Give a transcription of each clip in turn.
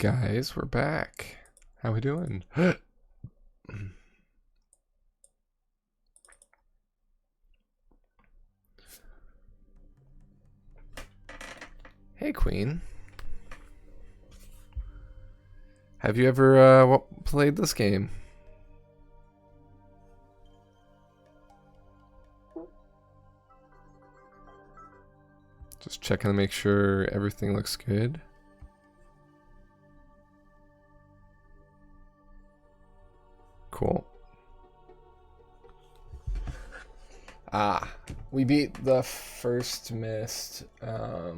Guys, we're back. How we doing? Hey, Queen. Have you ever played this game? Just checking to make sure everything looks good. Cool. We beat the first Myst, I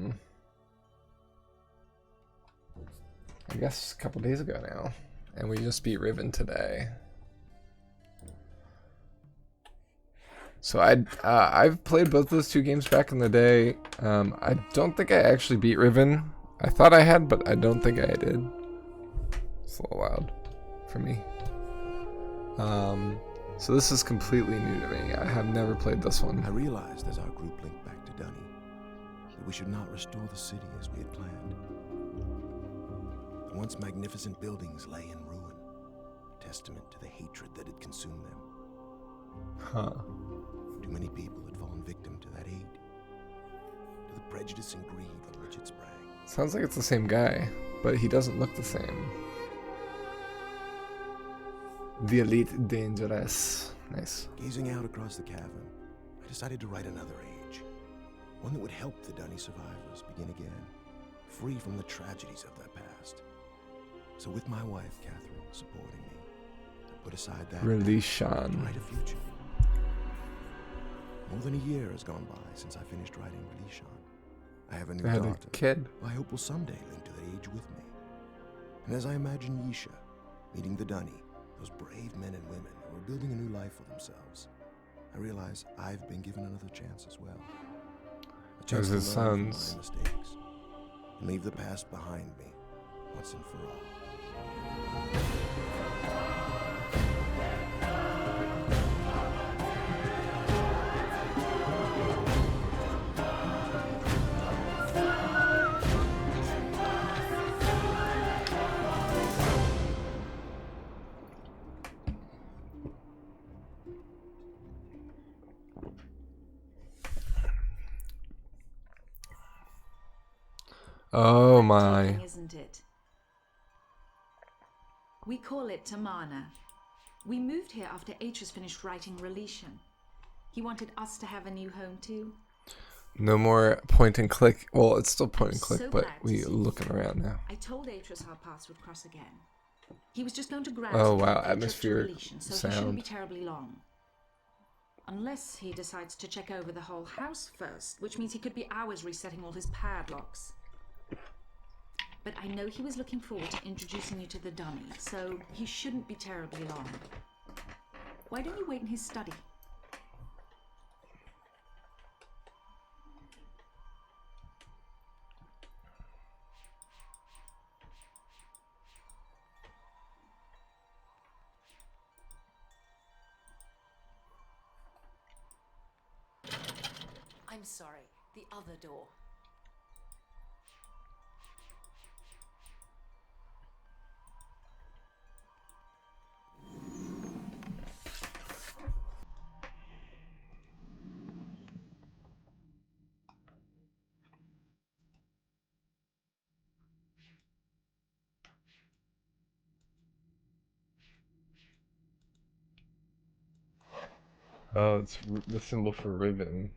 guess a couple days ago now. And we just beat Riven today. So I've played both those two games back in the day. I don't think I actually beat Riven. I thought I had, but I don't think I did. It's a little loud for me. So this is completely new to me. I have never played this one. I realized as our group linked back to Dunny that we should not restore the city as we had planned. The once magnificent buildings lay in ruin, testament to the hatred that had consumed them. Huh. Too many people had fallen victim to that hate, to the prejudice and greed from which it sprang. Sounds like it's the same guy, but he doesn't look the same. The Elite Dangerous. Nice. Gazing out across the cavern, I decided to write another age. One that would help the Dunny survivors begin again, free from the tragedies of their past. So with my wife, Catherine, supporting me, I put aside that Release to Sean. write a future. More than a year has gone by since I finished writing Release Sean. I have a new I had daughter, a kid. who I hope will someday link to that age with me. And as I imagine Yisha meeting the Dunny, those brave men and women who are building a new life for themselves, I realize I've been given another chance as well. A chance Those to are learn his from my sons. mistakes and leave the past behind me once and for all. Oh my. Breathtaking, isn't it? We call it Tamana. We moved here after Atreus finished writing Releation. He wanted us to have a new home too. No more point and click. Well, it's still point and click, So but glad to we see looking you. around now. I told Atreus our paths would cross again. He was just going to grab Oh, some wow, day trip to atmospheric Releation, so he shouldn't be sound. terribly long. Unless he decides to check over the whole house first, which means he could be hours resetting all his padlocks. But I know he was looking forward to introducing you to the Dunny, so he shouldn't be terribly long. Why don't you wait in his study? I'm sorry, the other door. Oh, it's the symbol for Riven.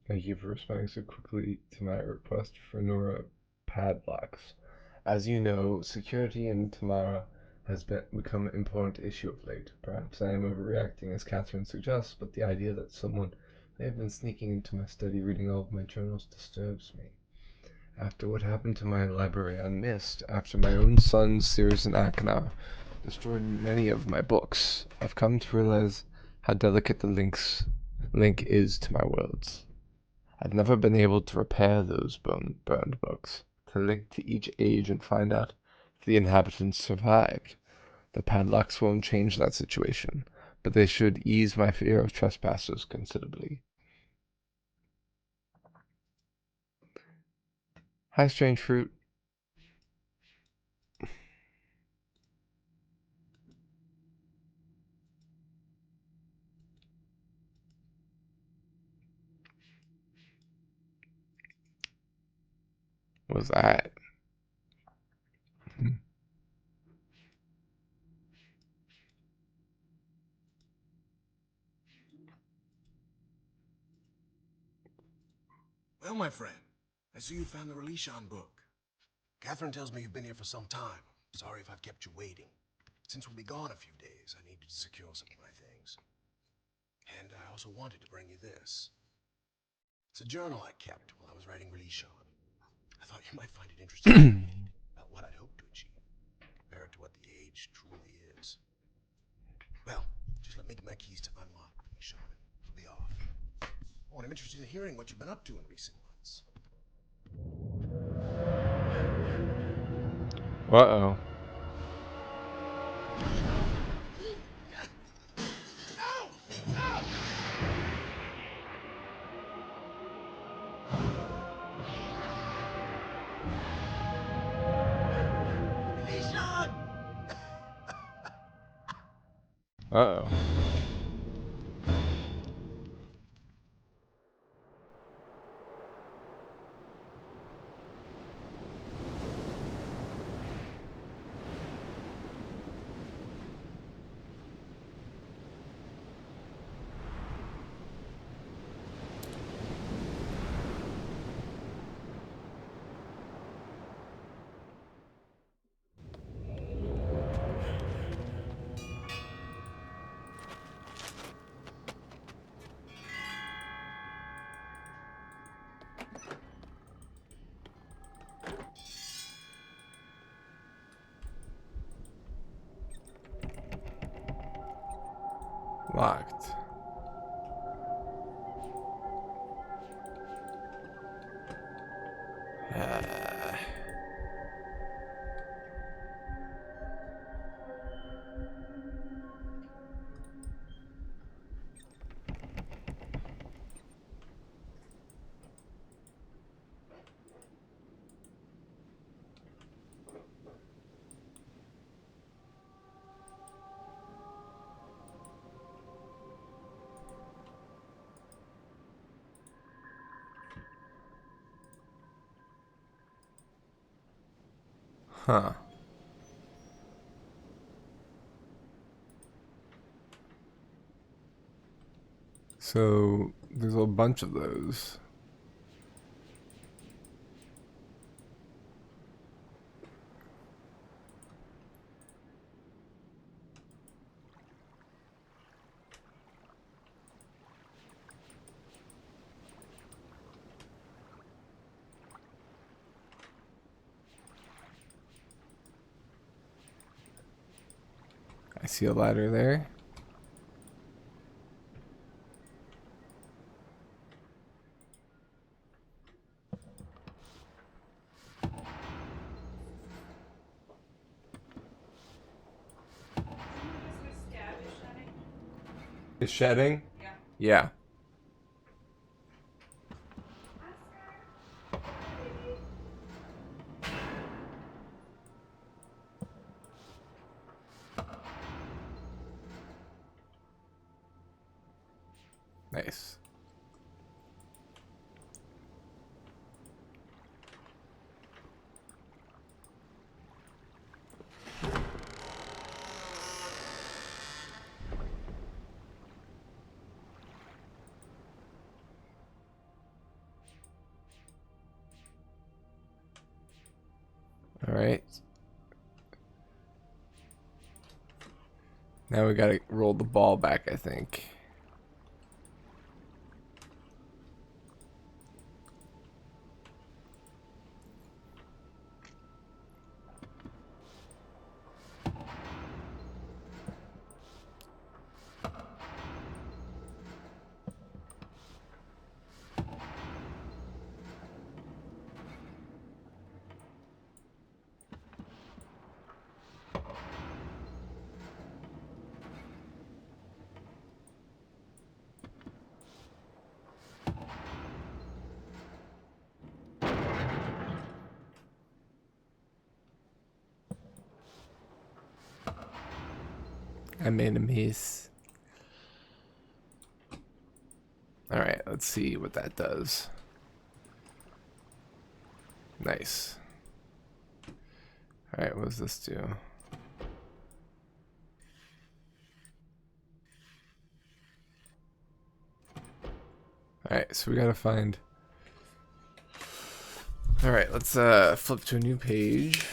Thank you for responding so quickly to my request for Nora padlocks. As you know, security in Tamara has become an important issue of late. Perhaps I am overreacting as Catherine suggests, but the idea that someone may have been sneaking into my study reading all of my journals disturbs me. After what happened to my library on Myst, after my own son's series in Akana destroyed many of my books, I've come to realize how delicate the link is to my worlds. I've never been able to repair those burned books. to link to each age and find out if the inhabitants survived. The padlocks won't change that situation, but they should ease my fear of trespassers considerably. Hi, strange fruit. What was that? Well, my friend, I see you found the Relishon book. Catherine tells me you've been here for some time. Sorry if I've kept you waiting. Since we'll be gone a few days, I needed to secure some of my things. And I also wanted to bring you this. It's a journal I kept while I was writing Relishon. I thought you might find it interesting about what I'd hoped to achieve, compared to what the age truly is. Well, just let me get my keys to unlock Relishon and I'll be off. Oh, and I'm interested in hearing what you've been up to in recent months. Uh-oh. Uh-oh. Locked. Huh. So there's a bunch of those. I see a ladder there. Is shedding? Yeah. Nice. All right. Now we gotta roll the ball back, I think. I made a mess. Alright, let's see what that does. Nice. Alright, what does this do? Alright, so we gotta find... Alright, let's flip to a new page.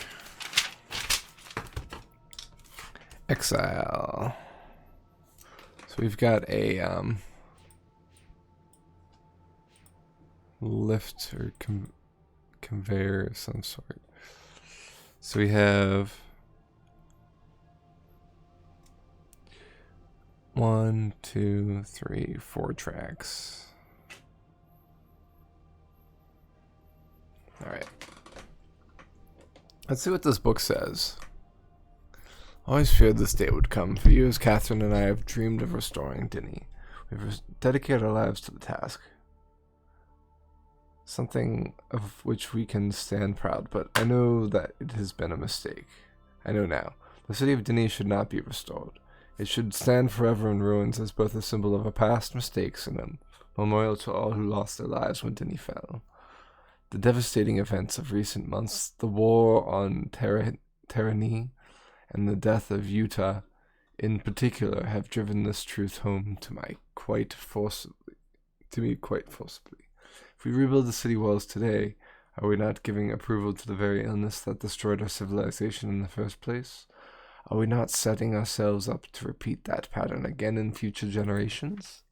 Exile. So we've got a lift or conveyor of some sort. So we have 1, 2, 3, 4 tracks. Alright. Let's see what this book says. I always feared this day would come. For years, Catherine and I have dreamed of restoring Dinny. We've dedicated our lives to the task. Something of which we can stand proud, but I know that it has been a mistake. I know now. The city of Dinny should not be restored. It should stand forever in ruins as both a symbol of our past mistakes and a memorial to all who lost their lives when Dinny fell. The devastating events of recent months, the war on Tyranny, and the death of Utah in particular have driven this truth home to me quite forcibly. If we rebuild the city walls today, are we not giving approval to the very illness that destroyed our civilization in the first place? Are we not setting ourselves up to repeat that pattern again in future generations?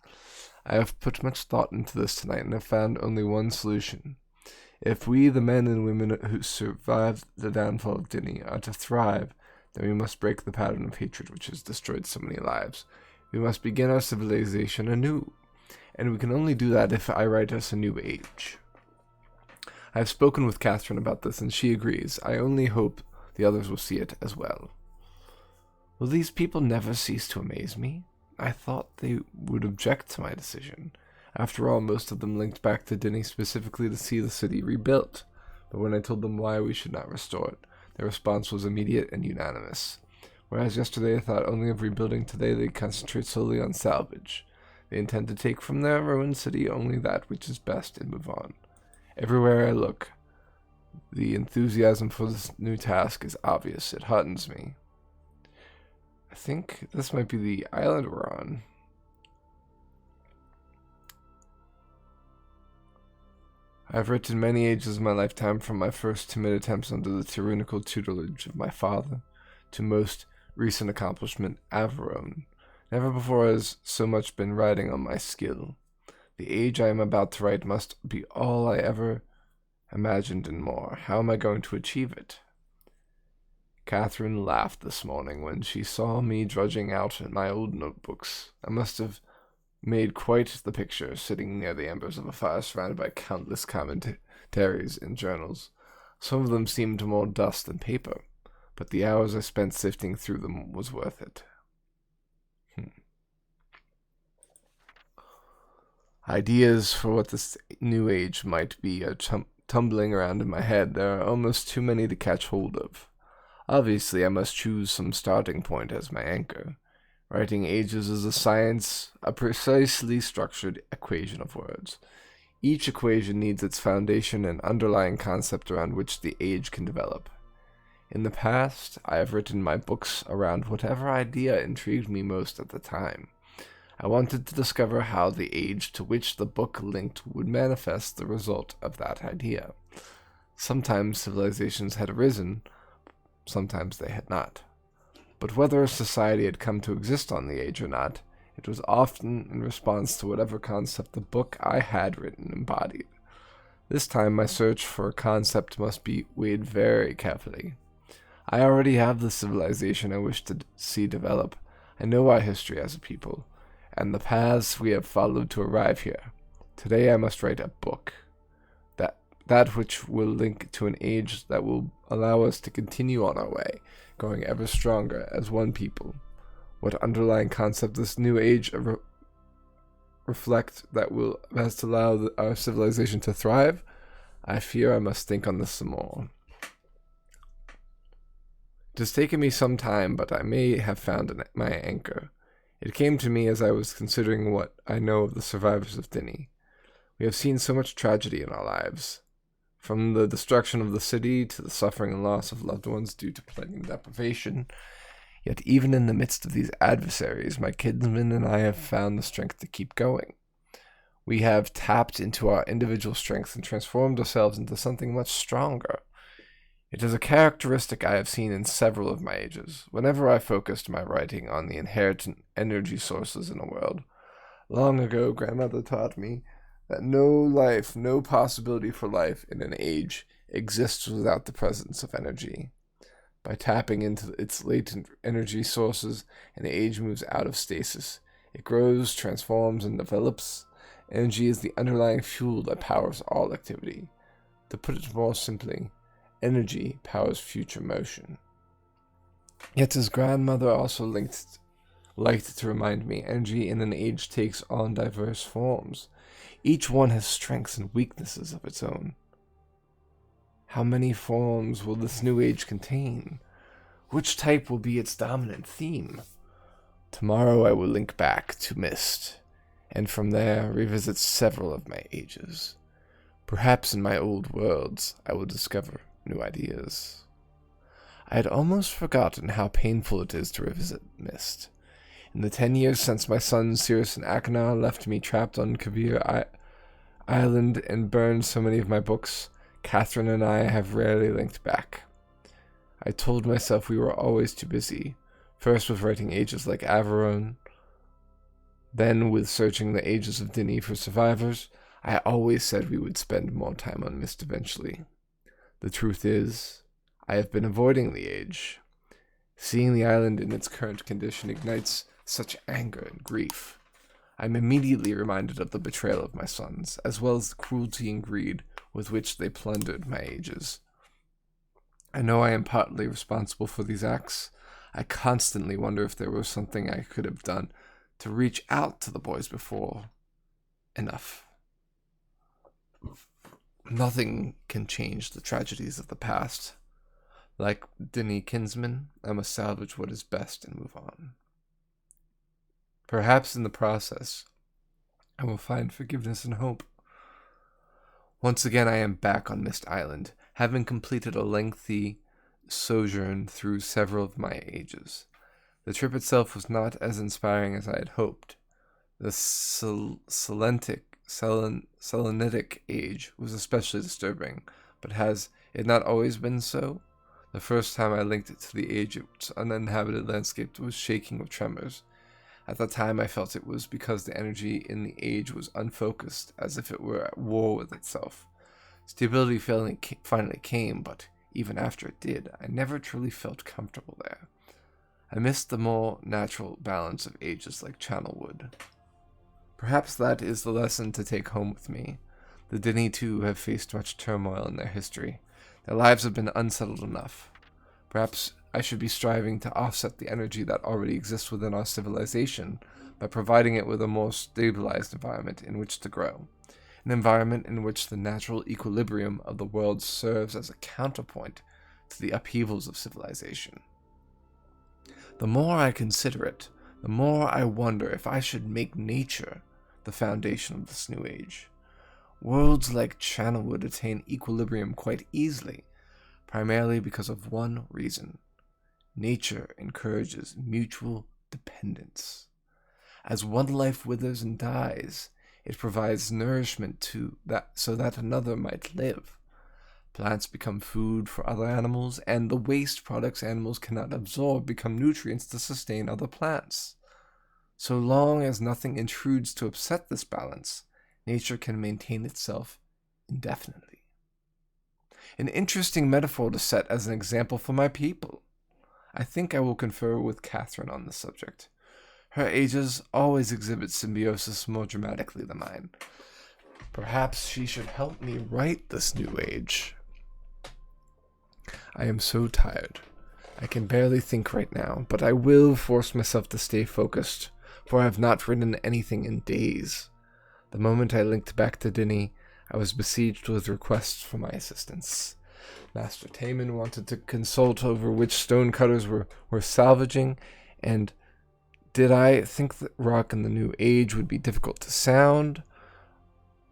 I have put much thought into this tonight and have found only one solution. If we, the men and women who survived the downfall of Dinny, are to thrive, then we must break the pattern of hatred which has destroyed so many lives. We must begin our civilization anew, and we can only do that if I write us a new age. I have spoken with Catherine about this, and she agrees. I only hope the others will see it as well. Will these people never cease to amaze me? I thought they would object to my decision. After all, most of them linked back to Dinny specifically to see the city rebuilt. But when I told them why we should not restore it, their response was immediate and unanimous. Whereas yesterday they thought only of rebuilding, today they concentrate solely on salvage. They intend to take from their ruined city only that which is best and move on. Everywhere I look, the enthusiasm for this new task is obvious. It heartens me. I think this might be the island we're on. I've written many ages of my lifetime, from my first timid attempts under the tyrannical tutelage of my father to most recent accomplishment, Averone. Never before has so much been riding on my skill. The age I am about to write must be all I ever imagined and more. How am I going to achieve it? Catherine laughed this morning when she saw me drudging out in my old notebooks. I must have made quite the picture, sitting near the embers of a fire surrounded by countless commentaries and journals. Some of them seemed more dust than paper, but the hours I spent sifting through them was worth it. Ideas for what this new age might be are tumbling around in my head. There are almost too many to catch hold of. Obviously, I must choose some starting point as my anchor. Writing ages is a science, a precisely structured equation of words. Each equation needs its foundation and underlying concept around which the age can develop. In the past, I have written my books around whatever idea intrigued me most at the time. I wanted to discover how the age to which the book linked would manifest the result of that idea. Sometimes civilizations had arisen, sometimes they had not. But whether a society had come to exist on the age or not, it was often in response to whatever concept the book I had written embodied. This time my search for a concept must be weighed very carefully. I already have the civilization I wish to see develop. I know our history as a people, and the paths we have followed to arrive here. Today I must write a book. That which will link to an age that will allow us to continue on our way, growing ever stronger as one people. What underlying concept this new age reflect that will best allow our civilization to thrive? I fear I must think on this some more. It has taken me some time, but I may have found my anchor. It came to me as I was considering what I know of the survivors of Dinny. We have seen so much tragedy in our lives, from the destruction of the city to the suffering and loss of loved ones due to plague and deprivation. Yet even in the midst of these adversaries, my kinsman and I have found the strength to keep going. We have tapped into our individual strengths and transformed ourselves into something much stronger. It is a characteristic I have seen in several of my ages, whenever I focused my writing on the inherent energy sources in a world. Long ago, grandmother taught me that no life, no possibility for life in an age exists without the presence of energy. By tapping into its latent energy sources, an age moves out of stasis. It grows, transforms, and develops. Energy is the underlying fuel that powers all activity. To put it more simply, energy powers future motion. Yet as grandmother also liked to remind me, energy in an age takes on diverse forms. Each one has strengths and weaknesses of its own. How many forms will this new age contain? Which type will be its dominant theme? Tomorrow I will link back to Myst, and from there revisit several of my ages. Perhaps in my old worlds I will discover new ideas. I had almost forgotten how painful it is to revisit Myst. In the 10 years since my sons Sirius and Akanar left me trapped on Kavir Island and burned so many of my books, Catherine and I have rarely linked back. I told myself we were always too busy, first with writing ages like Averon, then with searching the ages of Dinny for survivors. I always said we would spend more time on Myst eventually. The truth is, I have been avoiding the age. Seeing the island in its current condition ignites such anger and grief. I am immediately reminded of the betrayal of my sons, as well as the cruelty and greed with which they plundered my ages. I know I am partly responsible for these acts. I constantly wonder if there was something I could have done to reach out to the boys before. Enough. Nothing can change the tragedies of the past. Like Dinny kinsman, I must salvage what is best and move on. Perhaps in the process, I will find forgiveness and hope. Once again I am back on Myst Island, having completed a lengthy sojourn through several of my ages. The trip itself was not as inspiring as I had hoped. The Selenitic age was especially disturbing, but has it not always been so? The first time I linked it to the age, its uninhabited landscape was shaking with tremors. At the time I felt it was because the energy in the age was unfocused, as if it were at war with itself. Stability finally came, but even after it did, I never truly felt comfortable there. I missed the more natural balance of ages like Channelwood. Perhaps that is the lesson to take home with me. The Dinny too have faced much turmoil in their history. Their lives have been unsettled enough. Perhaps I should be striving to offset the energy that already exists within our civilization by providing it with a more stabilized environment in which to grow. An environment in which the natural equilibrium of the world serves as a counterpoint to the upheavals of civilization. The more I consider it, the more I wonder if I should make nature the foundation of this new age. Worlds like Channelwood attain equilibrium quite easily, primarily because of one reason. Nature encourages mutual dependence. As one life withers and dies, it provides nourishment so that another might live. Plants become food for other animals, and the waste products animals cannot absorb become nutrients to sustain other plants. So long as nothing intrudes to upset this balance, nature can maintain itself indefinitely. An interesting metaphor to set as an example for my people. I think I will confer with Catherine on this subject. Her ages always exhibit symbiosis more dramatically than mine. Perhaps she should help me write this new age. I am so tired. I can barely think right now, but I will force myself to stay focused, for I have not written anything in days. The moment I linked back to Dinny, I was besieged with requests for my assistance. Master Taman wanted to consult over which stonecutters were salvaging, and did I think that rock in the New Age would be difficult to sound?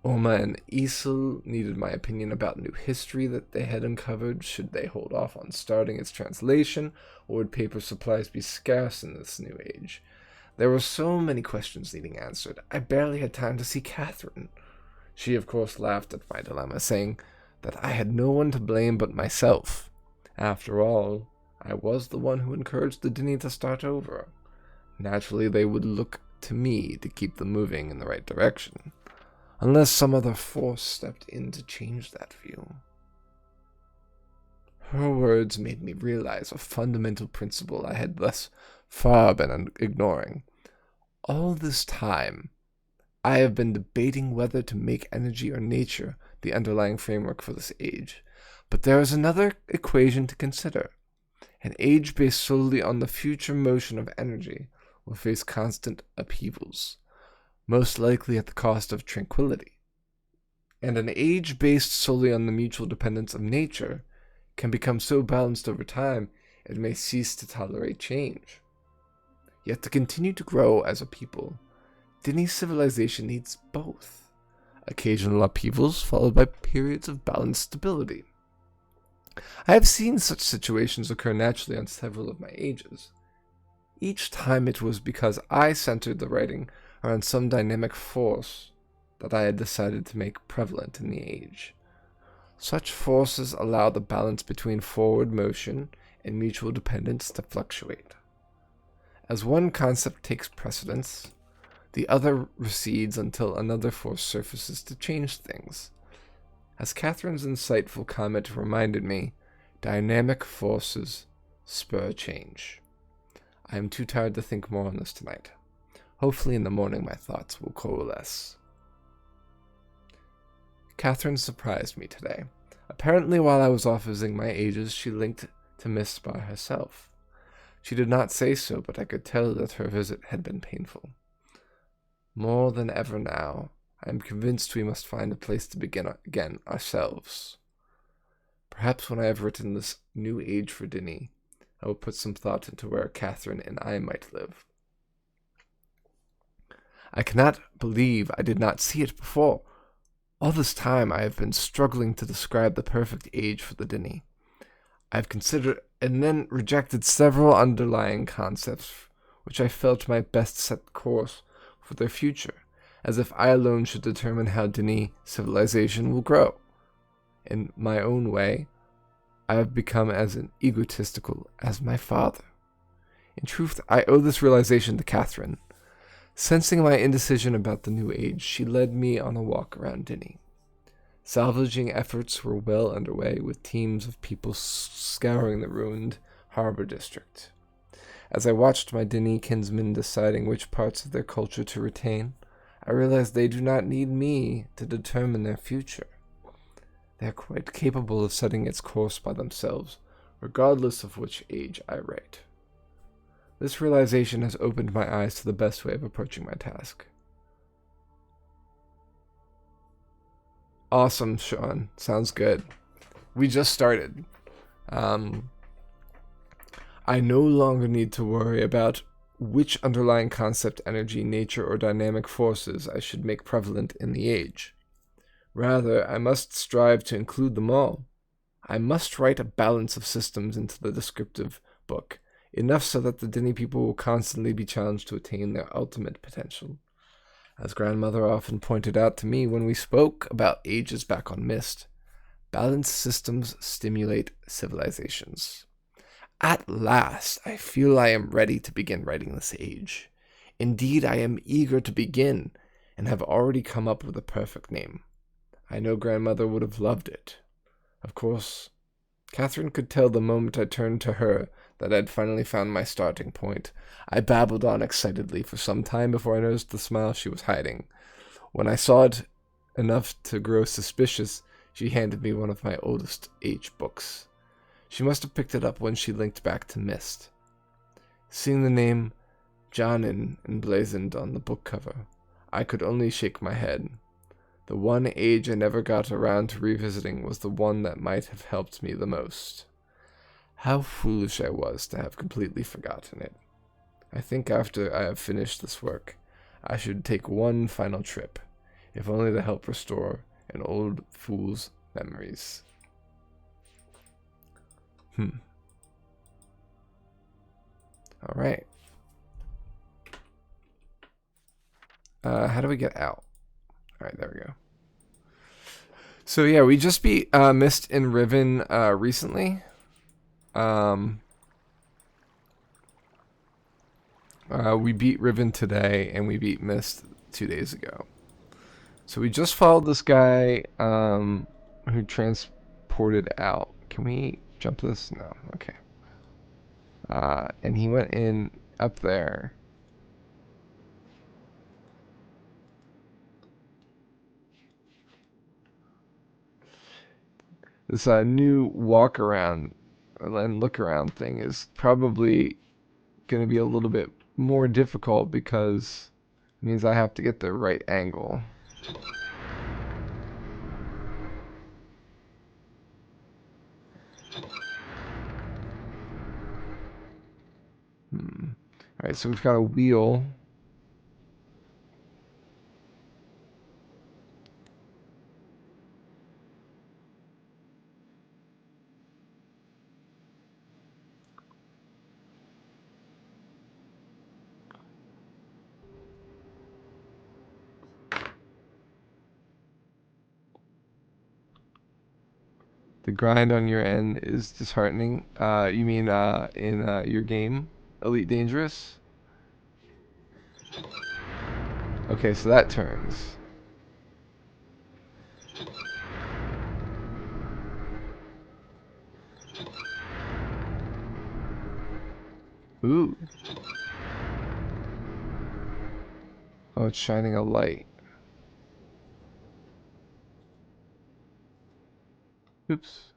Oma and Isel needed my opinion about new history that they had uncovered. Should they hold off on starting its translation, or would paper supplies be scarce in this new age? There were so many questions needing answered. I barely had time to see Catherine. She, of course, laughed at my dilemma, saying that I had no one to blame but myself. After all, I was the one who encouraged the Dinny to start over. Naturally, they would look to me to keep them moving in the right direction, unless some other force stepped in to change that view. Her words made me realize a fundamental principle I had thus far been ignoring. All this time, I have been debating whether to make energy or nature the underlying framework for this age. But there is another equation to consider. An age based solely on the future motion of energy will face constant upheavals, most likely at the cost of tranquility. And an age based solely on the mutual dependence of nature can become so balanced over time it may cease to tolerate change. Yet to continue to grow as a people, Dinny's civilization needs both. Occasional upheavals followed by periods of balanced stability. I have seen such situations occur naturally on several of my ages. Each time it was because I centered the writing around some dynamic force that I had decided to make prevalent in the age. Such forces allow the balance between forward motion and mutual dependence to fluctuate. As one concept takes precedence, the other recedes until another force surfaces to change things. As Catherine's insightful comment reminded me, dynamic forces spur change. I am too tired to think more on this tonight. Hopefully in the morning my thoughts will coalesce. Catherine surprised me today. Apparently while I was off visiting my ages, she linked to Myst by herself. She did not say so, but I could tell that her visit had been painful. More than ever now, I am convinced we must find a place to begin again ourselves. Perhaps when I have written this new age for Dinny, I will put some thought into where Catherine and I might live. I cannot believe I did not see it before. All this time I have been struggling to describe the perfect age for the Dinny. I have considered and then rejected several underlying concepts which I felt might best set course for their future, as if I alone should determine how Dinny civilization will grow. In my own way, I have become as egotistical as my father. In truth, I owe this realization to Catherine. Sensing my indecision about the new age, she led me on a walk around Dinny. Salvaging efforts were well underway, with teams of people scouring the ruined harbor district. As I watched my Dinny kinsmen deciding which parts of their culture to retain, I realized they do not need me to determine their future. They are quite capable of setting its course by themselves, regardless of which age I write. This realization has opened my eyes to the best way of approaching my task. Awesome, Sean. Sounds good. We just started. I no longer need to worry about which underlying concept, energy, nature, or dynamic forces I should make prevalent in the age. Rather, I must strive to include them all. I must write a balance of systems into the descriptive book, enough so that the Dinny people will constantly be challenged to attain their ultimate potential. As grandmother often pointed out to me when we spoke about ages back on Myst, balanced systems stimulate civilizations. At last, I feel I am ready to begin writing this age. Indeed, I am eager to begin, and have already come up with a perfect name. I know grandmother would have loved it. Of course, Catherine could tell the moment I turned to her that I had finally found my starting point. I babbled on excitedly for some time before I noticed the smile she was hiding. When I saw it enough to grow suspicious, she handed me one of my oldest age books. She must have picked it up when she linked back to Myst. Seeing the name Janin emblazoned on the book cover, I could only shake my head. The one age I never got around to revisiting was the one that might have helped me the most. How foolish I was to have completely forgotten it. I think after I have finished this work, I should take one final trip, if only to help restore an old fool's memories. Alright. How do we get out? Alright, there we go. So yeah, we just beat Myst and Riven recently. We beat Riven today, and we beat Myst 2 days ago. So we just followed this guy who transported out. Can we jump this? No. Okay. And he went in up there. This new walk around and look around thing is probably going to be a little bit more difficult because it means I have to get the right angle. Alright, so we've got a wheel. The grind on your end is disheartening. You mean in your game, Elite Dangerous? Okay, so that turns. Ooh. Oh, it's shining a light. Oops.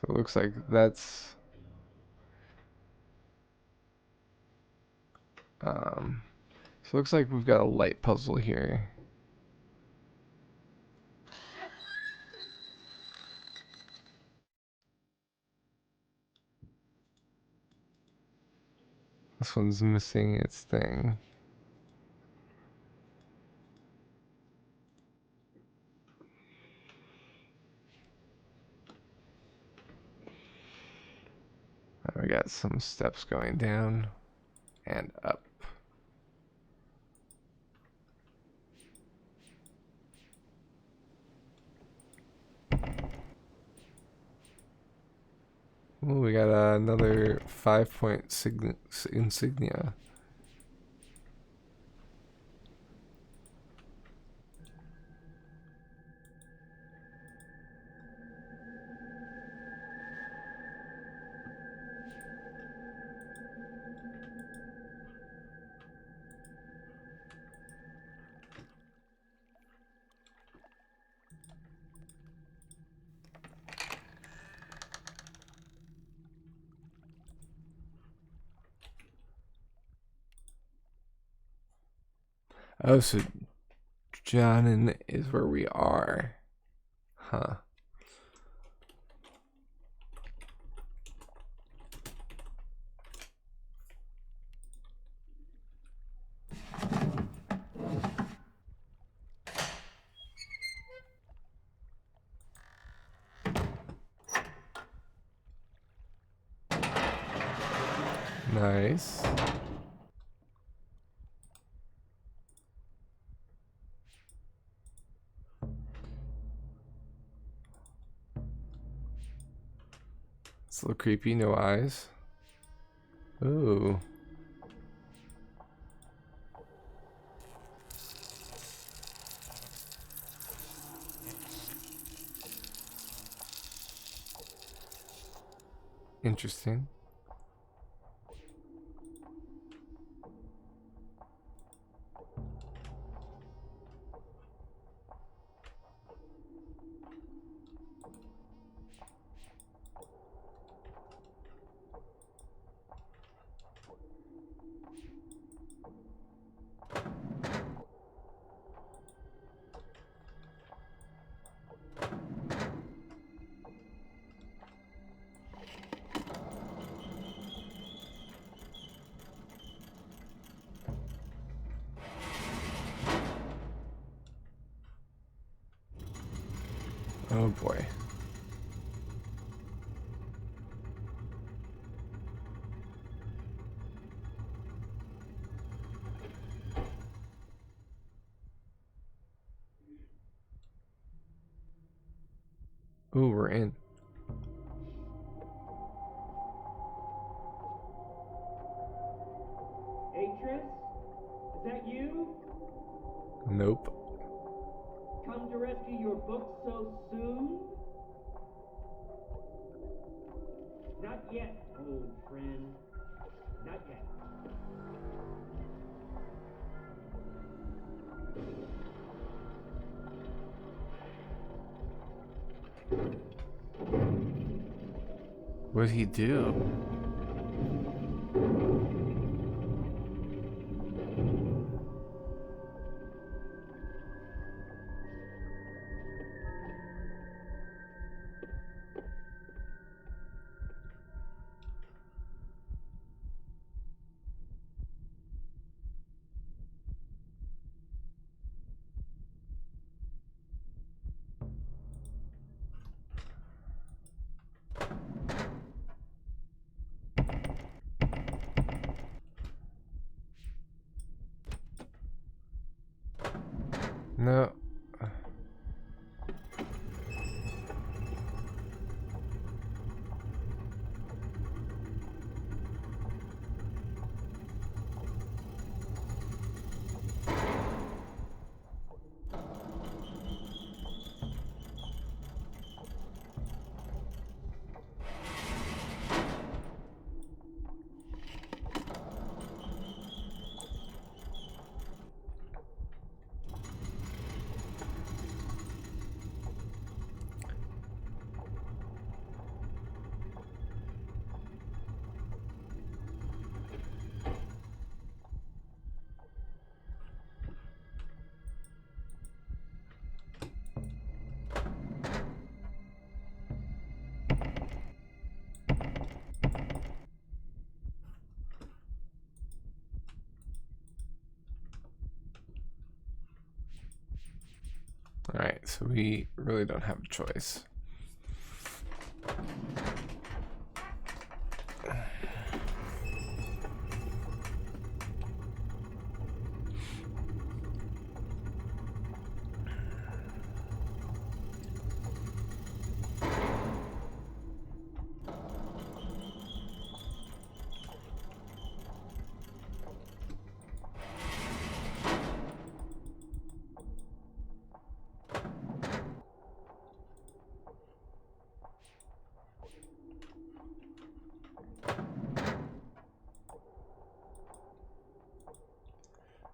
So it looks like that's so it looks like we've got a light puzzle here. This one's missing its thing. We got some steps going down and up. Ooh, we got another 5-point insignia. Oh, so Jonin is where we are. Huh. Nice. It's a little creepy, no eyes. Ooh. Interesting. Oh boy. Ooh, we're in. Atris? Is that you? Nope. Come to rescue your book so soon? Not yet, old friend. Not yet. What'd he do? No. Alright, so we really don't have a choice.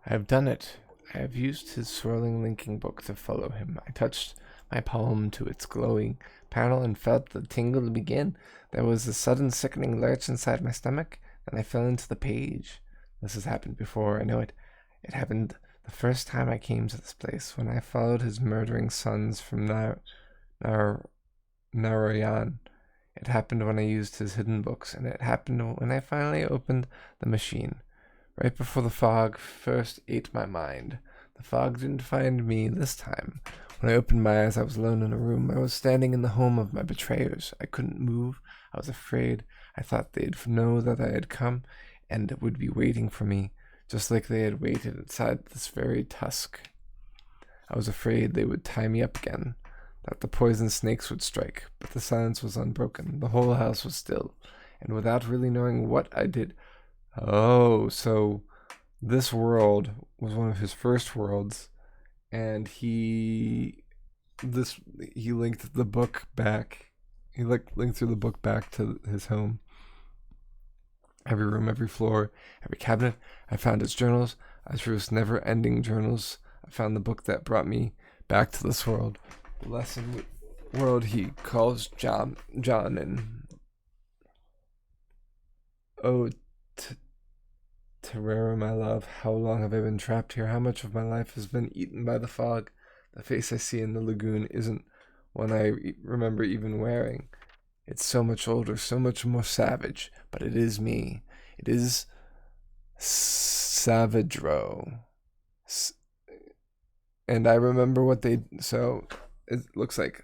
I have done it. I have used his swirling linking book to follow him. I touched my palm to its glowing panel and felt the tingle begin. There was a sudden sickening lurch inside my stomach, and I fell into the page. This has happened before, I know it. It happened the first time I came to this place, when I followed his murdering sons from Narayan. It happened when I used his hidden books, and it happened when I finally opened the machine. Right before the fog first ate my mind. The fog didn't find me this time. When I opened my eyes, I was alone in a room. I was standing in the home of my betrayers. I couldn't move. I was afraid. I thought they'd know that I had come and would be waiting for me, just like they had waited inside this very tusk. I was afraid they would tie me up again. that the poison snakes would strike, but the silence was unbroken. The whole house was still, and without really knowing what I did. Oh, so this world was one of his first worlds, and he linked the book back. He linked through the book back to his home. Every room, every floor, every cabinet. I found its journals. I threw its never-ending journals. I found the book that brought me back to this world. The lesson world he calls John and oh, Terrera, my love, how long have I been trapped here? How much of my life has been eaten by the fog? The face I see in the lagoon isn't one I remember even wearing. It's so much older, so much more savage, but it is me. It is Savagero. And I remember what they... So, it looks like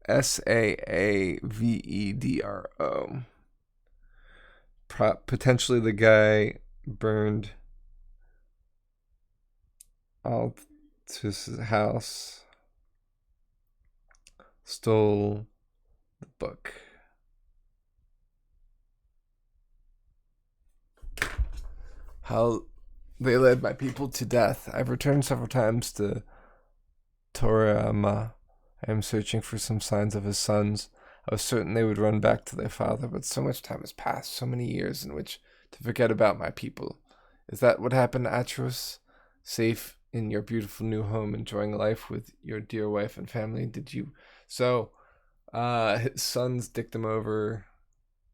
Saavedro. Potentially the guy burned Altus's house, stole the book. How they led my people to death. I've returned several times to Toriyama. I am searching for some signs of his sons. I was certain they would run back to their father, but so much time has passed, so many years in which to forget about my people. Is that what happened, Atros? Safe in your beautiful new home, enjoying life with your dear wife and family? Did you? So, his sons dicked him over.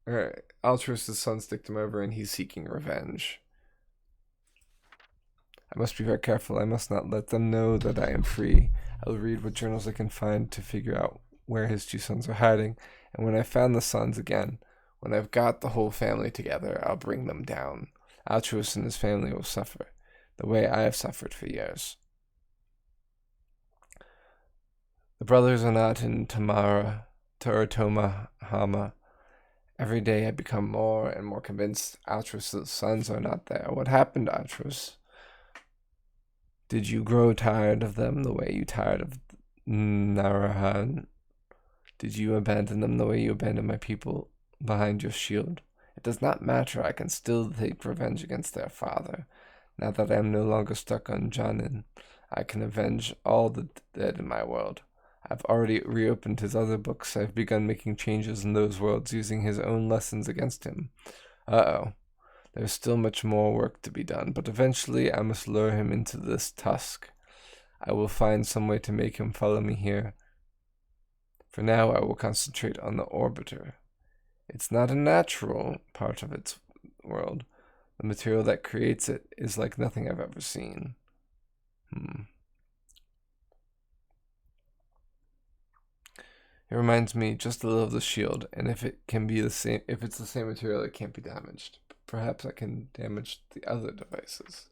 Atros' sons dicked him over, and he's seeking revenge. I must be very careful. I must not let them know that I am free. I will read what journals I can find to figure out where his two sons are hiding. And when I've found the sons again, when I've got the whole family together, I'll bring them down. Altruis and his family will suffer, the way I have suffered for years. The brothers are not in Toratoma Hama. Every day I become more and more convinced Altruis' sons are not there. What happened, Altruis? Did you grow tired of them the way you tired of Narahan? Did you abandon them the way you abandoned my people behind your shield? It does not matter. I can still take revenge against their father. Now that I am no longer stuck on Janin, I can avenge all the dead in my world. I've already reopened his other books. I've begun making changes in those worlds using his own lessons against him. Uh-oh. There's still much more work to be done, but eventually I must lure him into this tusk. I will find some way to make him follow me here. For now, I will concentrate on the orbiter. It's not a natural part of its world. The material that creates it is like nothing I've ever seen. It reminds me just a little of the shield, and if it's the same material, it can't be damaged. Perhaps I can damage the other devices.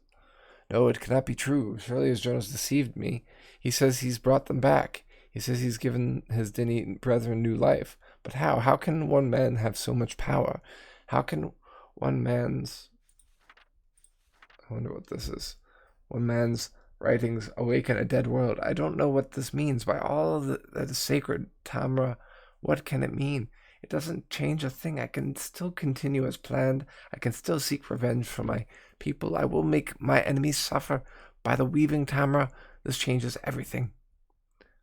No, it cannot be true. Surely his journals deceived me. He says he's brought them back. He says he's given his Dini brethren new life. But how? How can one man have so much power? How can one man's... I wonder what this is. One man's writings awaken a dead world. I don't know what this means. By all that is sacred, Tamra, what can it mean? It doesn't change a thing. I can still continue as planned. I can still seek revenge for my people. I will make my enemies suffer. By the weaving, Tamra, this changes everything.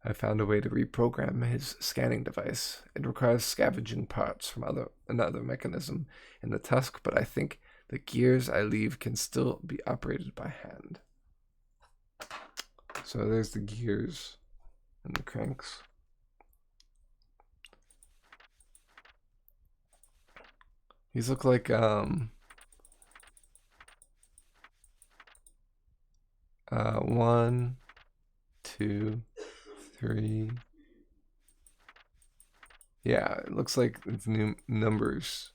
I found a way to reprogram his scanning device. It requires scavenging parts from another mechanism in the tusk, but I think the gears I leave can still be operated by hand. So there's the gears and the cranks. These look like 1, 2, 3. Yeah, it looks like it's new numbers.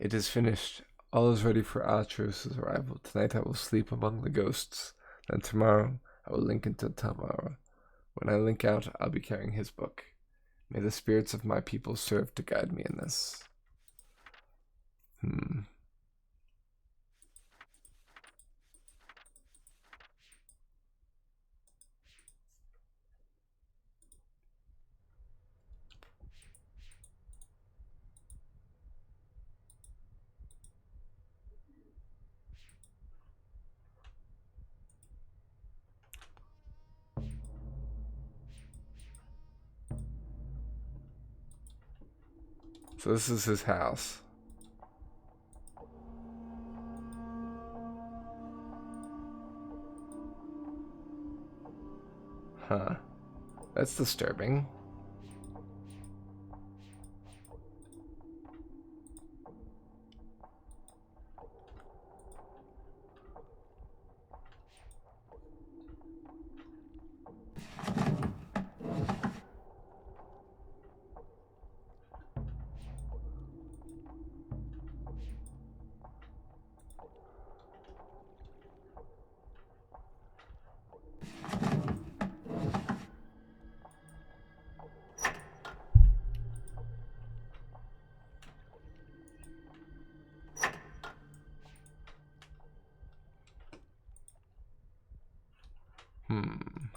It is finished. All is ready for Atros' arrival. Tonight I will sleep among the ghosts. Then tomorrow I will link into Tamara. When I link out, I'll be carrying his book. May the spirits of my people serve to guide me in this. So this is his house. Huh. That's disturbing.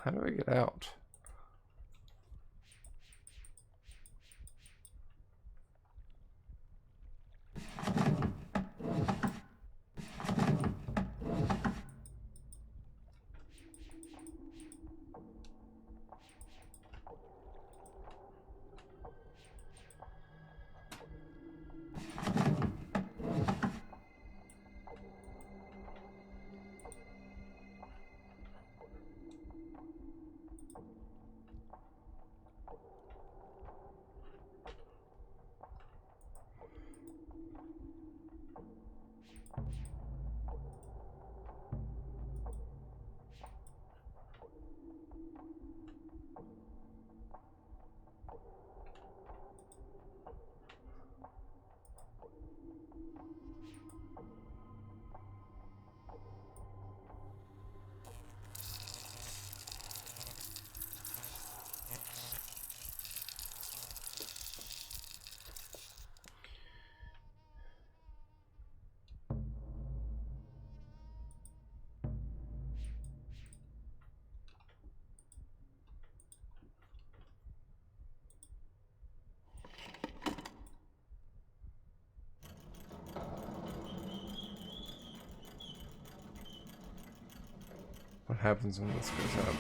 How do I get out? What happens when this goes up?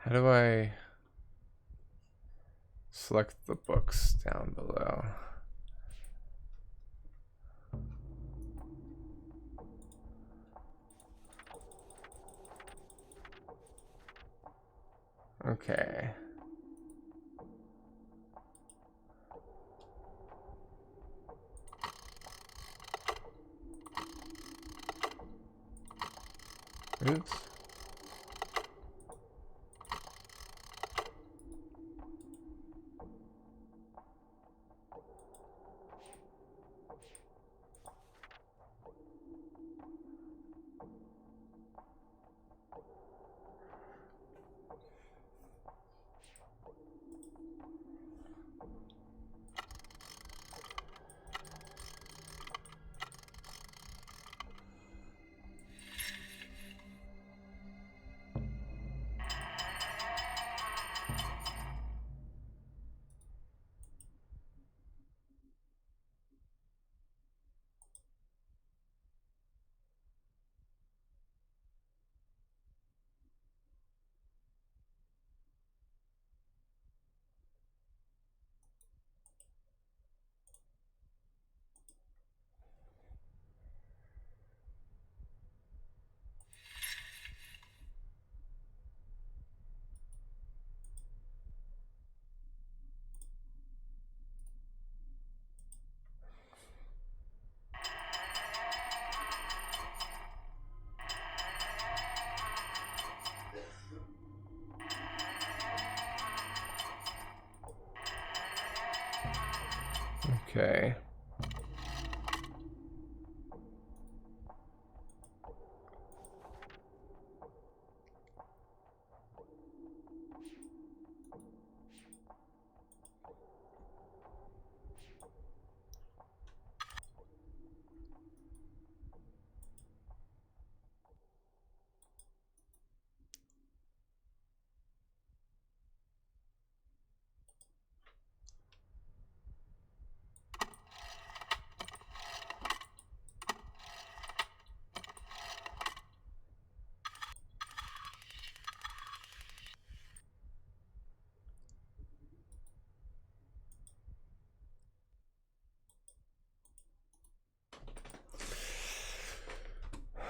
How do I select the books down below? Okay. Oops. Okay.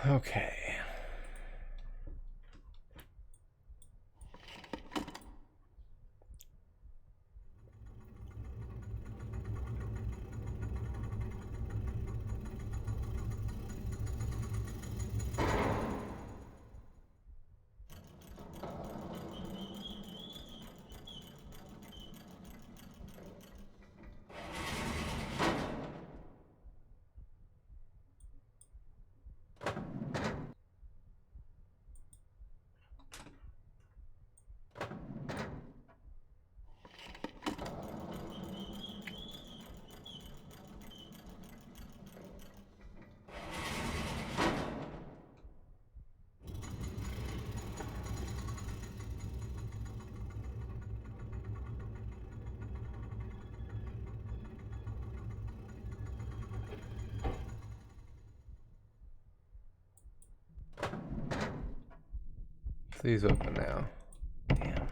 Okay. Please open now. Damn.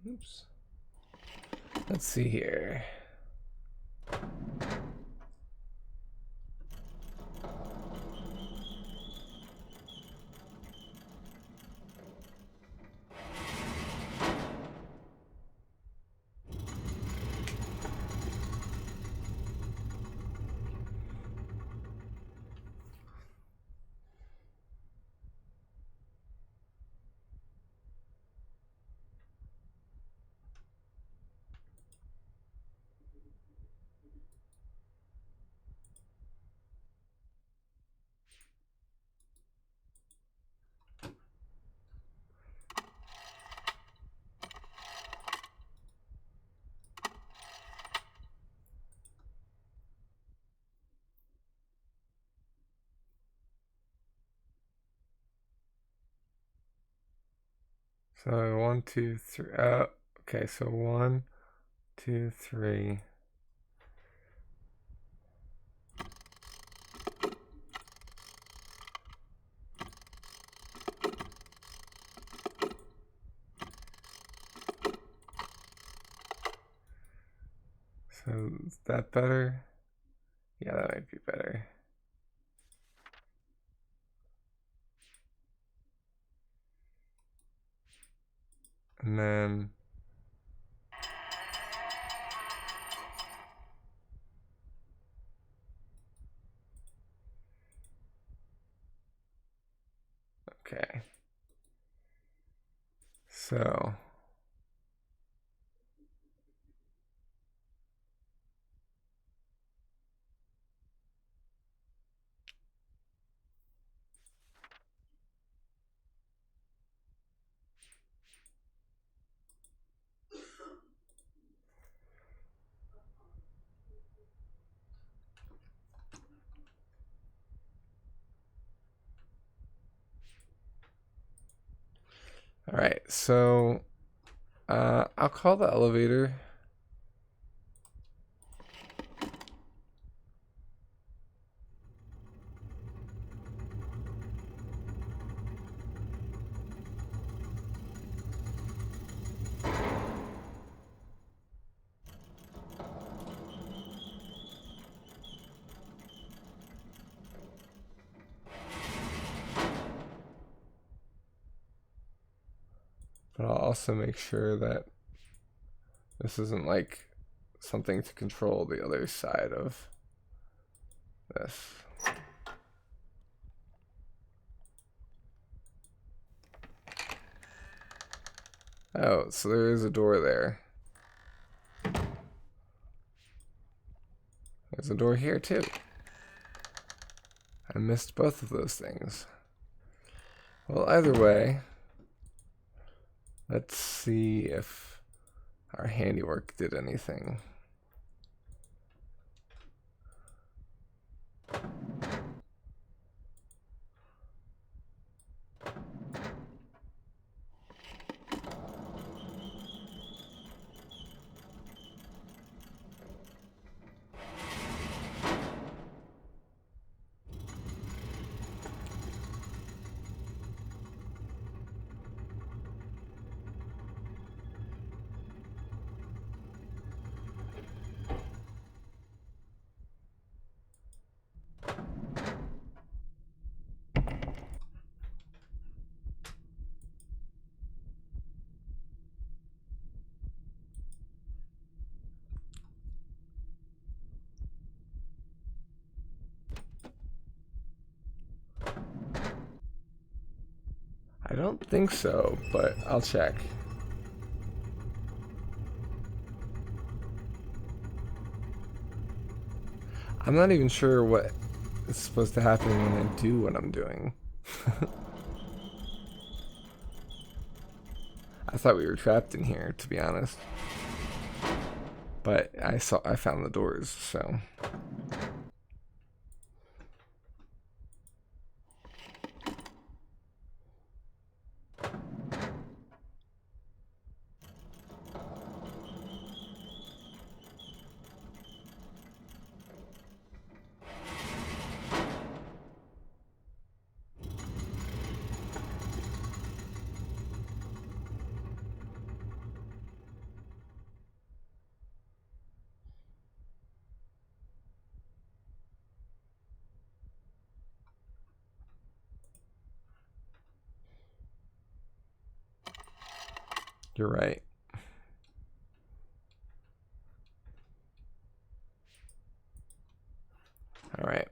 Oops. Let's see here. So 1, 2, 3. Okay, so 1, 2, 3. So is that better? Yeah, that might be better. And then okay. So all right. So I'll call the elevator. But I'll also make sure that this isn't like something to control the other side of this. Oh, so there is a door there. There's a door here too. I missed both of those things. Well, either way, let's see if our handiwork did anything. I don't think so, but I'll check. I'm not even sure what is supposed to happen when I do what I'm doing. I thought we were trapped in here, to be honest. But I found the doors, so. You're right. All right.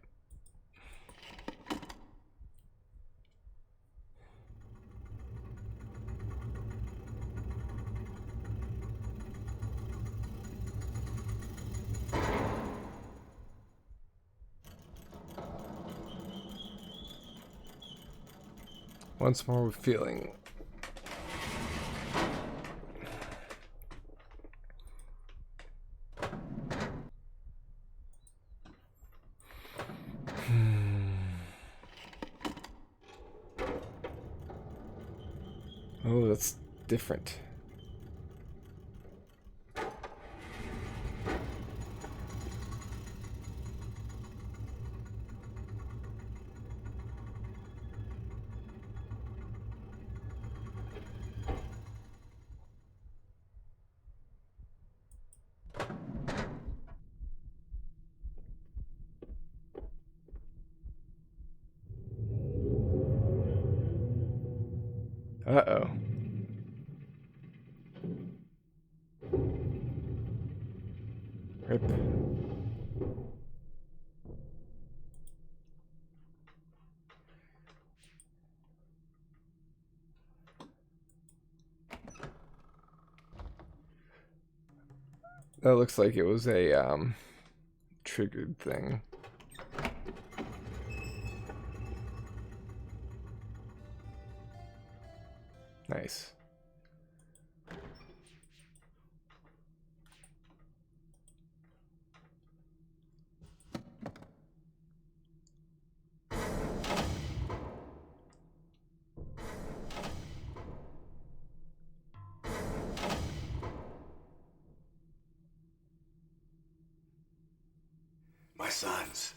Once more with feeling. Oh, that's different. Uh-oh. Rip. That looks like it was a triggered thing. Nice. My sons,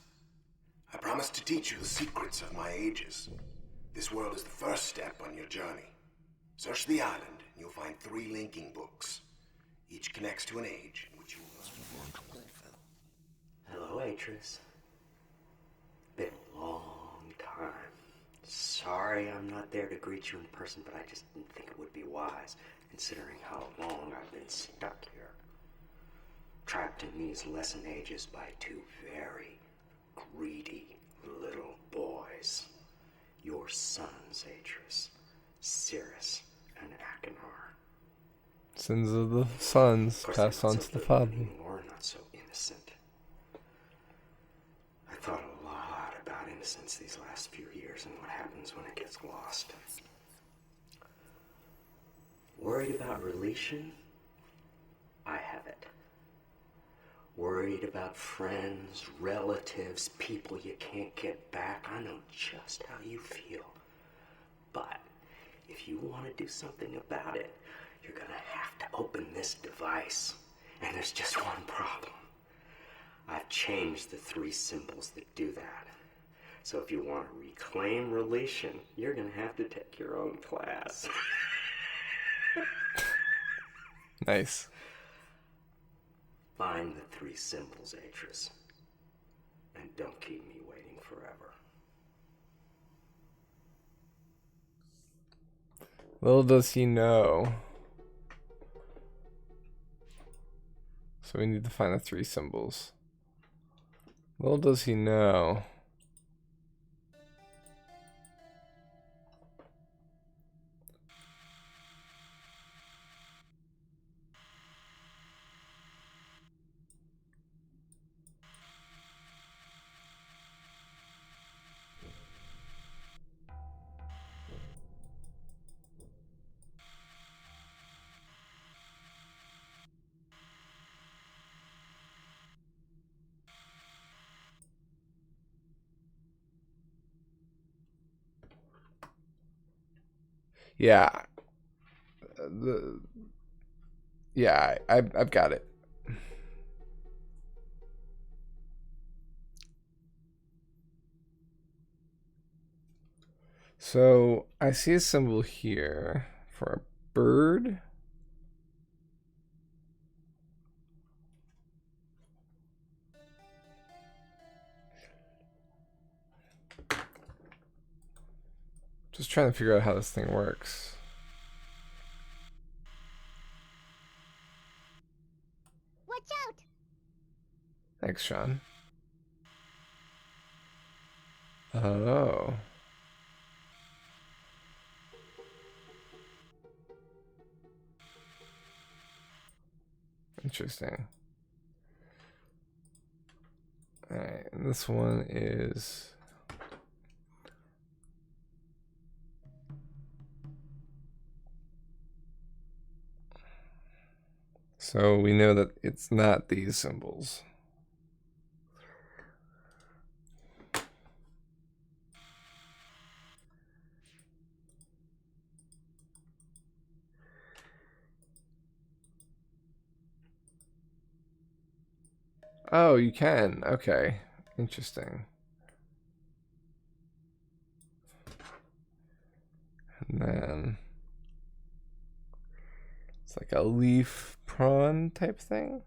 I promised to teach you the secrets of my ages. This world is the first step on your journey. Search the island, and you'll find 3 linking books. Each connects to an age in which you will... Hello, Atris. Been a long time. So sorry I'm not there to greet you in person, but I just didn't think it would be wise, considering how long I've been stuck here. Trapped in these lesson ages by two very greedy little boys. Your sons, Atreus, Cirrus, and Achenar. Sins of the sons passed on to the father. Anymore, not so innocent. I thought a lot about innocence these last few years and what happens when it gets lost. Worried about relation? I have it. Worried about friends, relatives, people you can't get back. I know just how you feel. But if you want to do something about it, you're gonna have to open this device. And there's just one problem. I've changed the 3 symbols that do that. So if you want to reclaim relation, you're gonna have to take your own class. Nice. Find the 3 symbols, Atreus. And don't keep me waiting forever. Little does he know. So we need to find the 3 symbols. Little does he know. Yeah. I've got it. So I see a symbol here for a bird. Just trying to figure out how this thing works. Watch out! Thanks, Sean. Oh. Interesting. Alright, and this one is... So we know that it's not these symbols. Oh, you can. Okay. Interesting. And then it's like a leaf prawn type thing.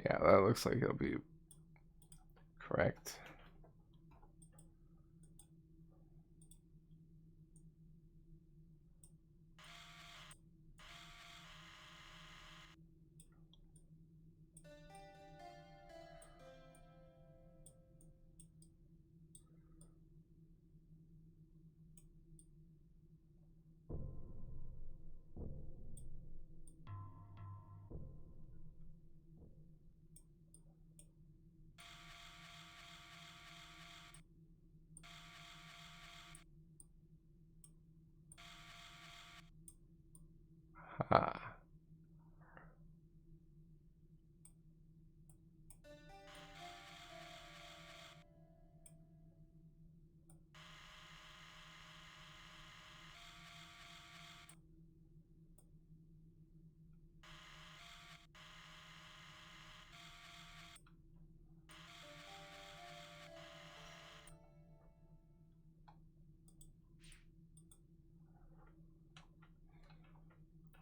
Yeah, that looks like it'll be correct. Ah.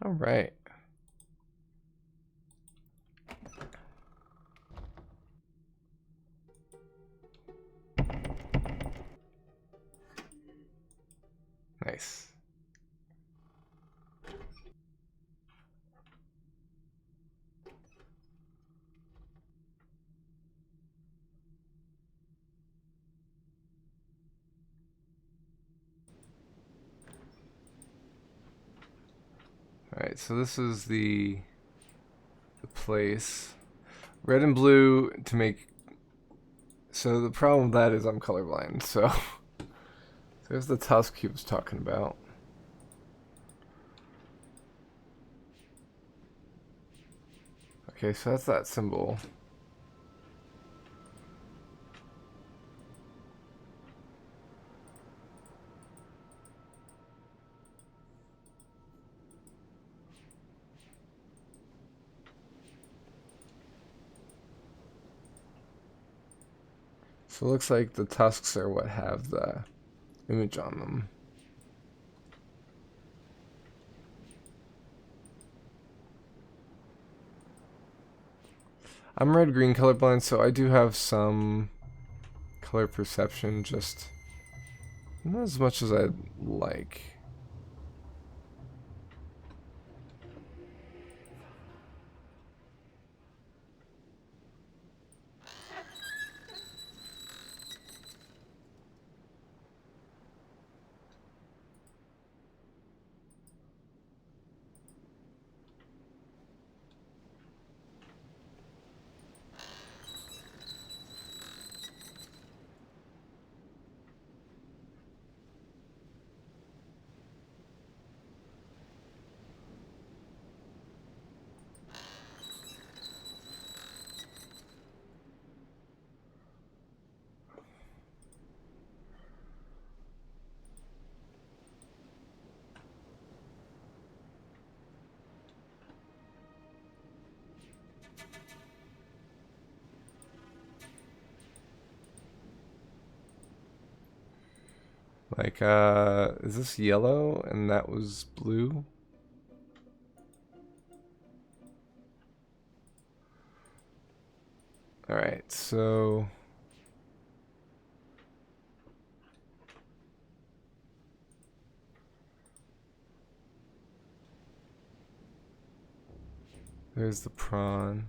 All right. Nice. All right, so this is the place. Red and blue to make. So the problem with that is I'm colorblind. So there's the tusk he was talking about. Okay, so that's that symbol. So it looks like the tusks are what have the image on them. I'm red-green colorblind, so I do have some color perception, just not as much as I'd like. Like, is this yellow and that was blue? Alright, so there's the prawn.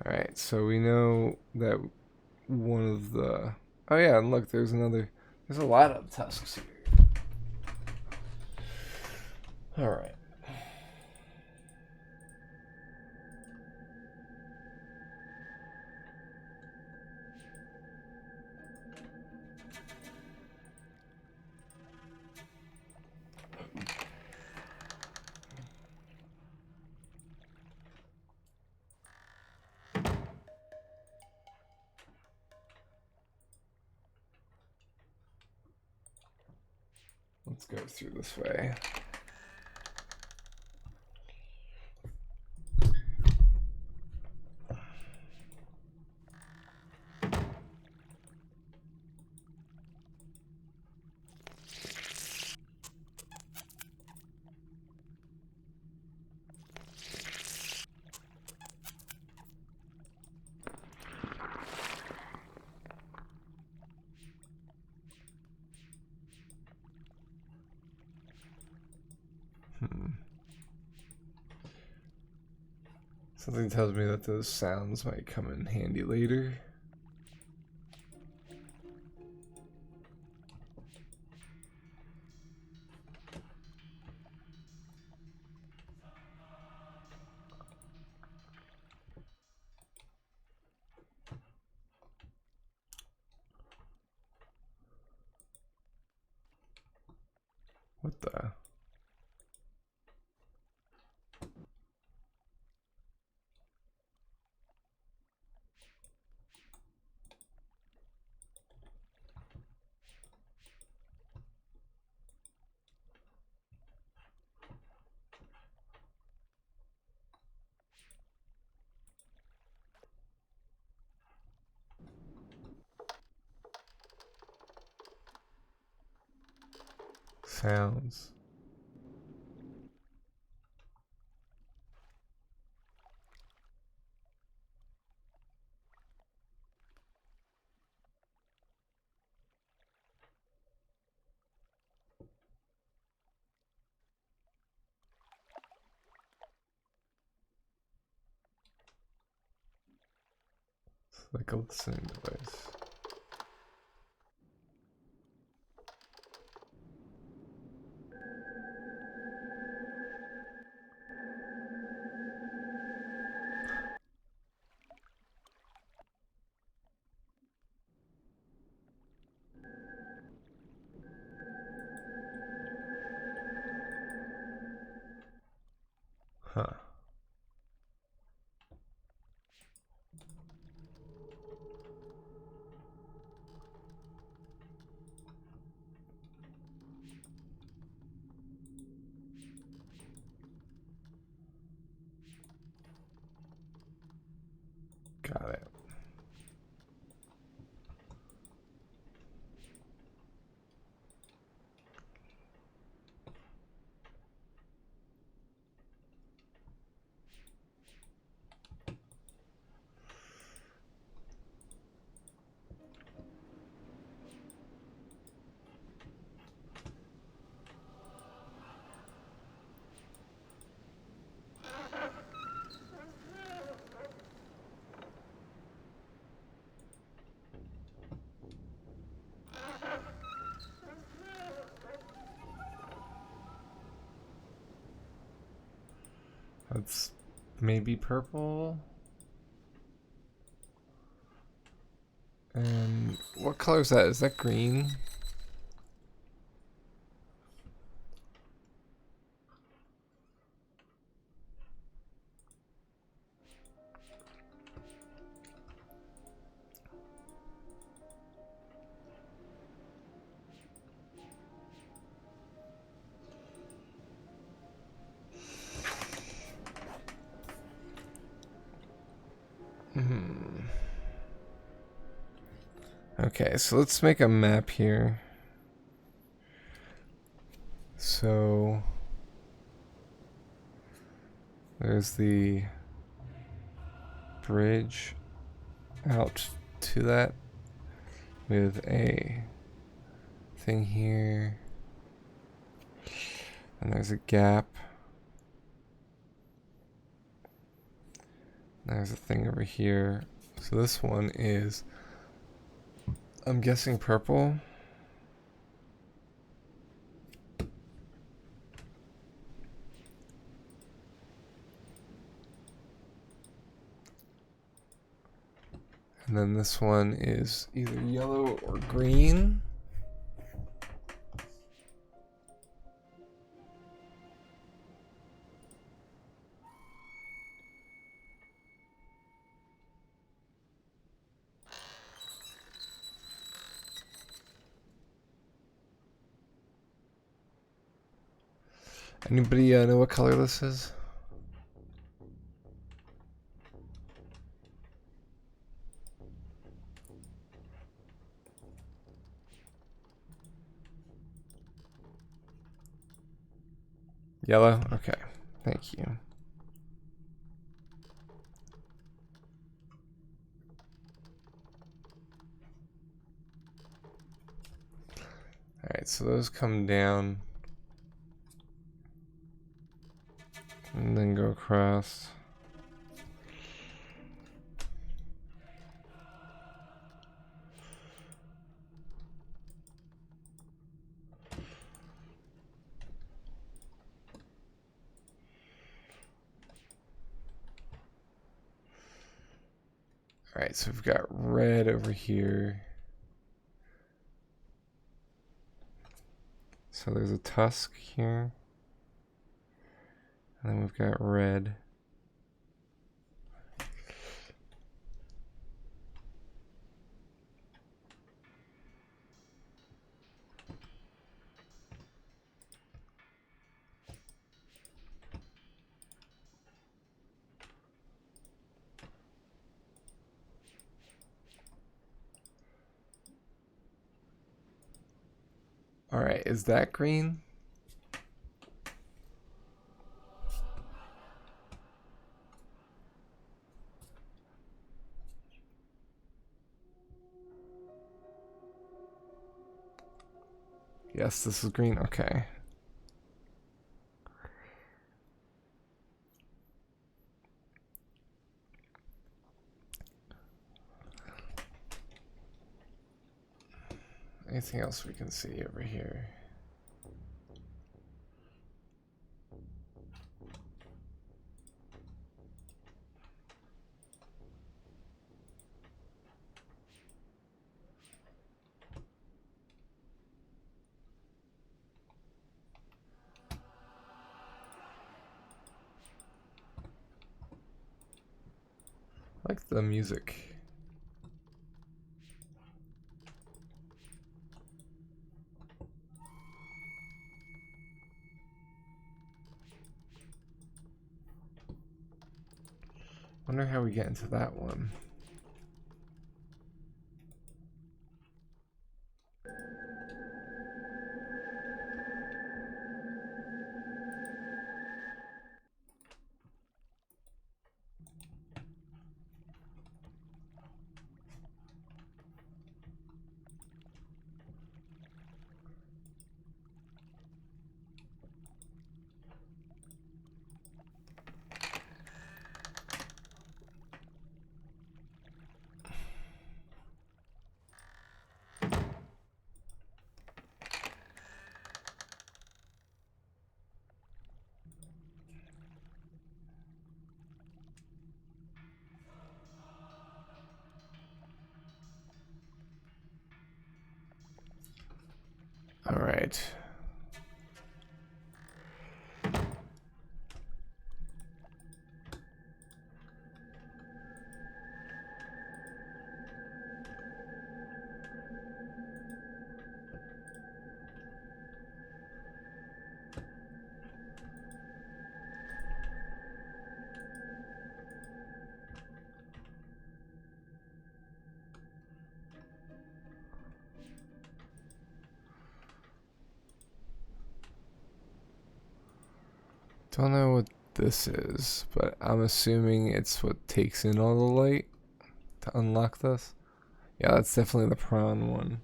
Alright, so we know that one of the... Oh yeah, and look, there's another... There's a lot of tusks here. Alright. Let's go through this way. Something tells me that those sounds might come in handy later. What the? Sounds. It's like a listening device. Huh. Got it. That's maybe purple. And what color is that? Is that green? Okay, so let's make a map here. So there's the bridge out to that with a thing here. And there's a gap. There's a thing over here. So this one is, I'm guessing, purple. And then this one is either yellow or green. Anybody know what color this is? Yellow? Okay. Thank you. Alright, so those come down. And then go across. Alright, so we've got red over here. So there's a tusk here. And then we've got red. Alright, is that green? Yes, this is green. Okay. Anything else we can see over here? I like the music. Wonder how we get into that one. All right. Don't know what this is, but I'm assuming it's what takes in all the light to unlock this. Yeah, that's definitely the prawn one,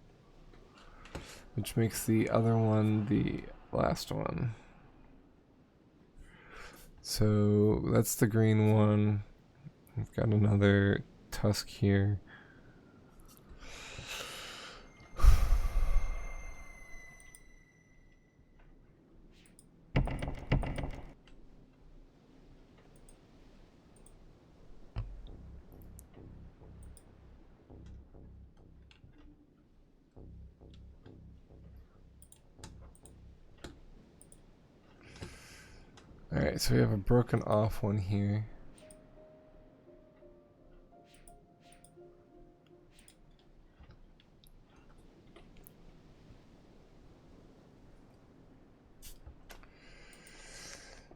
which makes the other one the last one. So that's the green one. We've got another tusk here. Alright, so we have a broken off one here.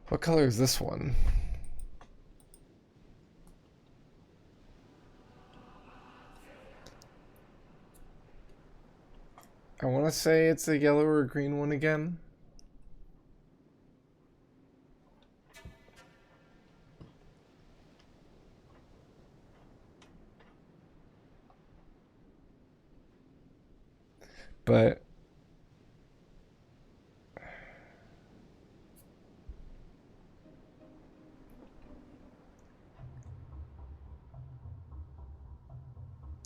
What color is this one? I want to say it's a yellow or green one again. But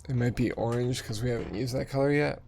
it might be orange because we haven't used that color yet.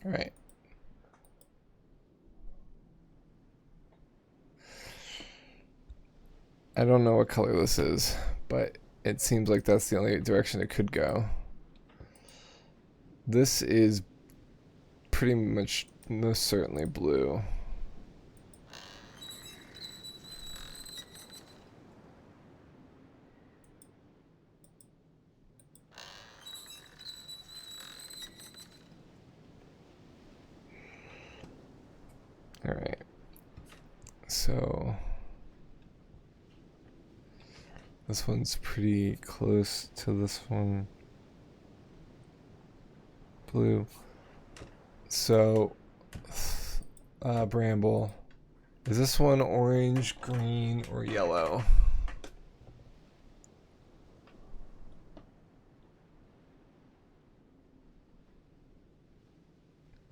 All right. I don't know what color this is, but it seems like that's the only direction it could go. This is pretty much most certainly blue. All right. So this one's pretty close to this one. Blue. So, bramble. Is this one orange, green, or yellow?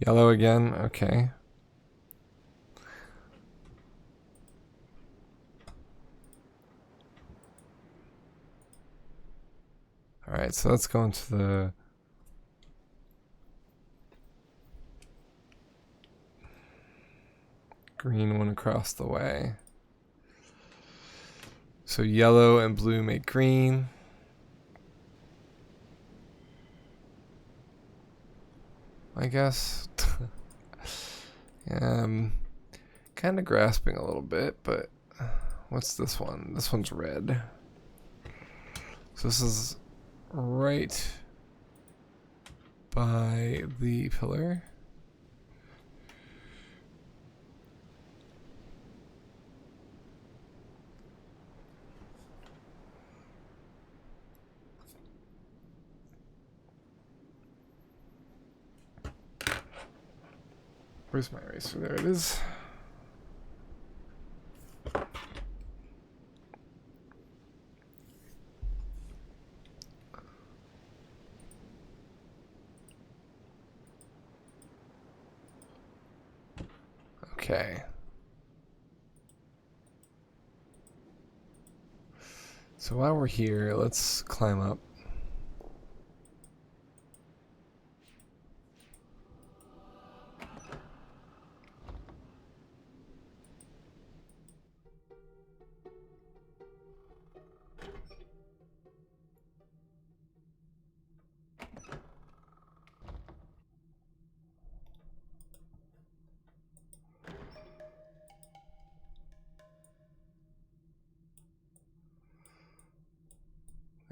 Yellow again? Okay. Alright, so let's go into the green one across the way. So yellow and blue make green. I guess. Kind of grasping a little bit, but what's this one? This one's red. So this is right by the pillar. Where's my eraser? There it is. Okay. So while we're here, let's climb up.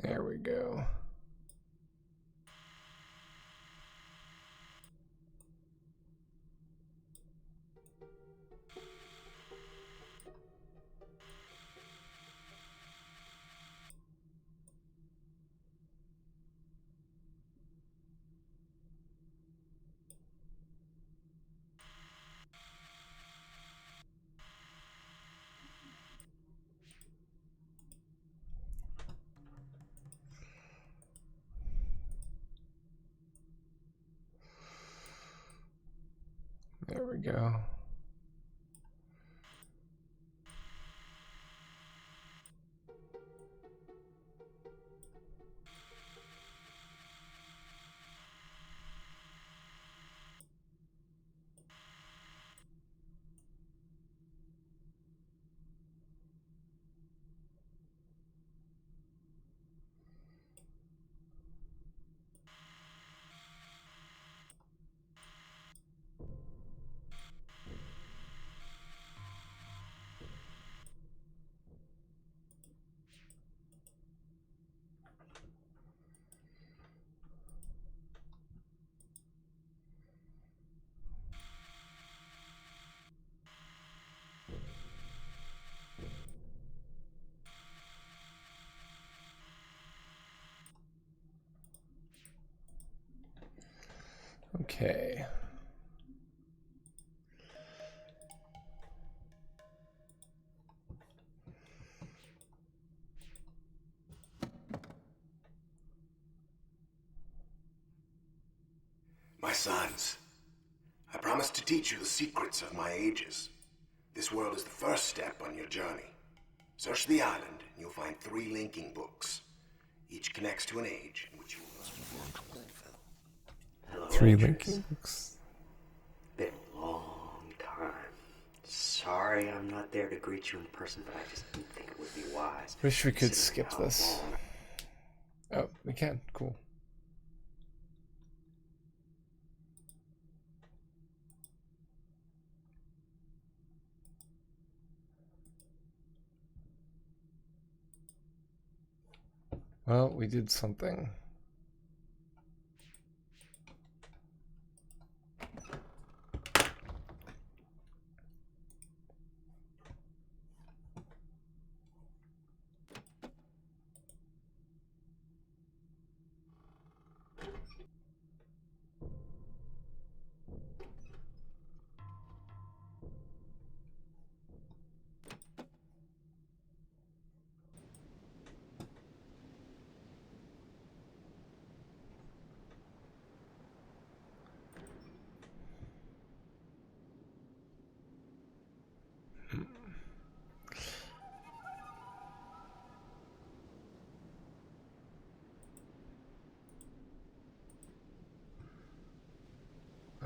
There we go. There we go. Okay. My sons, I promise to teach you the secrets of my ages. This world is the first step on your journey. Search the island, and you'll find 3 linking books. Each connects to an age in which you will learn. Hello, 3 Waitress. linking books. Sorry I'm not there to greet you in person, but I just didn't think it would be wise. Wish we could considering skip how this. long- Oh, we can. Cool. Well, we did something.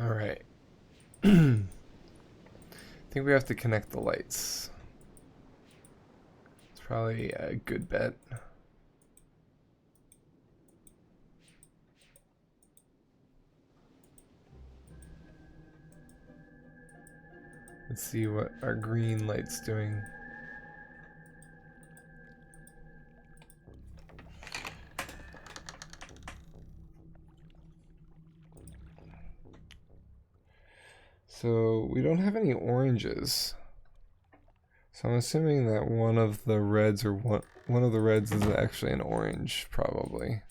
All right. I think we have to connect the lights. It's probably a good bet. Let's see what our green light's doing. So we don't have any oranges. So I'm assuming that one of the reds or one of the reds is actually an orange, probably.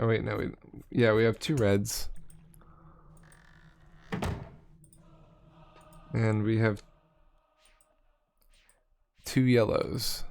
Oh wait, no, we have 2 reds. And we have 2 yellows.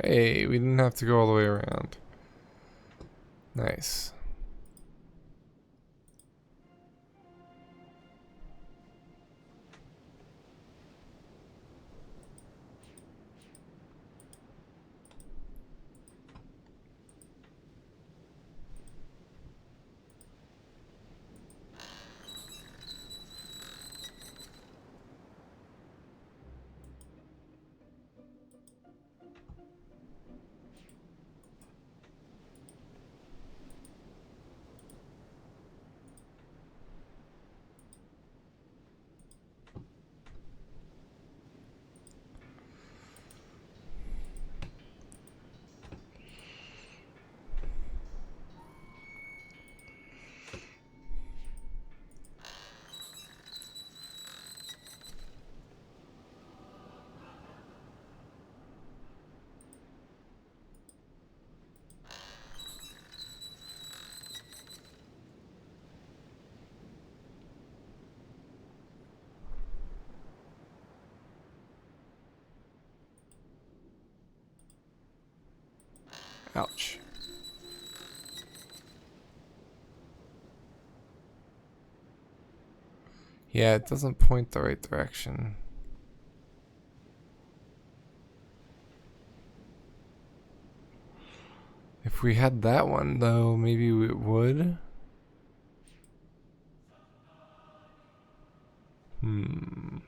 Hey, we didn't have to go all the way around. Nice. Ouch. Yeah, it doesn't point the right direction. If we had that one, though, maybe it would. You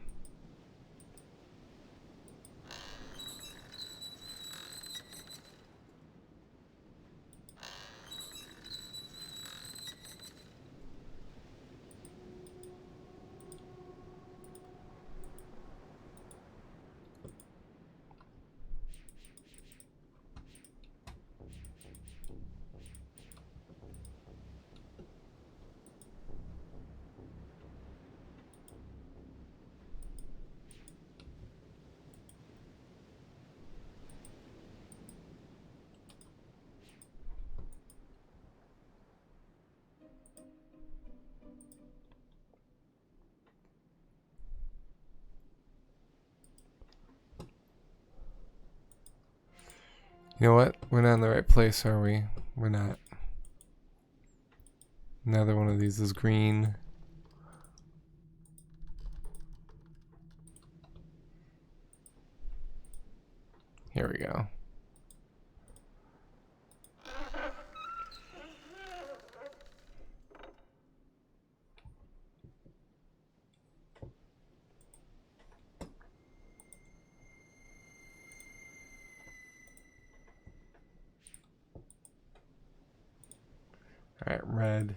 know what? We're not in the right place, are we? We're not. Another one of these is green. Here we go. Alright, red.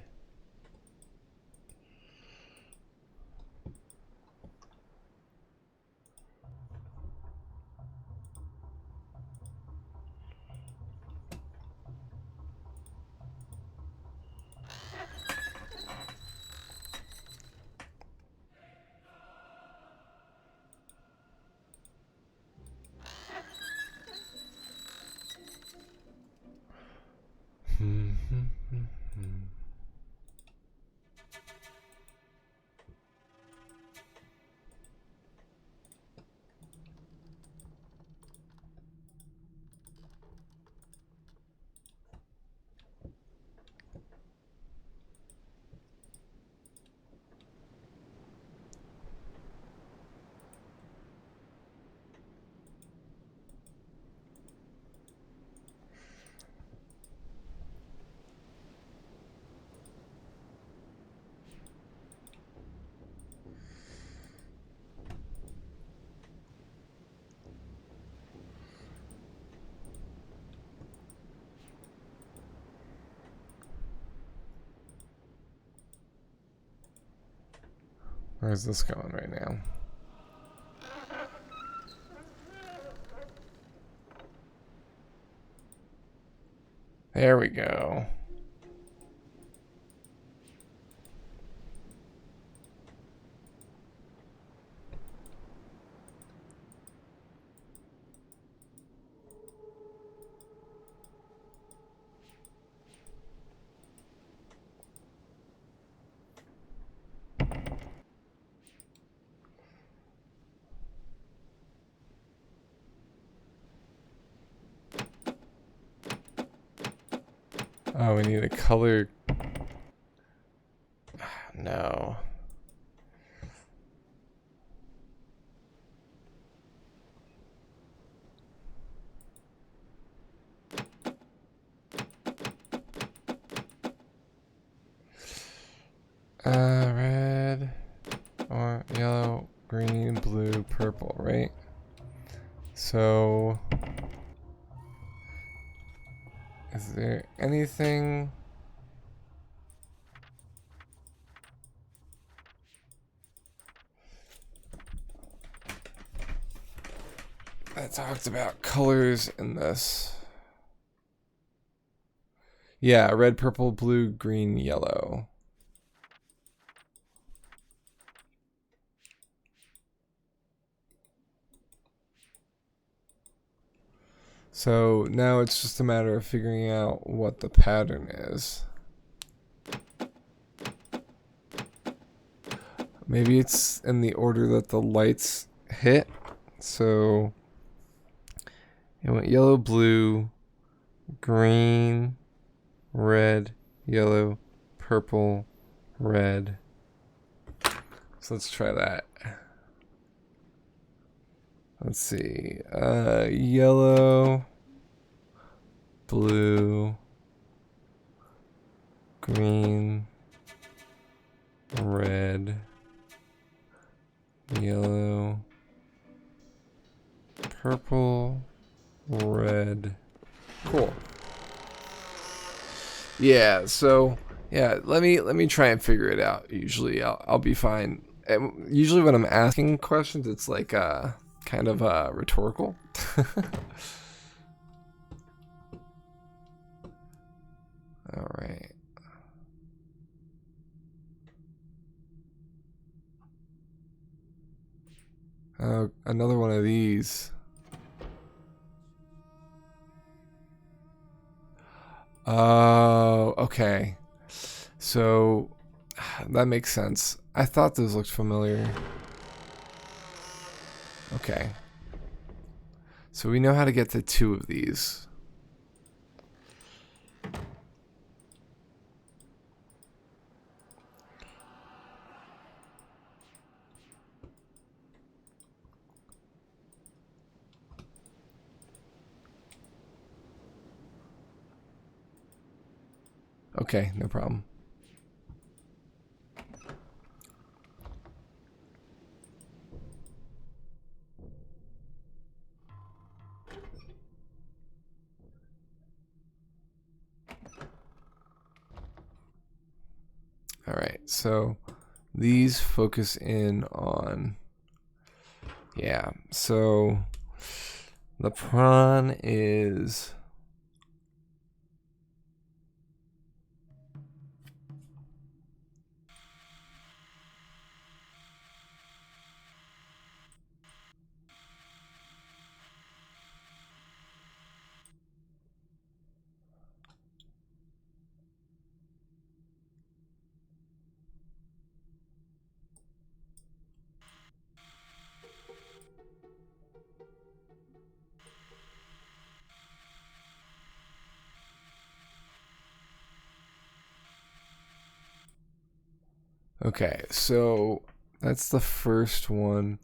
Where's this going right now? There we go. Oh, we need a color. No. Red, or yellow, green, blue, purple, right? So, is there anything? That talked about colors in this. Yeah, red, purple, blue, green, yellow. So now it's just a matter of figuring out what the pattern is. Maybe it's in the order that the lights hit. So it went yellow, blue, green, red, yellow, purple, red. So let's try that. Let's see. Yellow, blue, green, red, Yeah, so yeah, let me try and figure it out. Usually I'll be fine. And usually when I'm asking questions, it's like kind of rhetorical. All right. Another one of these. Oh, okay. So that makes sense. I thought those looked familiar. Okay. So we know how to get to 2 of these. Okay, no problem. All right, so these focus in on, yeah, so the prawn is, okay, so that's the first one.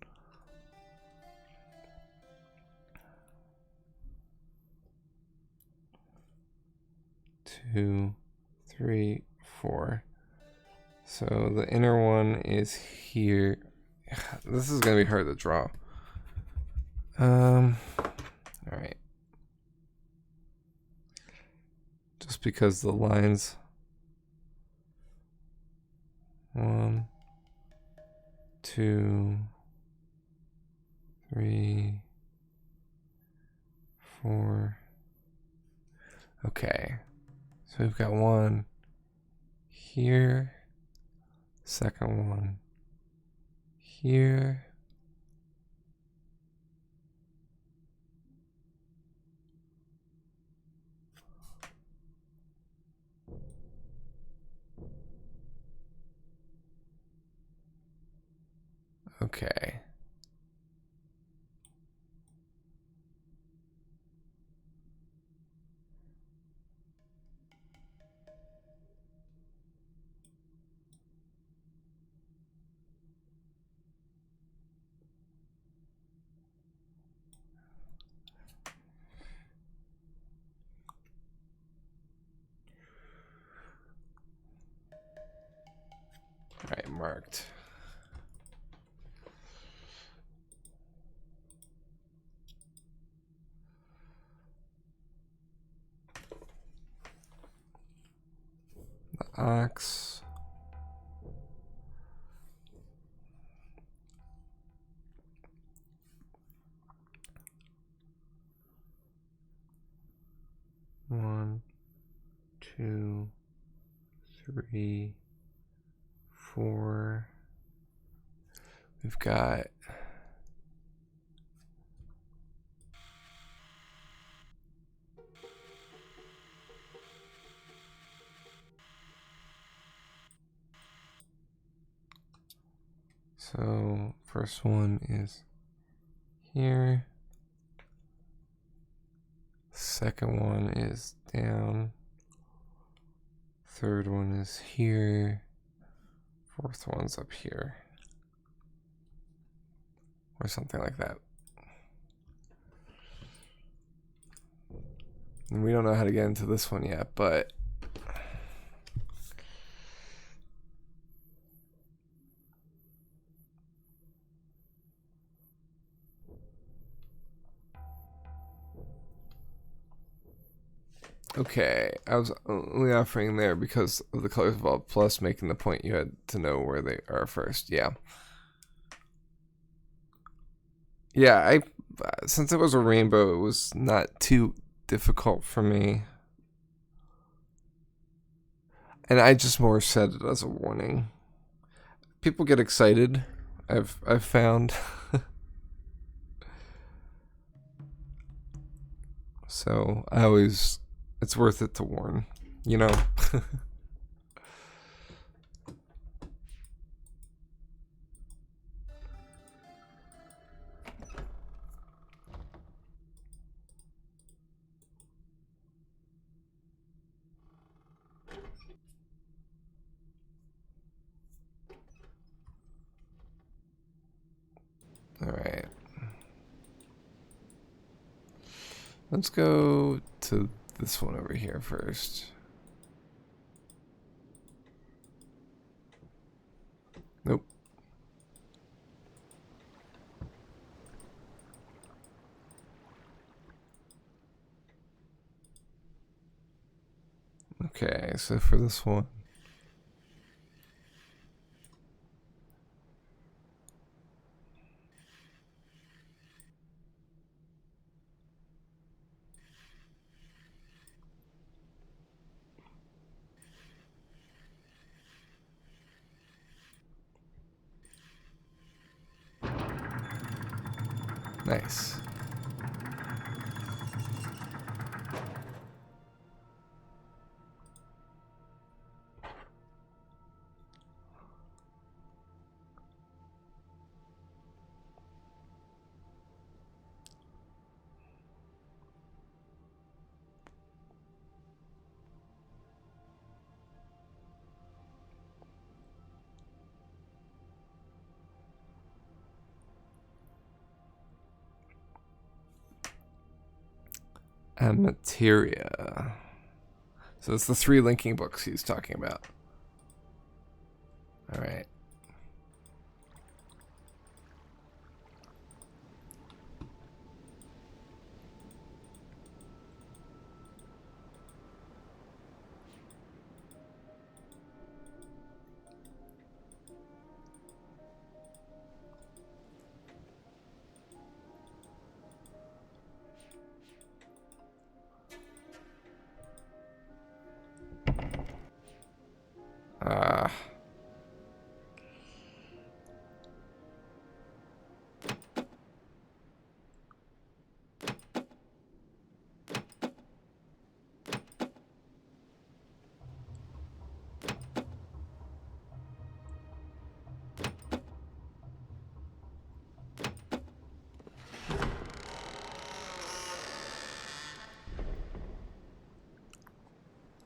Two, three, four. So the inner one is here. This is gonna be hard to draw. All right. Just because the lines. 1, 2, 3, 4. Okay. So we've got one here. Second one here. Okay. All right, marked. The ox. One, two, three, four. We've got so first one is here. Second one is down. Third one is here. Fourth one's up here. Or something like that. And we don't know how to get into this one yet, but Okay, I was only offering there because of the colors evolved, plus making the point you had to know where they are first. Yeah. Yeah, since it was a rainbow, it was not too difficult for me. And I just more said it as a warning. People get excited, I've found. So I always, it's worth it to warn, you know? Alright. Let's go to this one over here first. Nope. Okay, so for this one. Nice. And materia. So it's the 3 linking books he's talking about. Alright. Ah.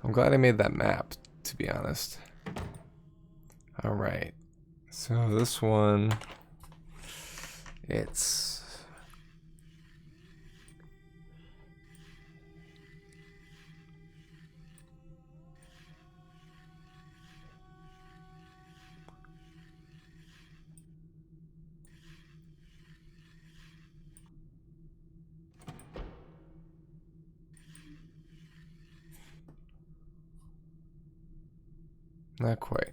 I'm glad I made that map, to be honest. Alright. So this one, it's not quite.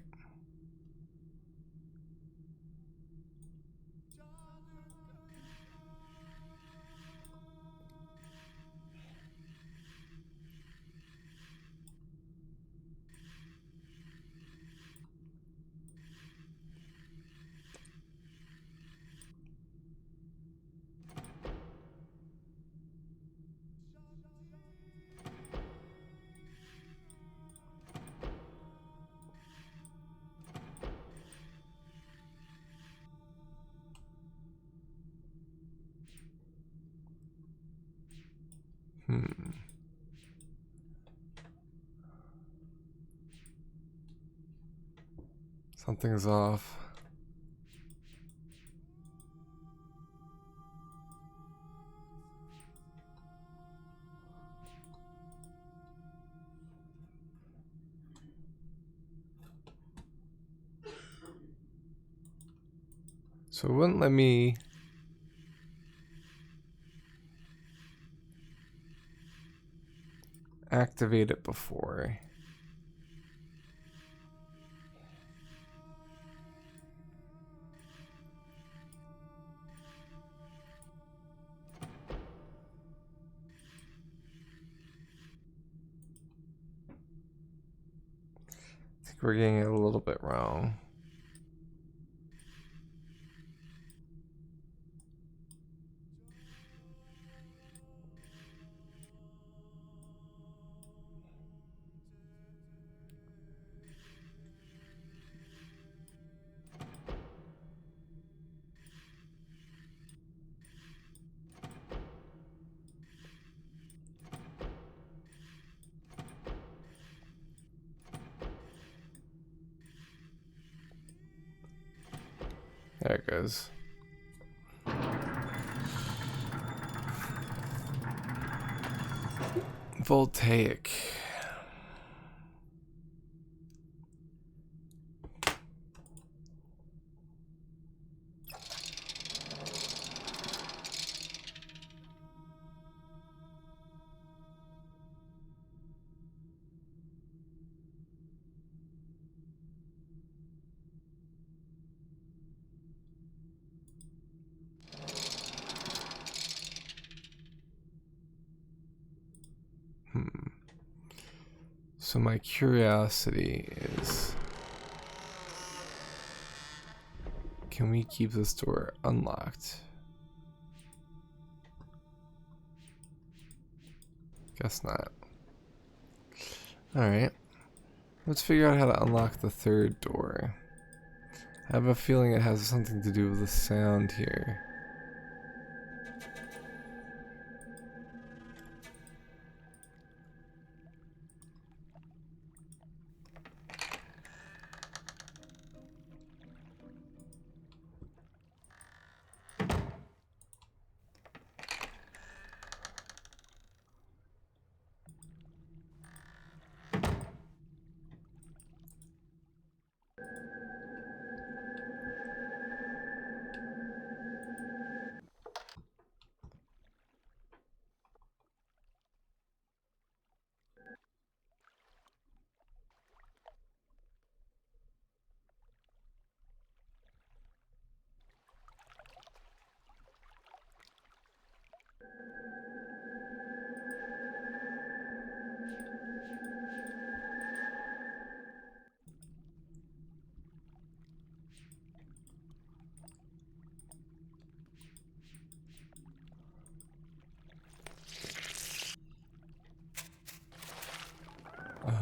Something's off. So it wouldn't let me activate it before. I think we're getting it a little bit wrong. There it goes. Voltaic. So my curiosity is, can we keep this door unlocked? Guess not. Alright. Let's figure out how to unlock the third door. I have a feeling it has something to do with the sound here.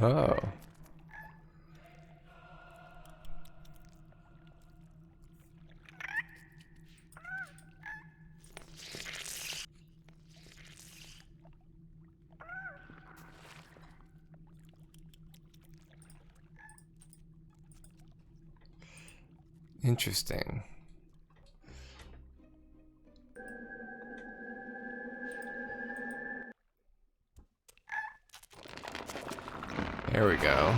Oh. Interesting. There we go.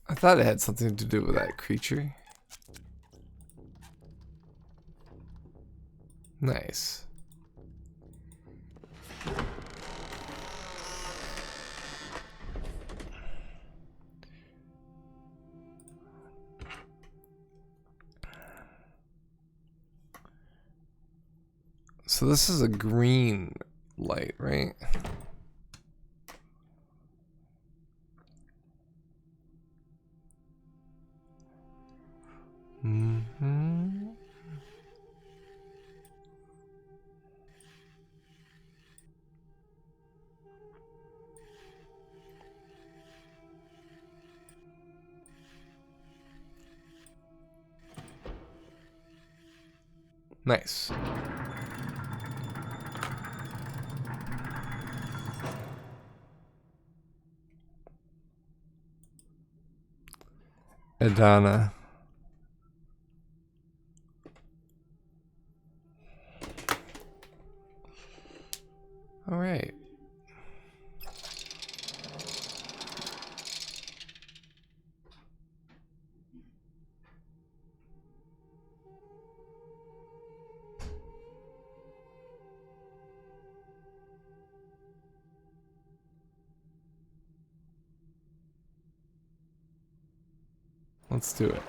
I thought it had something to do with that creature. Nice. So this is a green light, right? Mm-hmm. Nice. Adana. All right. Let's do it.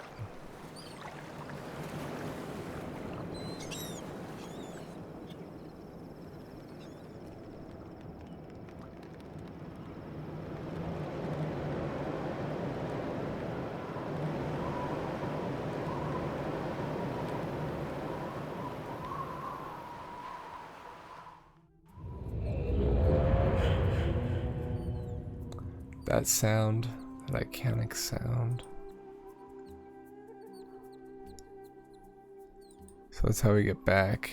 That sound, that iconic sound. So that's how we get back.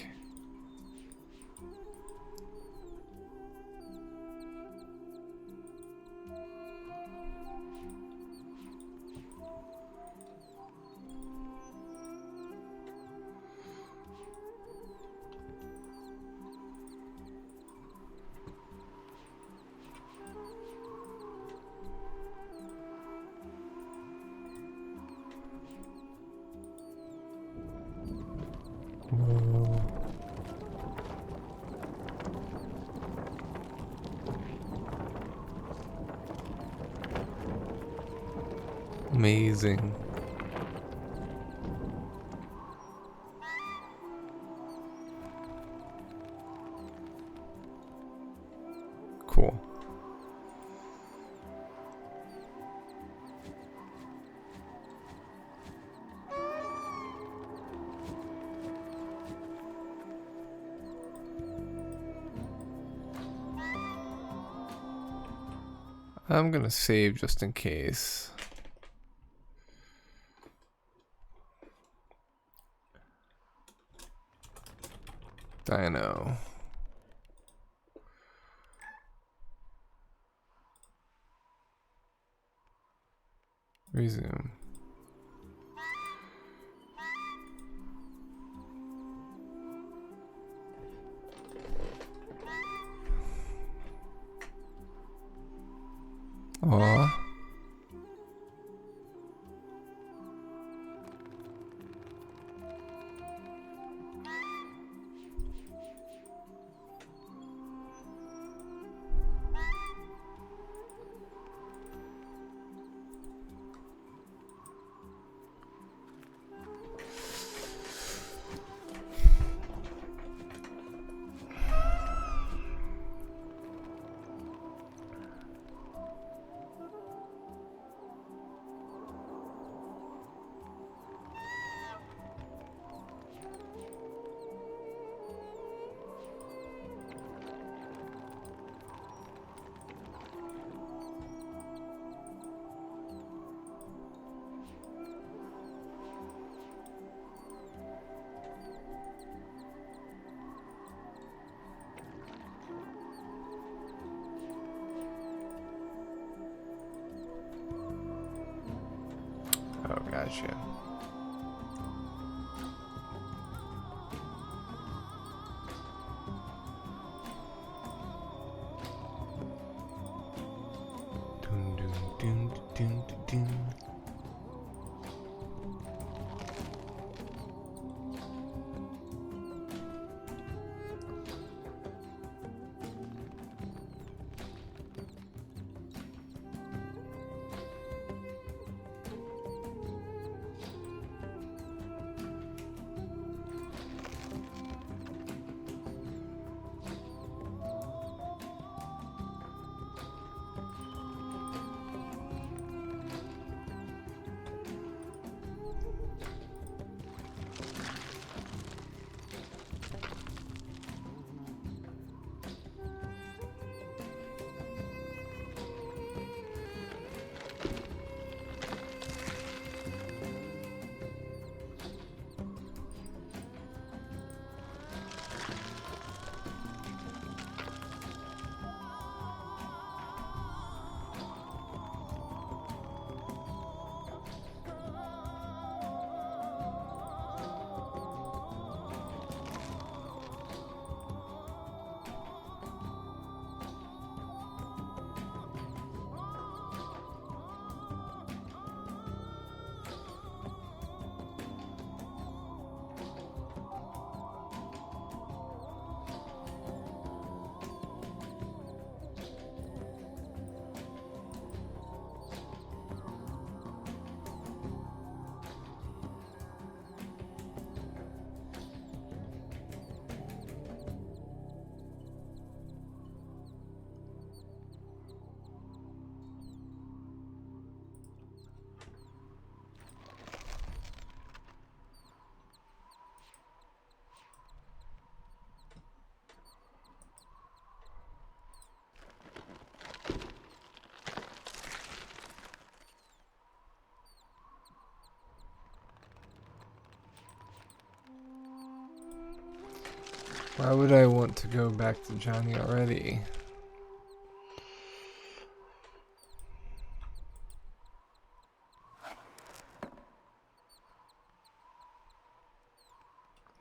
Whoa. Amazing. Cool. I'm gonna save just in case. Dino. Resume. Aw. Oh, gotcha. Dun, dun, dun, dun, dun, dun. Why would I want to go back to Johnny already?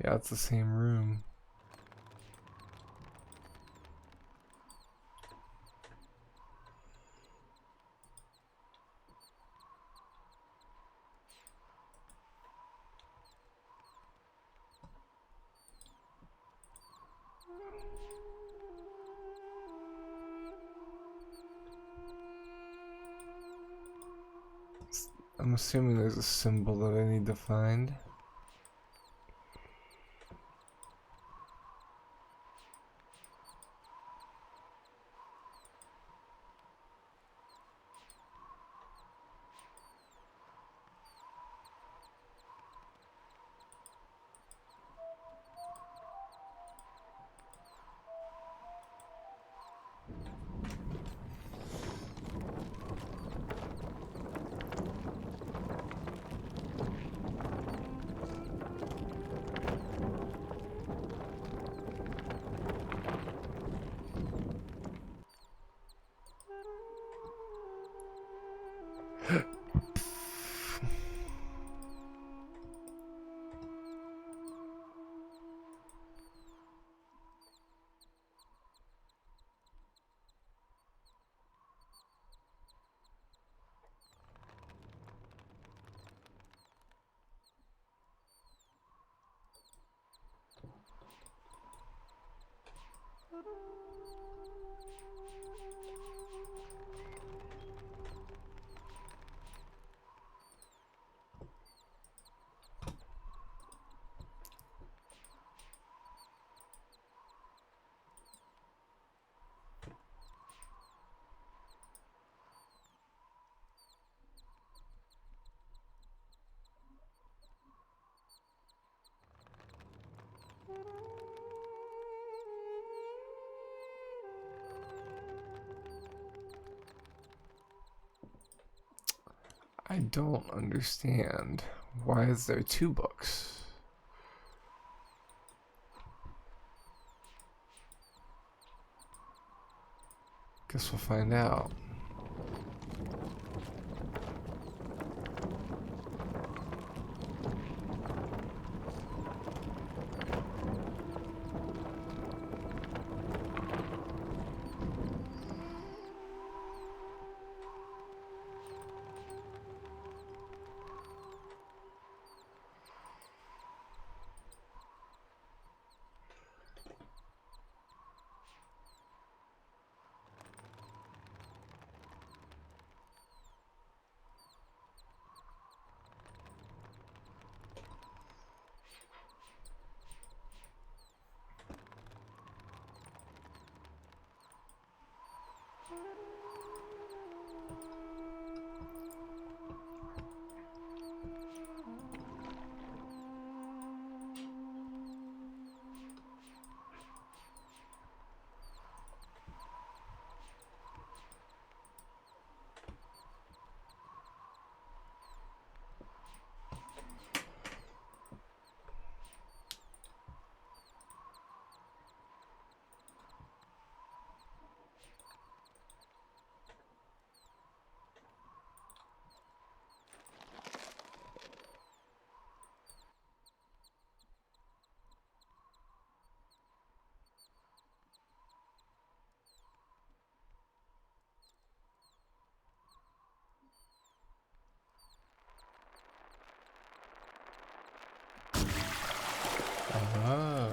Yeah, it's the same room. I'm assuming there's a symbol that I need to find. I don't understand. Why is there 2 books? Guess we'll find out. Oh.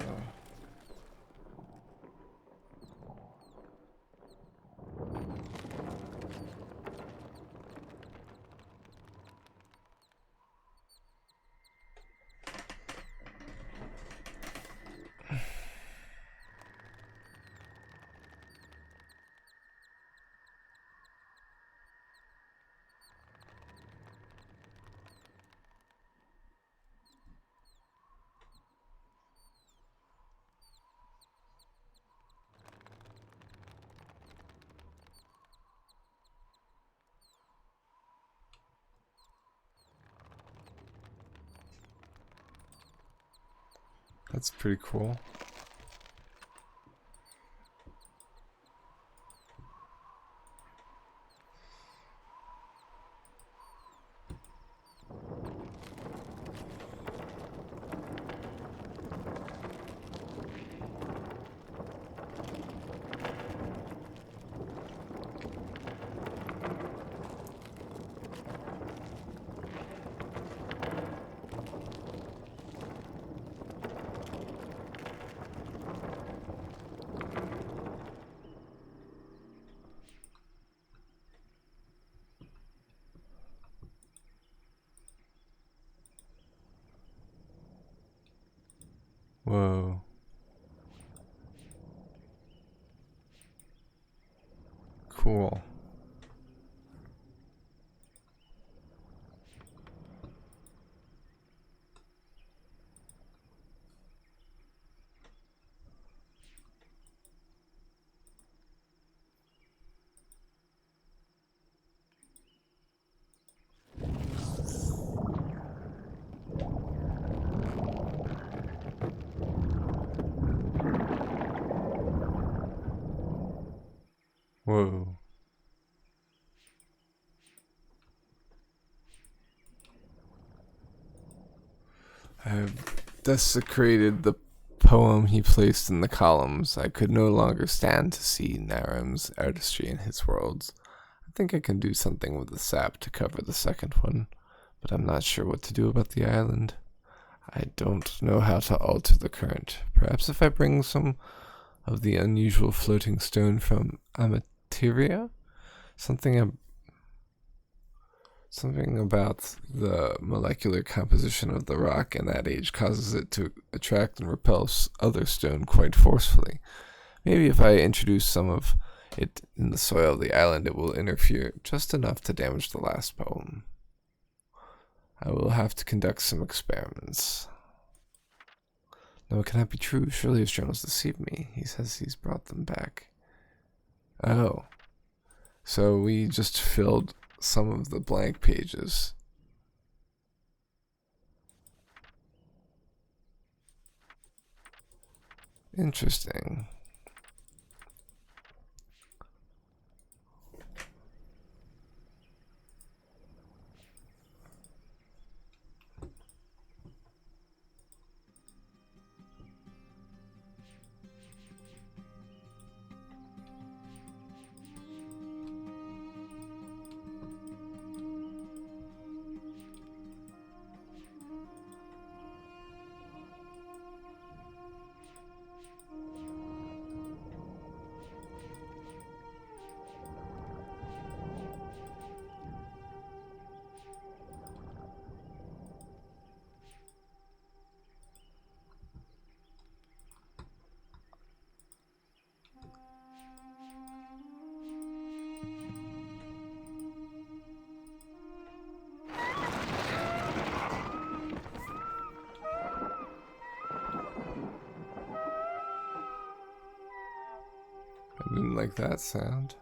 That's pretty cool. Whoa. Cool. Whoa. I've desecrated the poem he placed in the columns. I could no longer stand to see Naram's artistry in his worlds. I think I can do something with the sap to cover the second one, but I'm not sure what to do about the island. I don't know how to alter the current. Perhaps if I bring some of the unusual floating stone from Amateria? Something Something about the molecular composition of the rock in that age causes it to attract and repel other stone quite forcefully. Maybe if I introduce some of it in the soil of the island, it will interfere just enough to damage the last poem. I will have to conduct some experiments. No, it cannot be true. Surely his journals deceive me. He says he's brought them back. Oh. So we just filled some of the blank pages. Interesting. I didn't like that sound.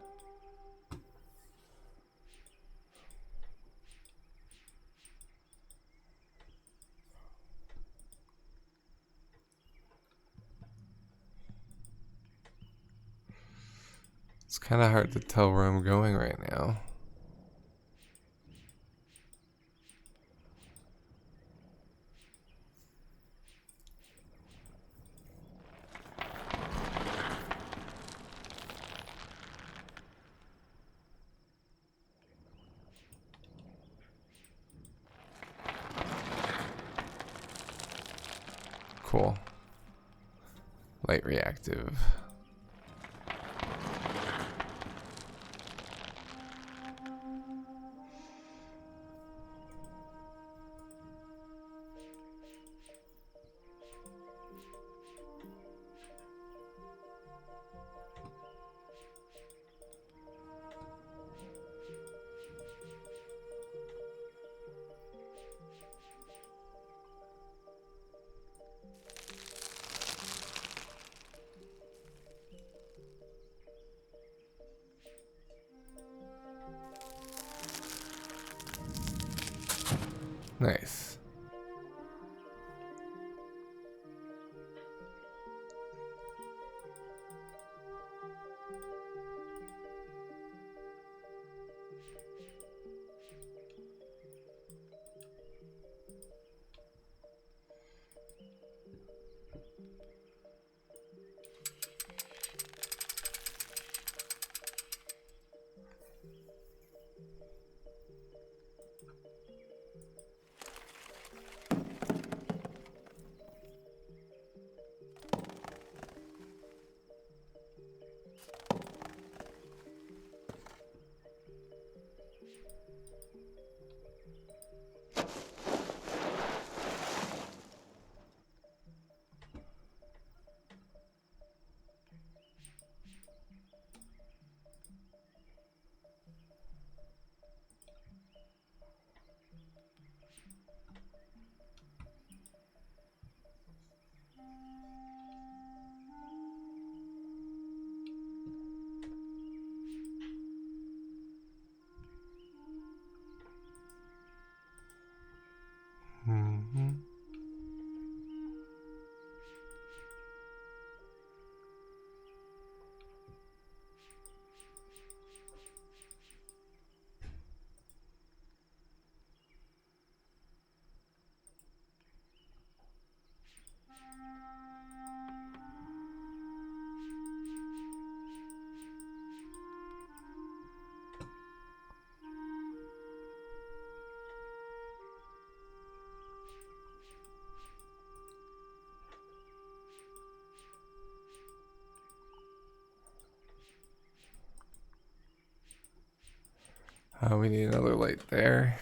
It's kind of hard to tell where I'm going right now. Cool. Light reactive. Nice. Mm-hmm. We need another light there.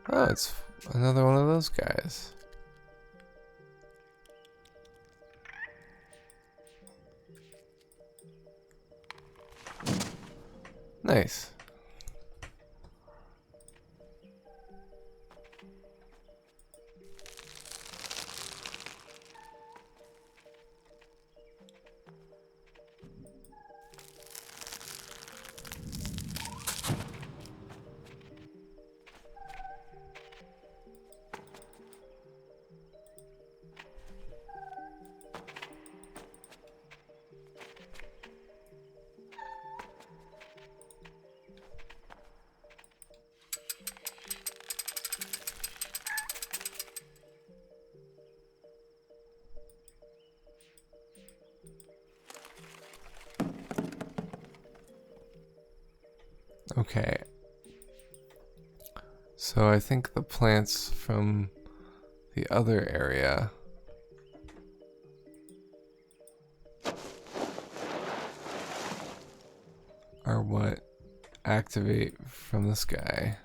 Oh, it's another one of those guys. Nice. Okay. So I think the plants from the other area are what activate from the sky.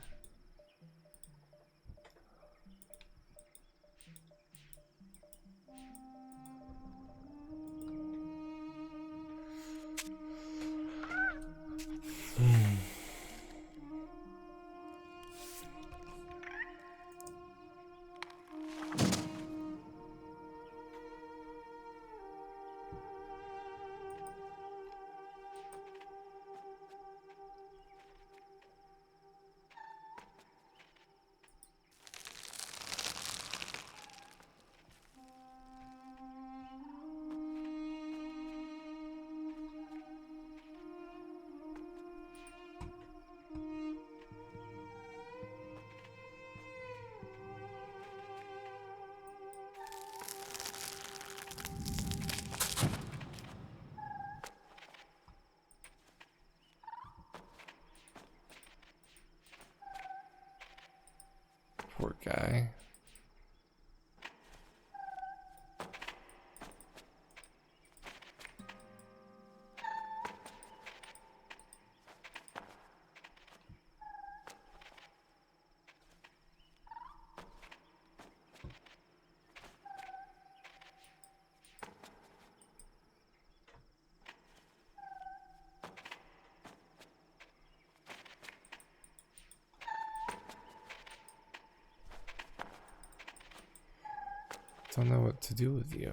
Poor guy. Don't know what to do with you.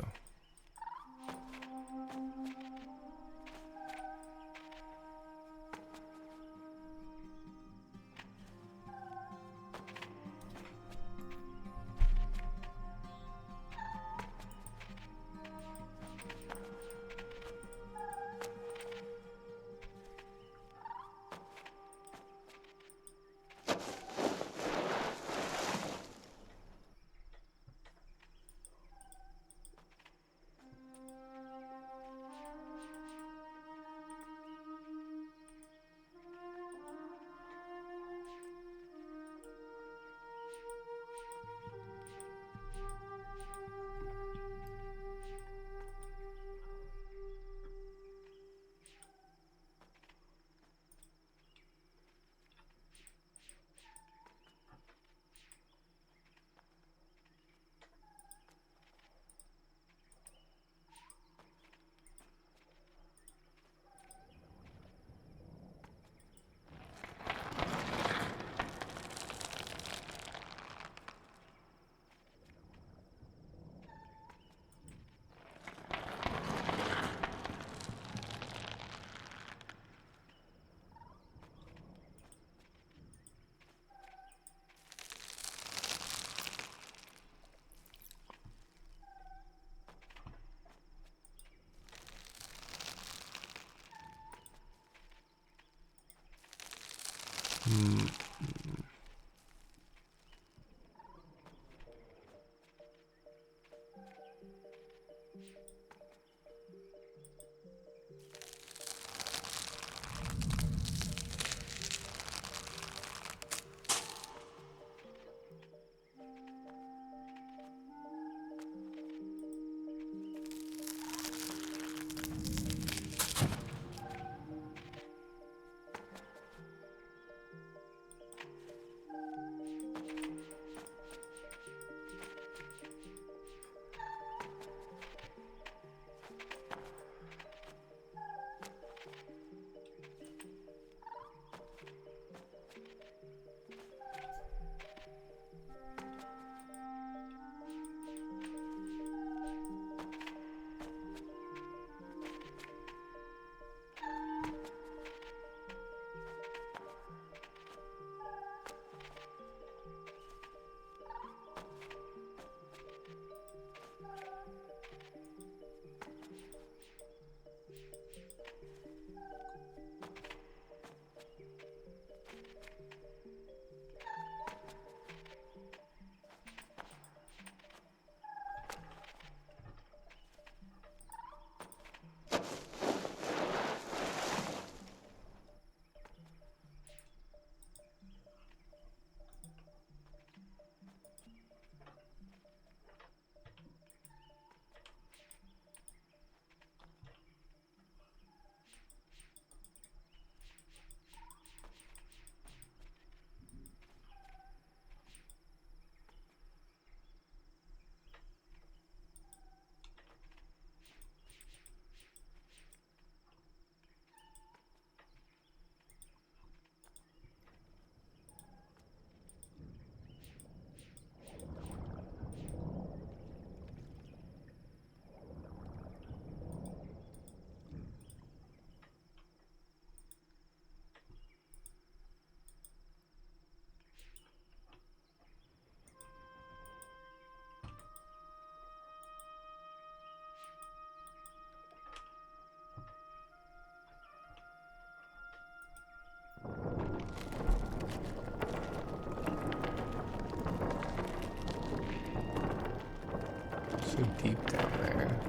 So deep down there.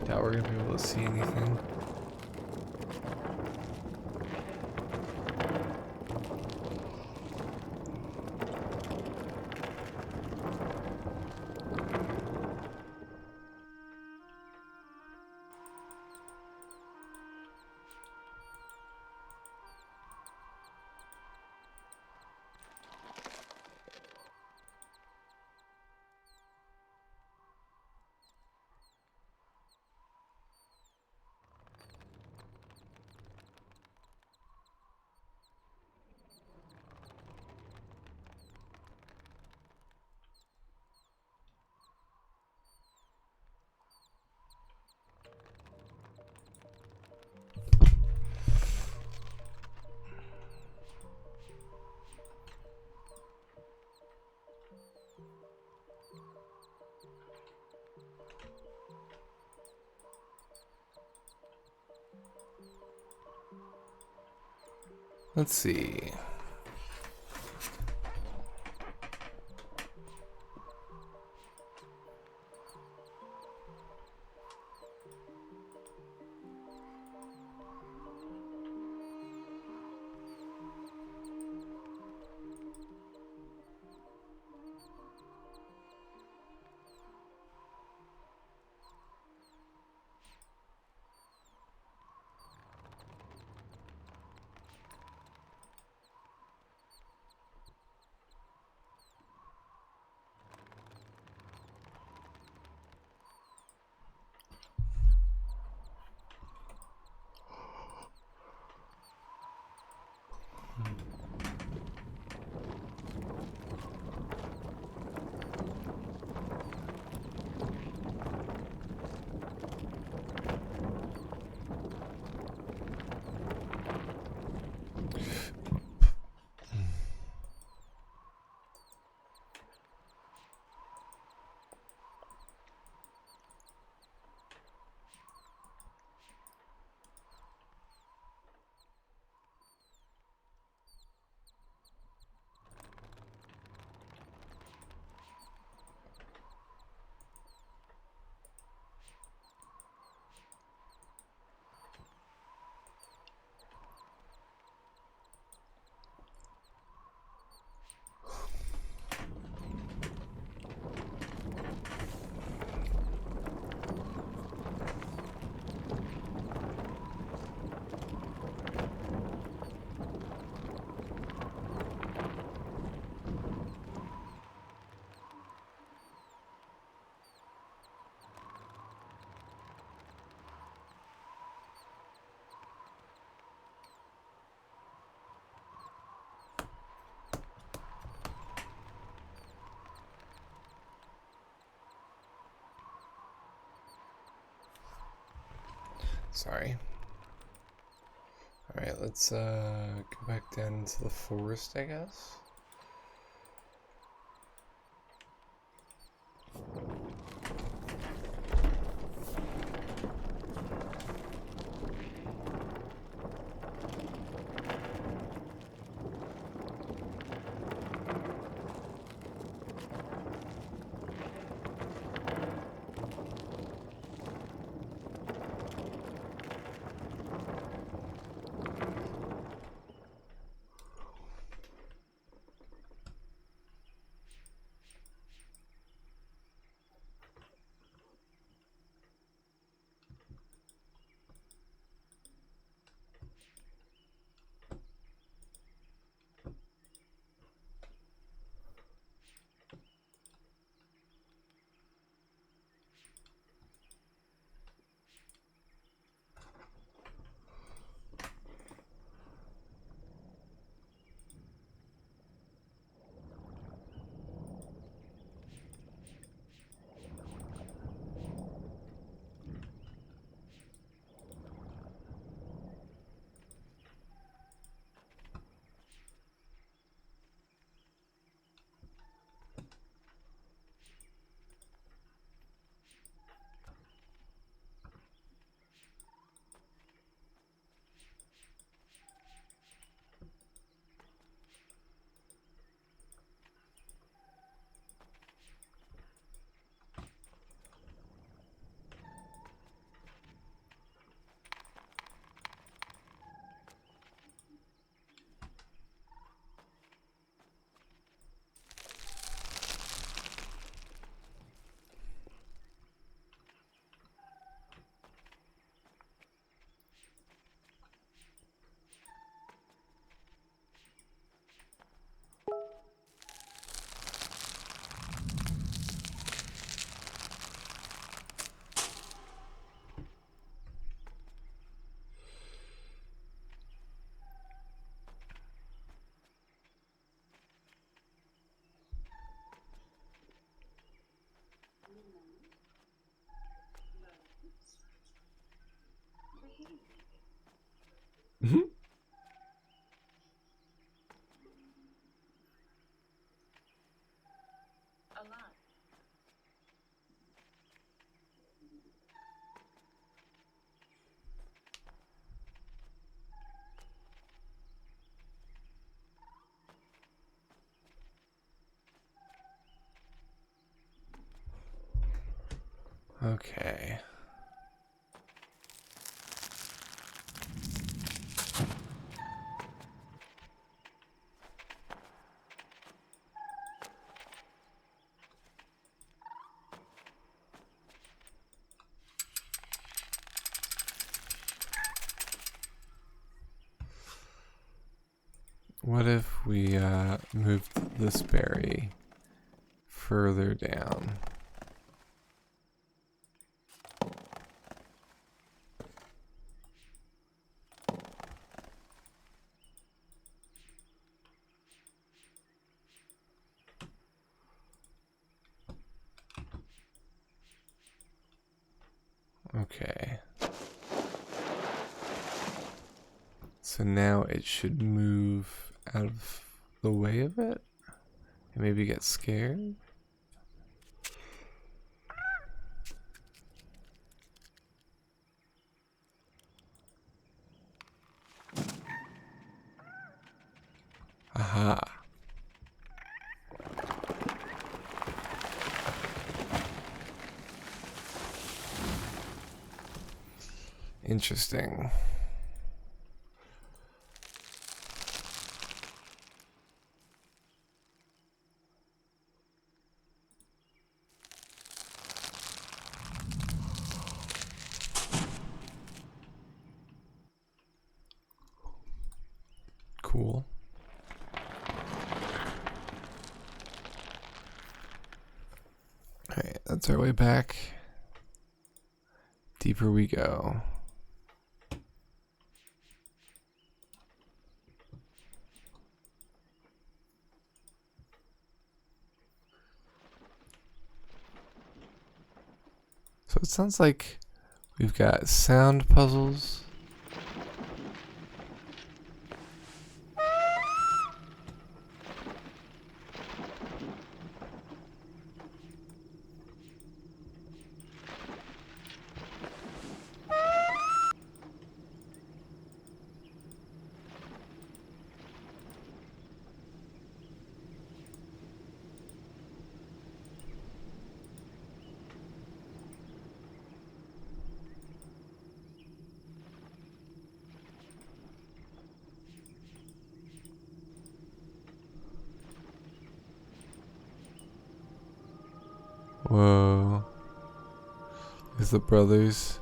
Doubt we're gonna be able to see anything. Let's see. Sorry. Alright, let's go back down into the forest, I guess. Okay. What if we moved this berry further down? Okay. So now it should move out of the way of it and maybe get scared. Aha. Interesting. Cool. Alright, that's our way back. Deeper we go. So it sounds like we've got sound puzzles. Whoa. Is the brothers?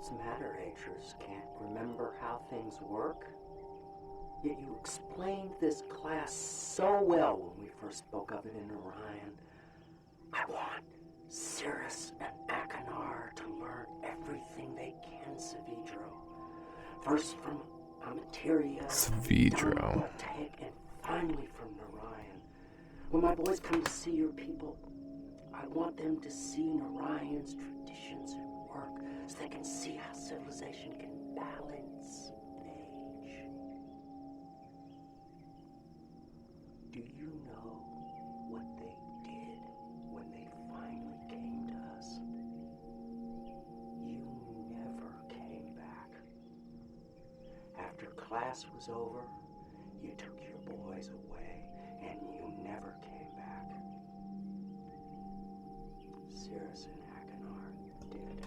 What's the matter, Acres? Can't remember how things work? Yet you explained this class so well when we first spoke of it in Orion. I want Cirrus and Akanar to learn everything they can, Savidro. First from Amateria, Savidro. Voltaic, and finally from Narayan. When my boys come to see your people, I want them to see Narayan's traditions and work so they can see how civilization can balance age. Do you know what they did when they finally came to us? You never came back. After class was over, you took your boys away And you never came back. Cirrus and Achenar did.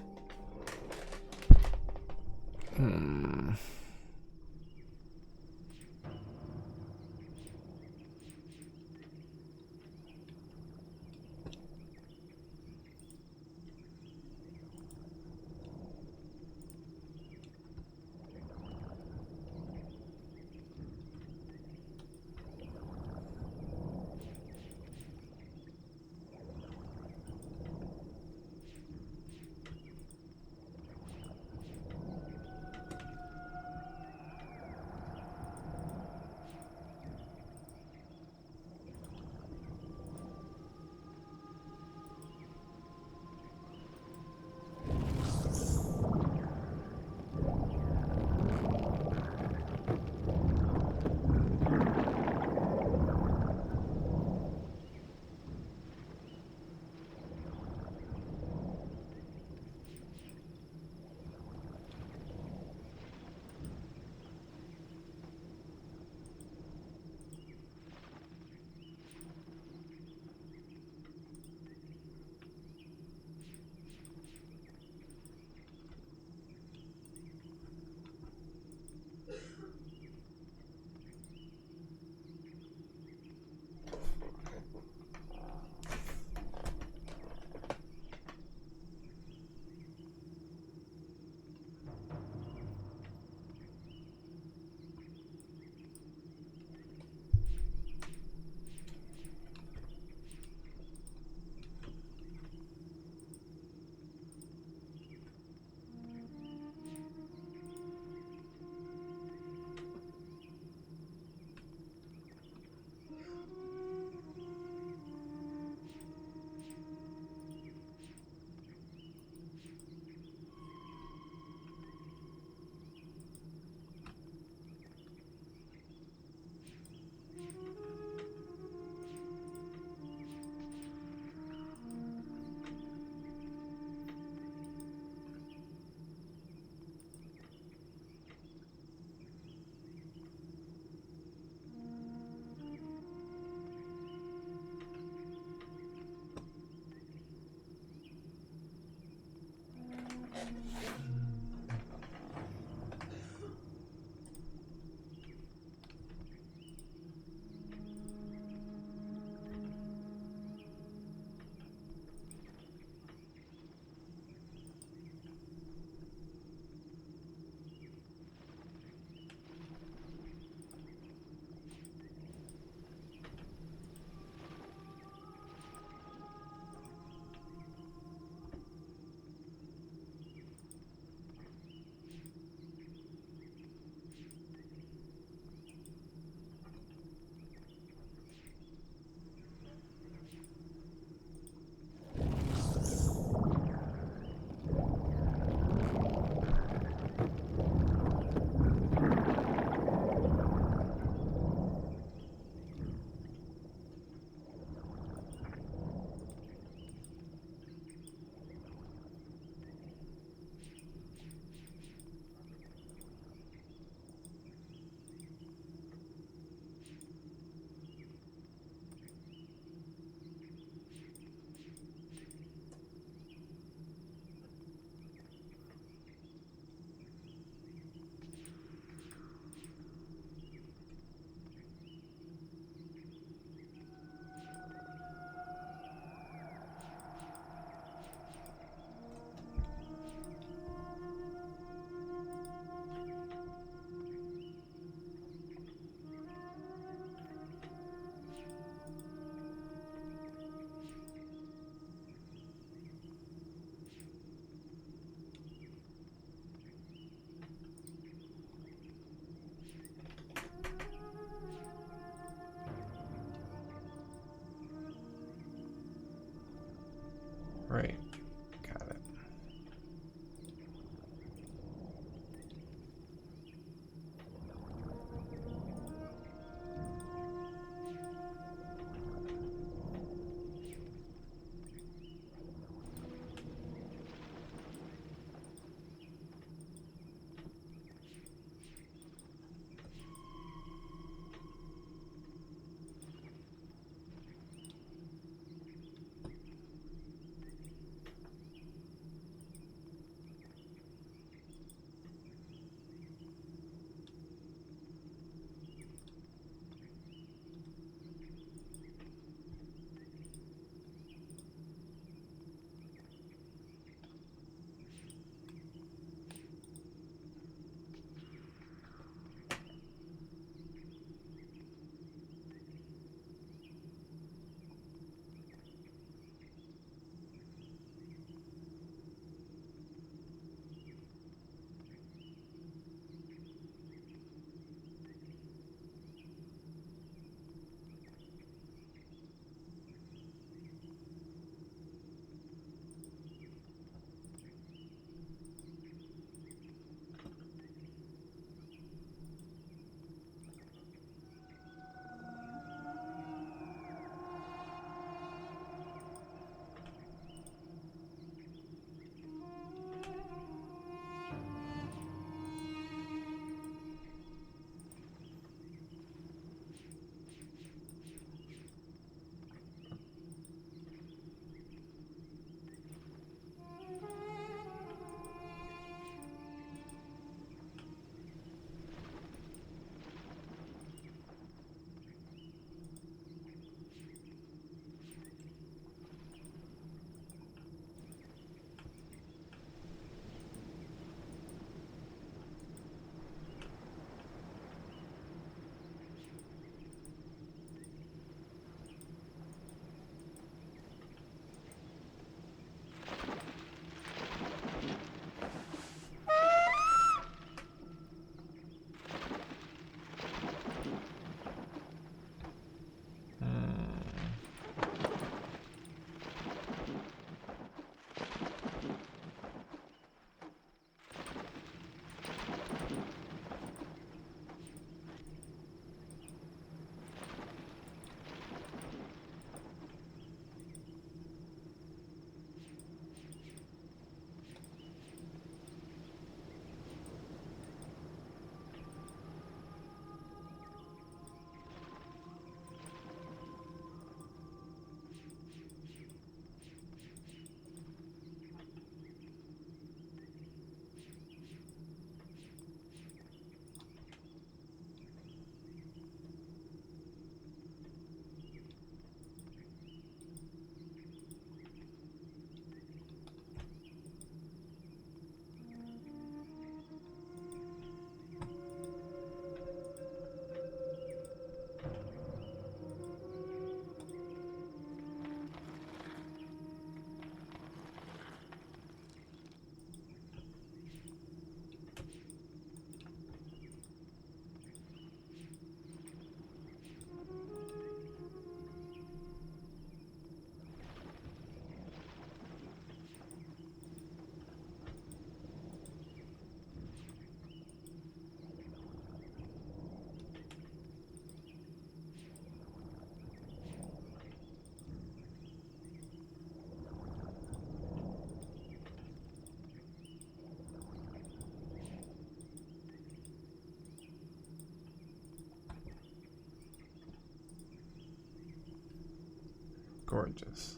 gorgeous.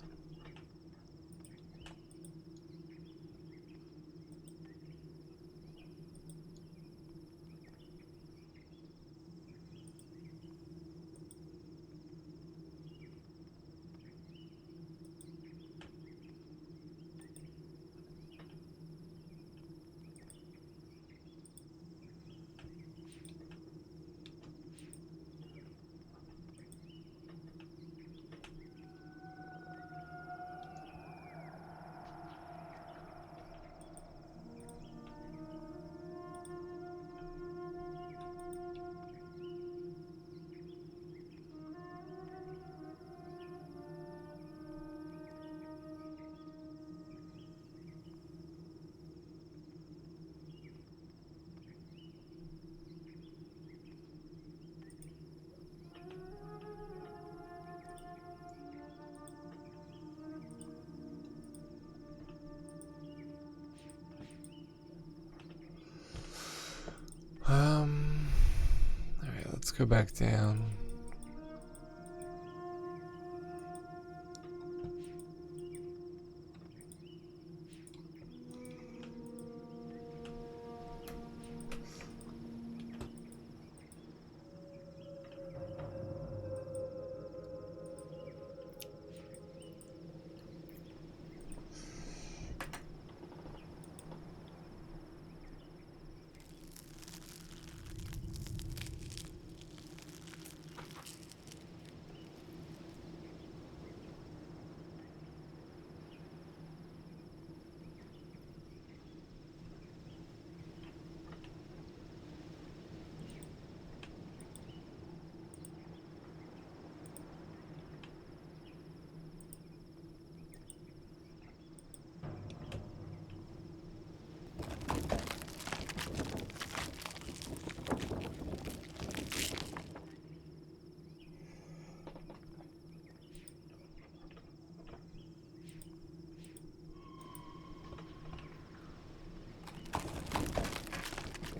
Alright, let's go back down.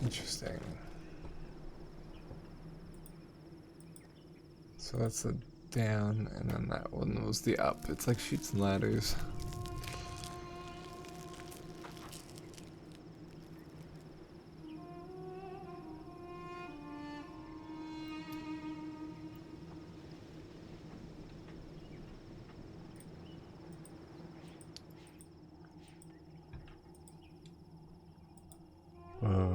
Interesting. So that's the down, and then that one was the up. It's like Chutes and Ladders. Whoa.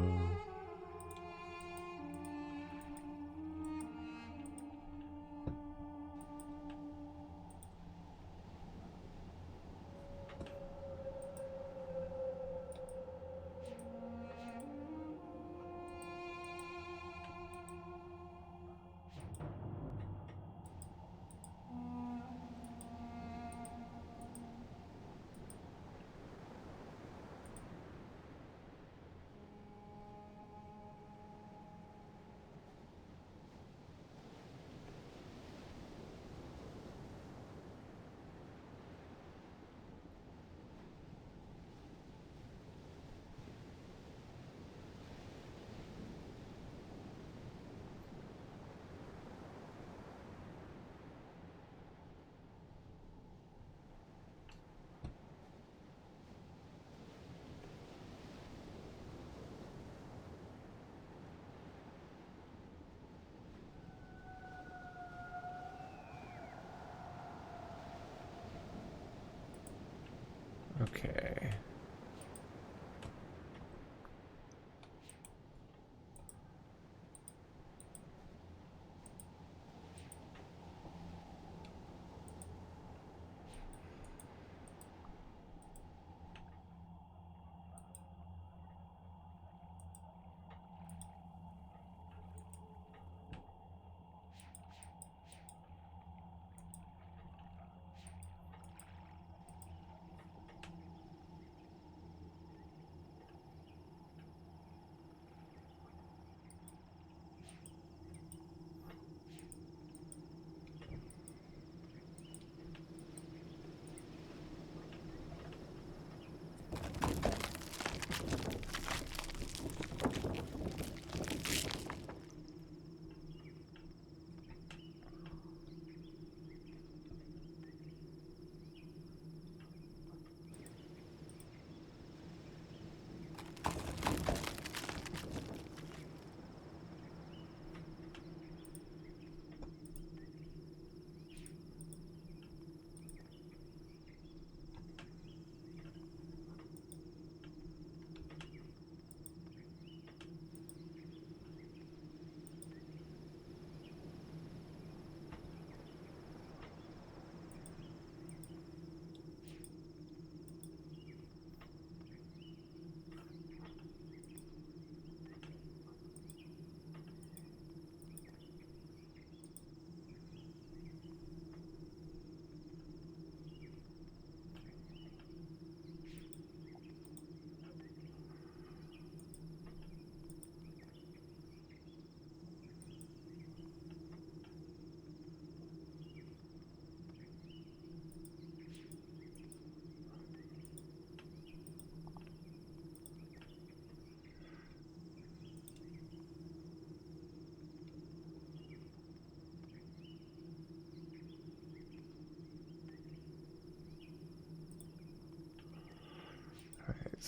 Okay.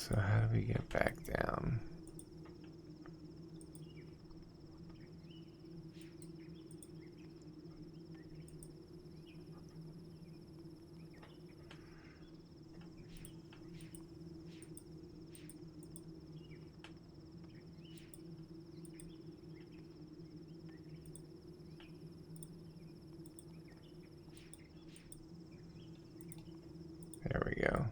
So how do we get back down? There we go.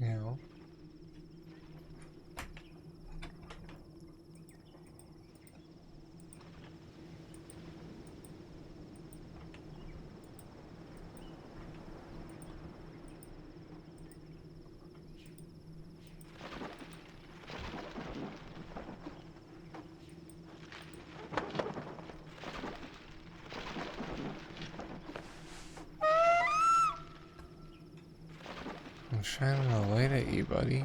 Yeah. I'm shining a light at you, buddy.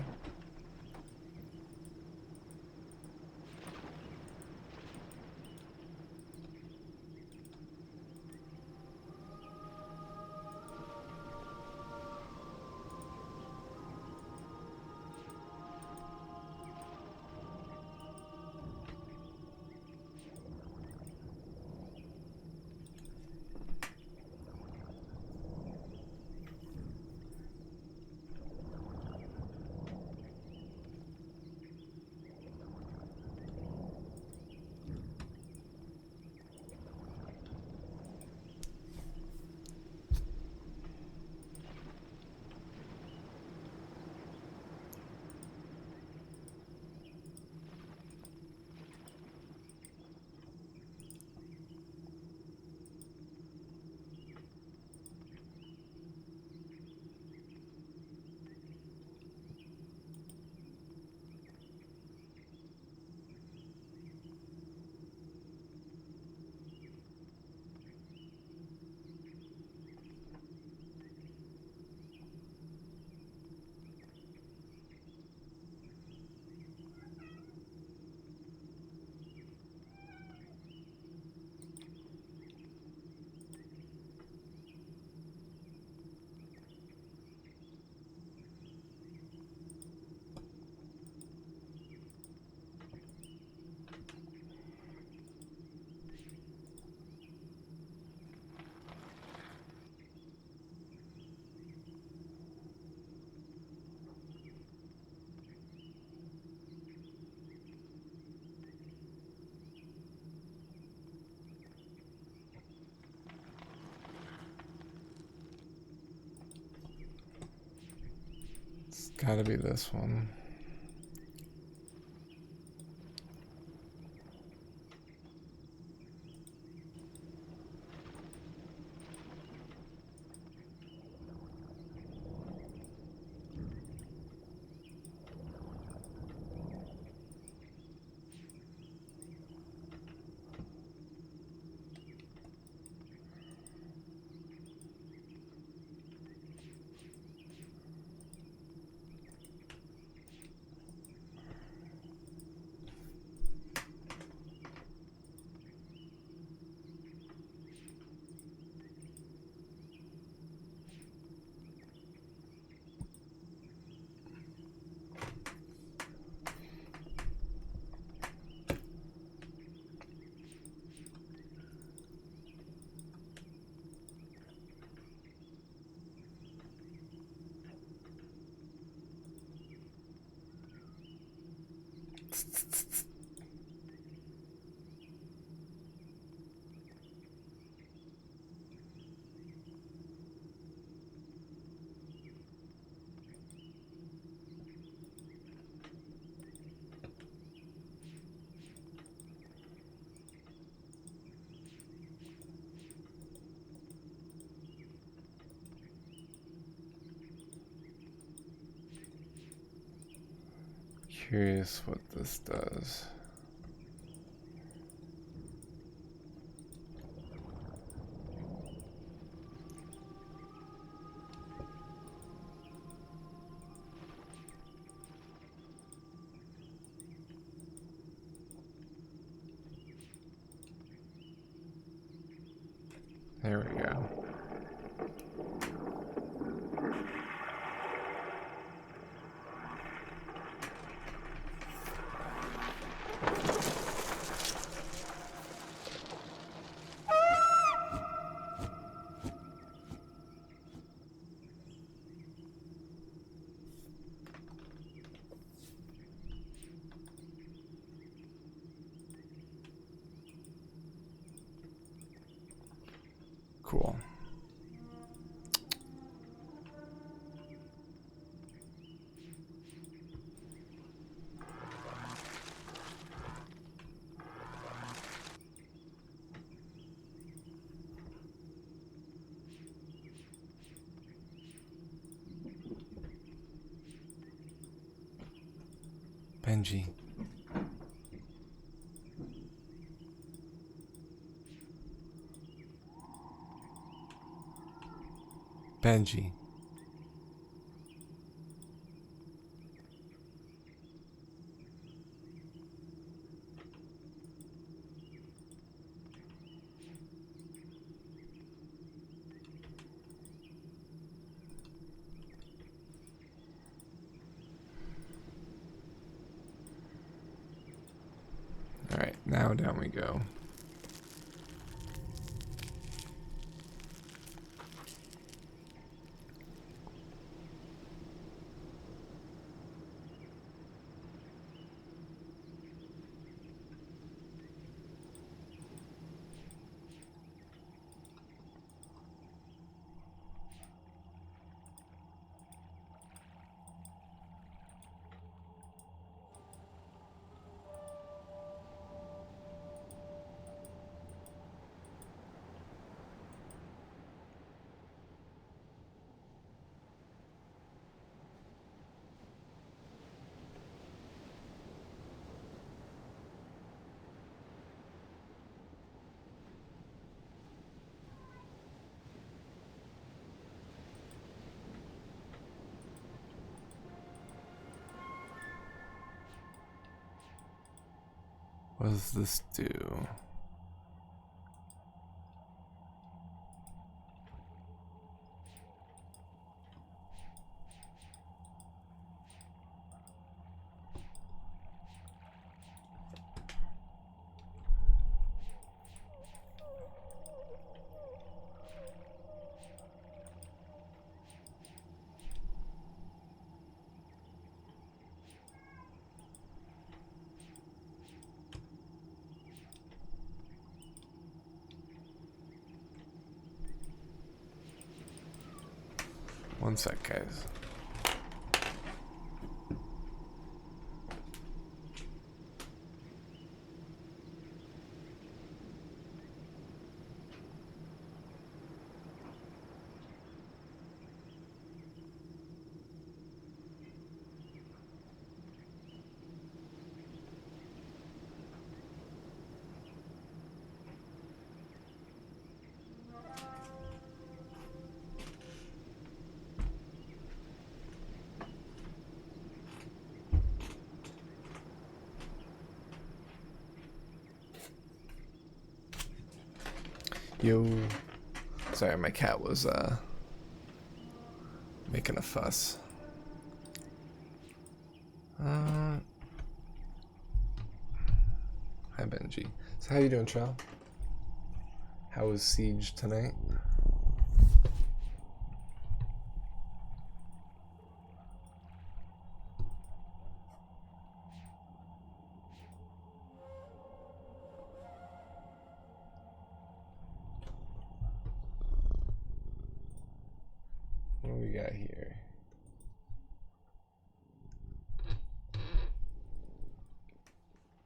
It's gotta be this one. Curious what this does. There we go. Cool. Benji. Benji. All right, now down we go. What does this do? One sec, guys. Yo. Sorry, my cat was making a fuss. Hi Benji. So how you doing, Trell? How was Siege tonight? got here?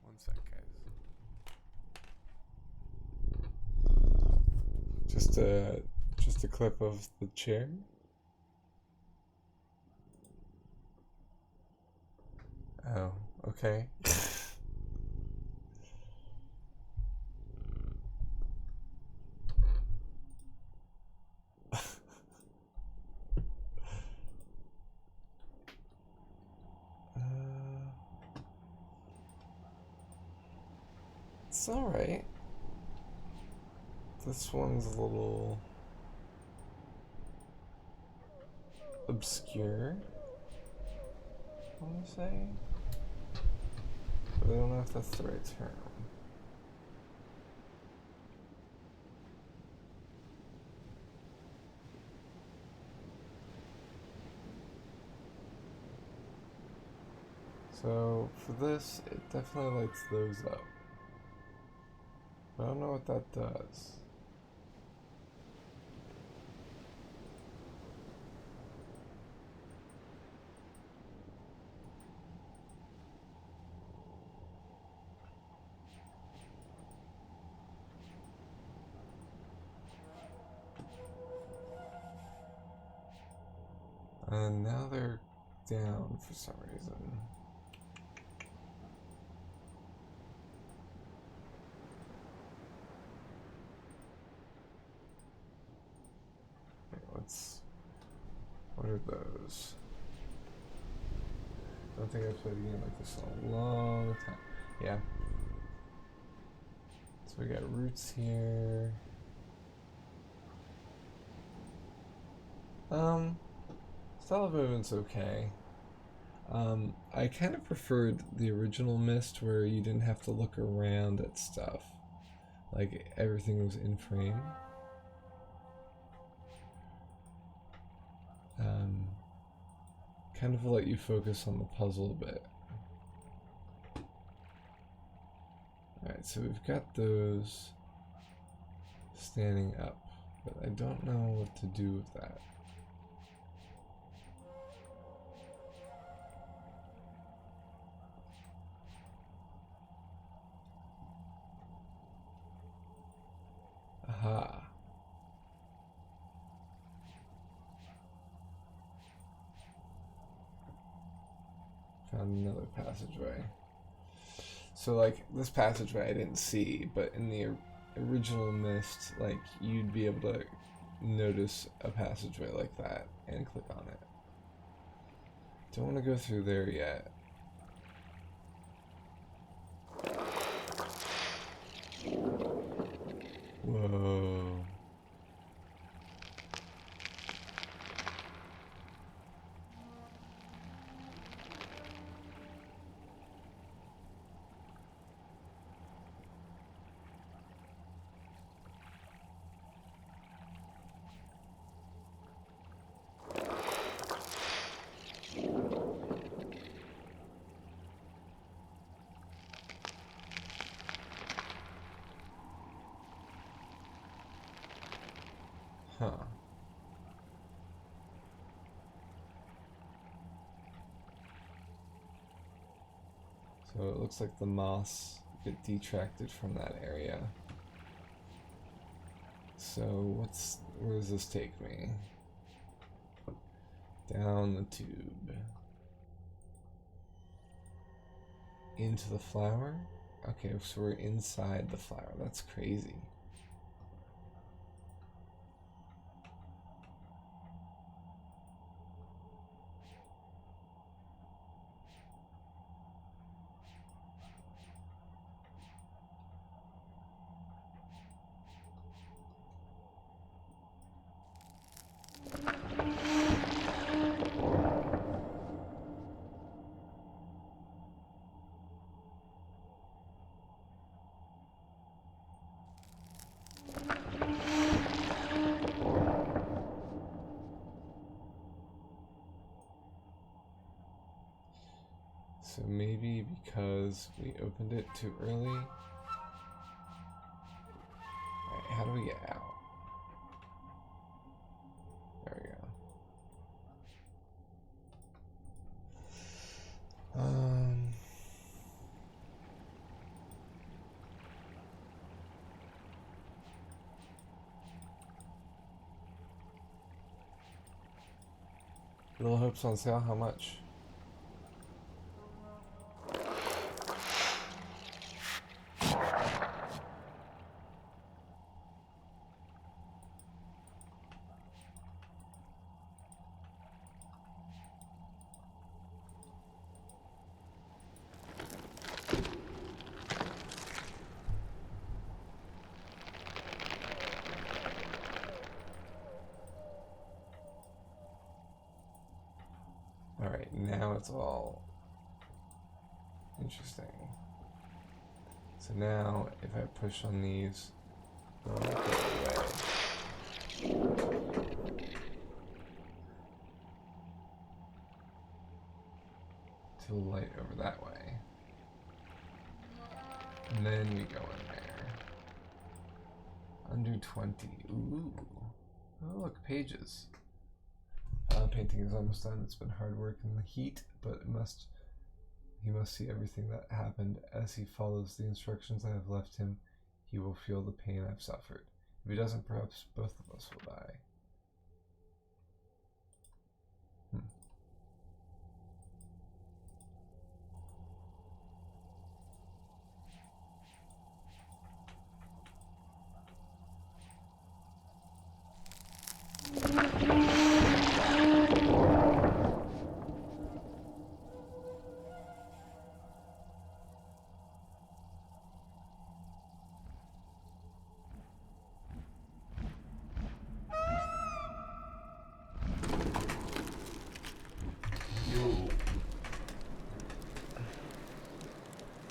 One sec, guys. Just a clip of the chair. Oh, okay. It's alright. This one's a little obscure, I want to say. But I don't know if that's the right term. So for this, it definitely lights those up. But I don't know what that does. And now they're down for some reason. Okay, what are those? I don't think I've played a game like this in a long time. Yeah. So we got roots here. Style of movement's okay. I kind of preferred the original Myst where you didn't have to look around at stuff. Like everything was in frame. Kind of let you focus on the puzzle a bit. Alright, so we've got those standing up, but I don't know what to do with that. Aha. Found another passageway. So like this passageway I didn't see, but in the original Myst, like you'd be able to notice a passageway like that and click on it. Don't want to go through there yet. Whoa. Huh. So it looks like the moss get detracted from that area. So where does this take me? Down the tube. Into the flower? Okay, so we're inside the flower. That's crazy. So maybe because we opened it too early. Alright, how do we get out? There we go. Um. Little Hope's on sale. How much? Alright, now it's all interesting. So now, if I push on these, they'll go away. To the light over that way. And then we go in there. Under 20. Ooh. Oh, look, pages. Painting is almost done. It's been hard work in the heat, but he must see everything that happened. As he follows the instructions I have left him, he will feel the pain I've suffered. If he doesn't, perhaps both of us will die.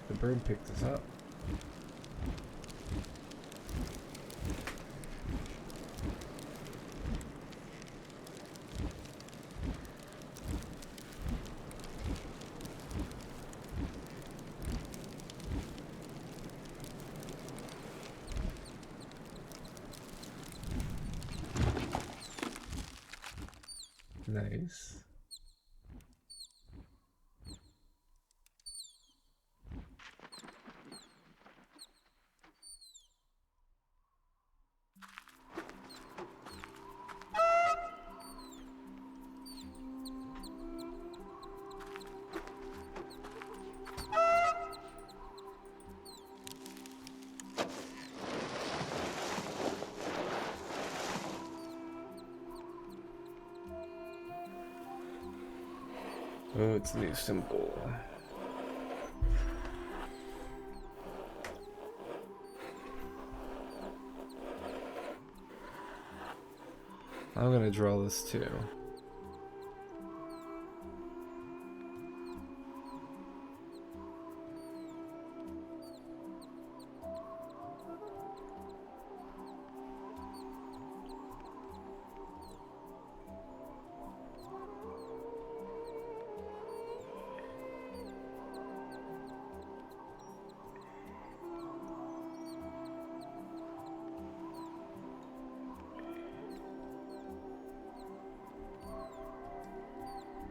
The bird picked us up. Nice. Oh, it's a new symbol. I'm gonna draw this too.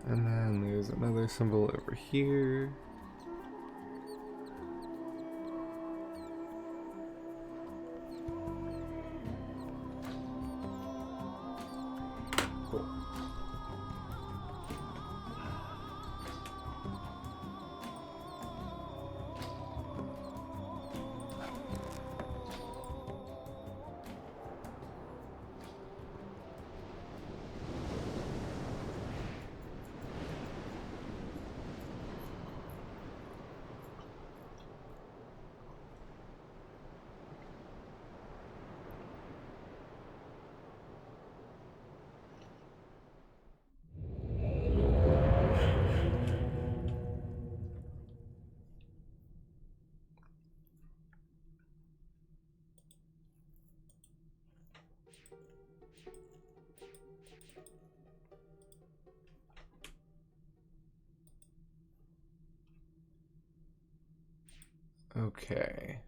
And then there's another symbol over here. Cool. Okay.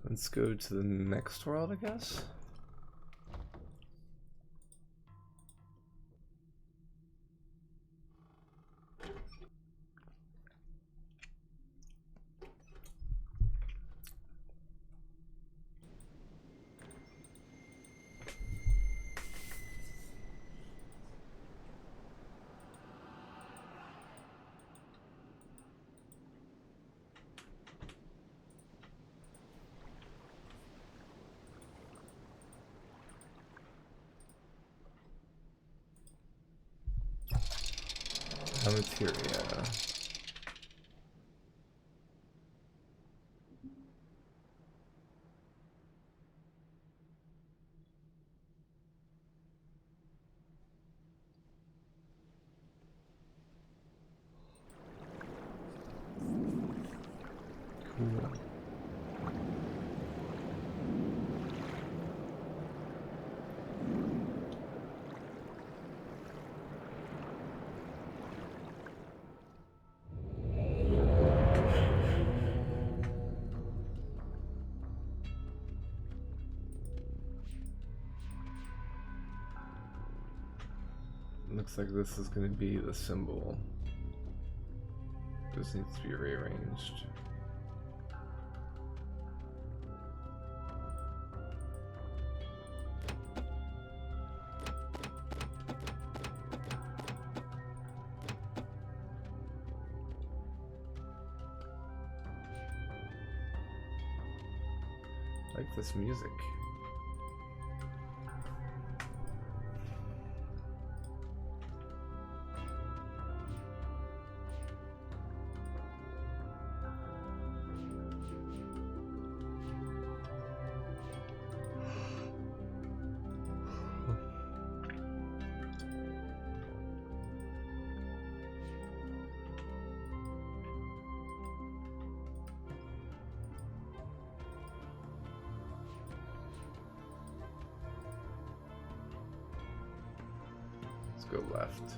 Let's go to the next world, I guess. cafeteria. Cool. Looks like this is going to be the symbol. This needs to be rearranged. I like this music. Let's go left.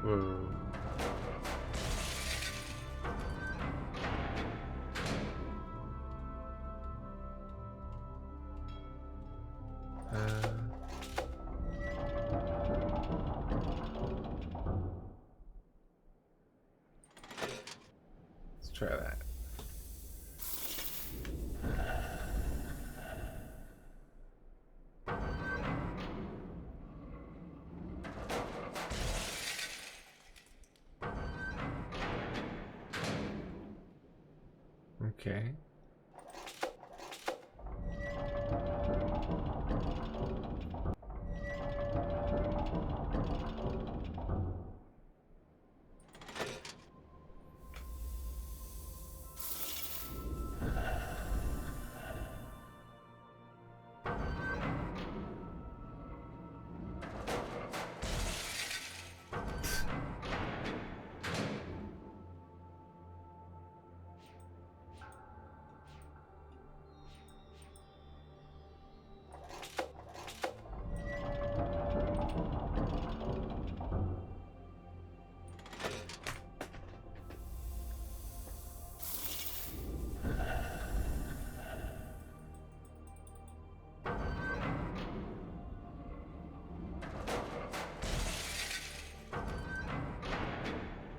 Whoa. Let's try that. Okay.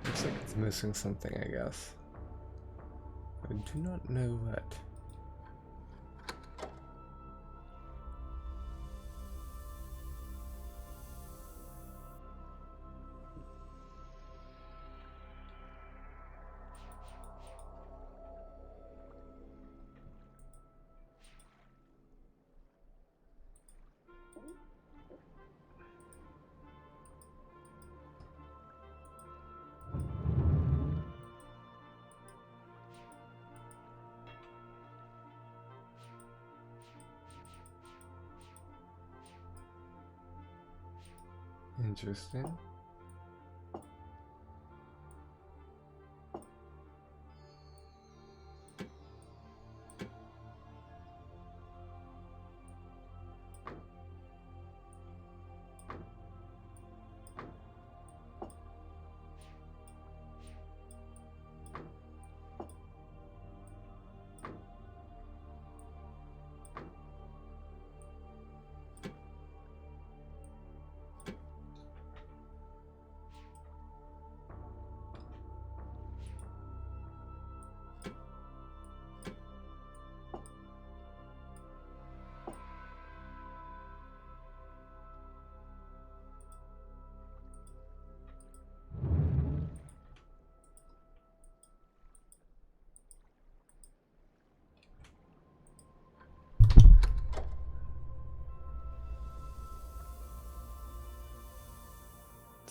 Looks like it's missing something, I guess. I do not know what. Interesting.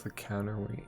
the counterweight.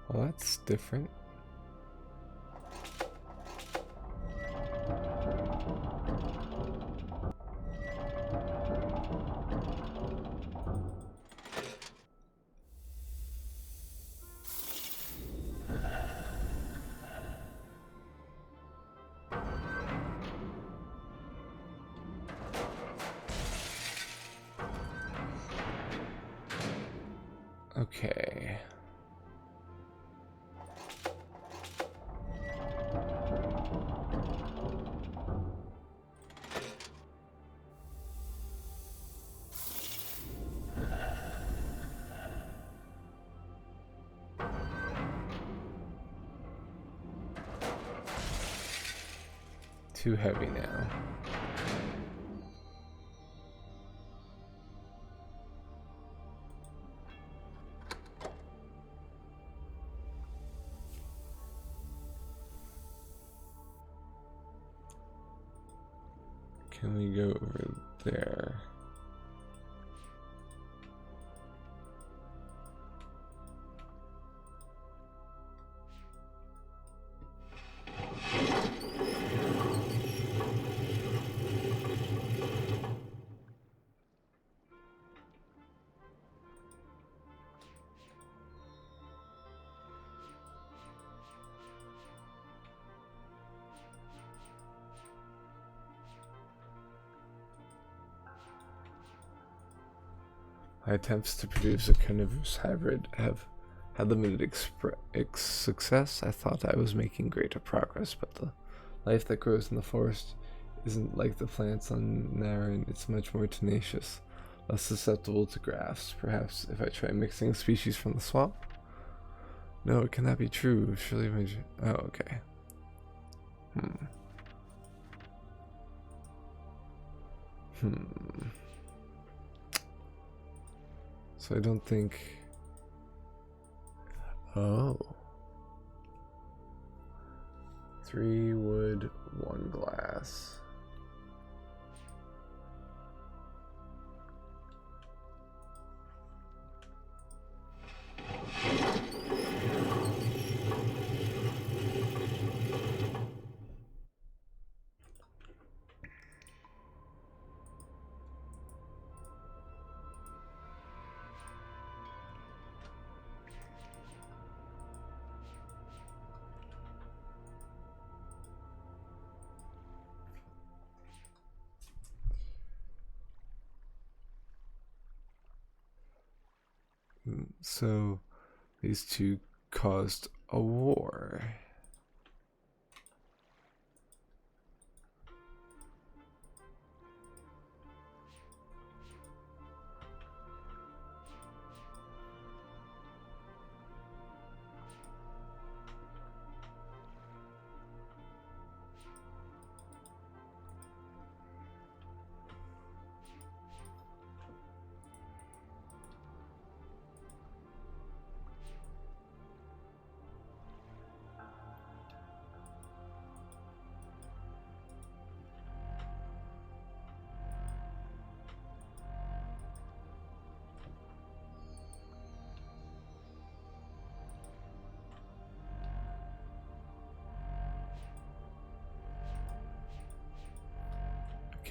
Well, that's different. Okay. Too heavy now. Can we go over there? My attempts to produce a carnivorous hybrid have had limited success. I thought I was making greater progress, but the life that grows in the forest isn't like the plants on Naren. It's much more tenacious, less susceptible to grafts. Perhaps if I try mixing species from the swamp? No, it cannot be true. Surely oh, okay. So I don't think... Oh. 3 wood, 1 glass. So these two caused a war.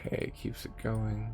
Okay, keeps it going.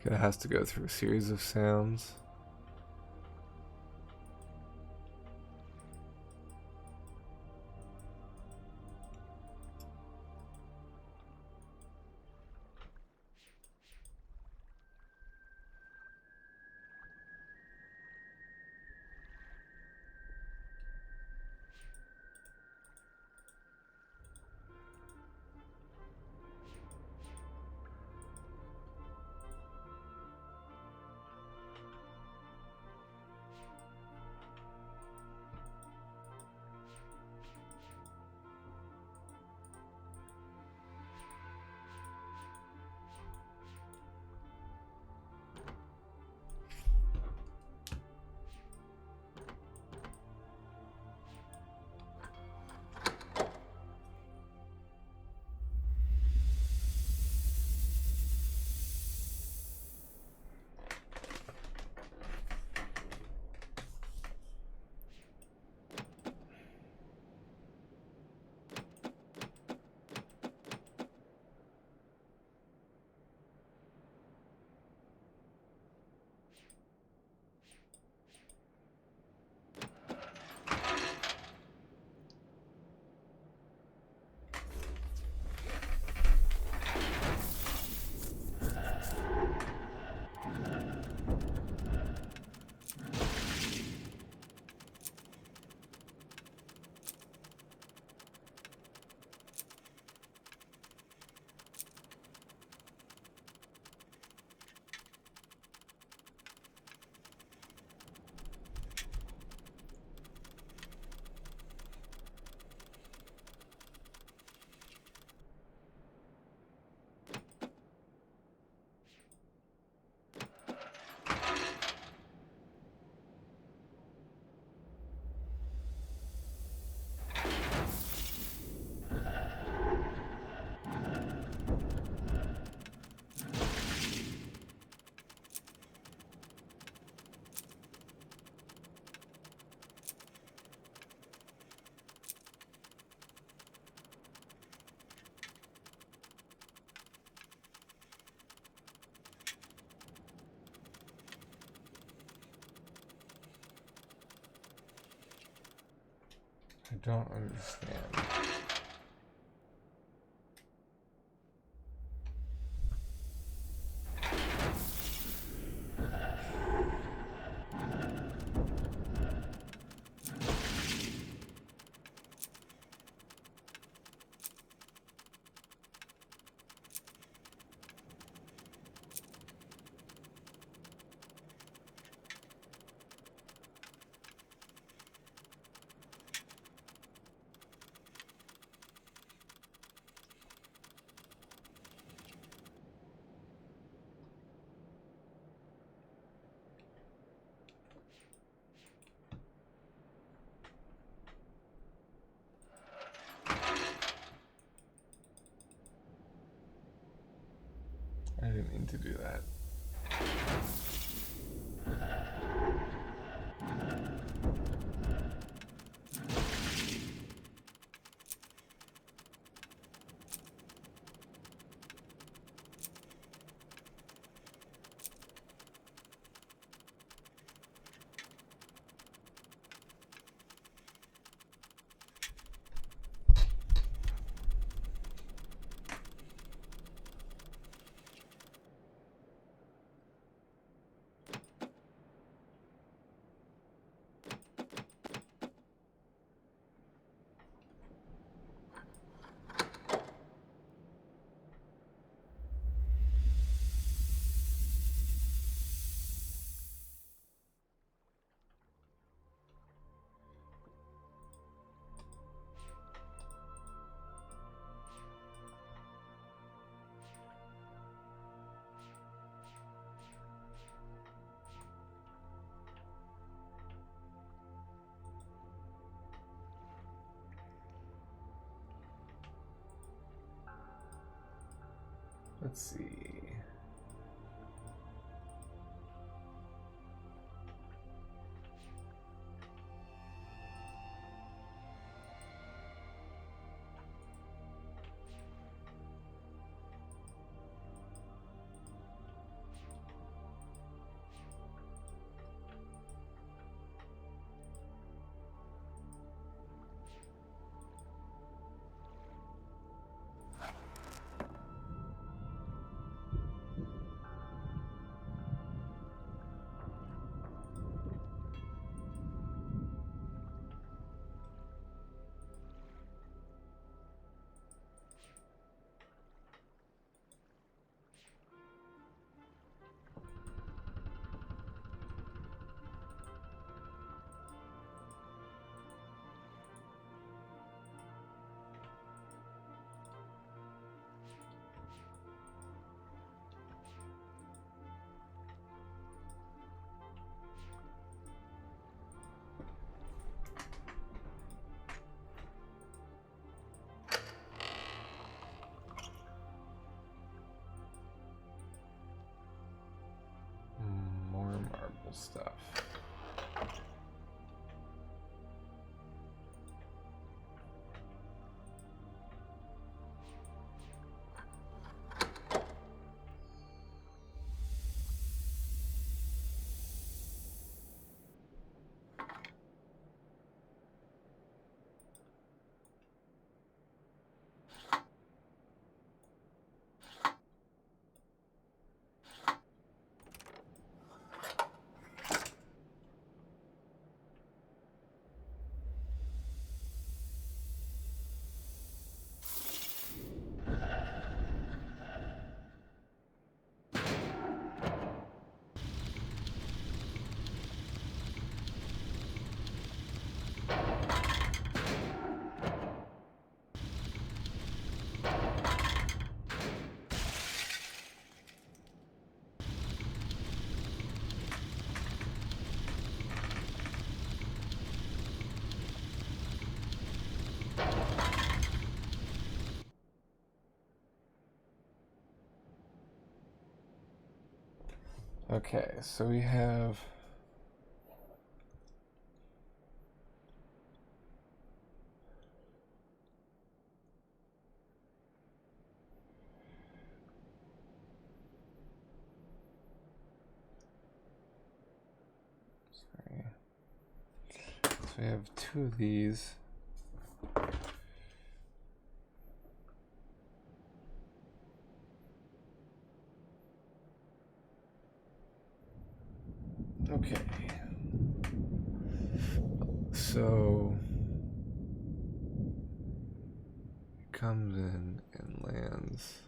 It has to go through a series of sounds. I don't understand. I didn't mean to do that. Let's see. stuff. Okay, so we have sorry. So we have two of these. Okay. So it comes in and lands.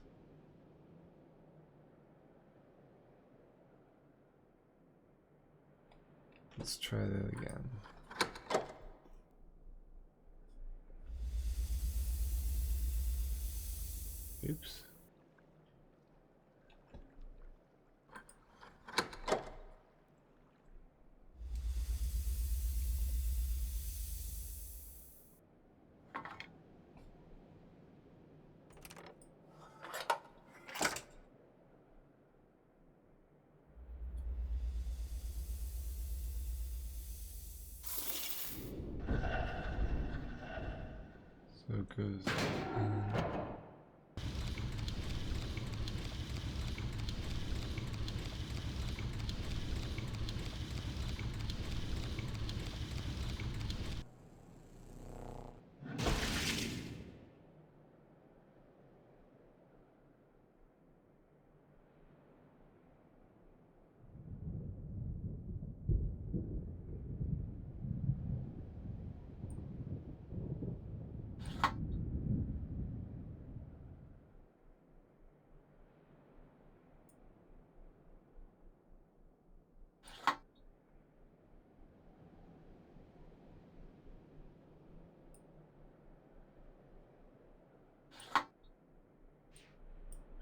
Let's try that again. Oops. So it goes in.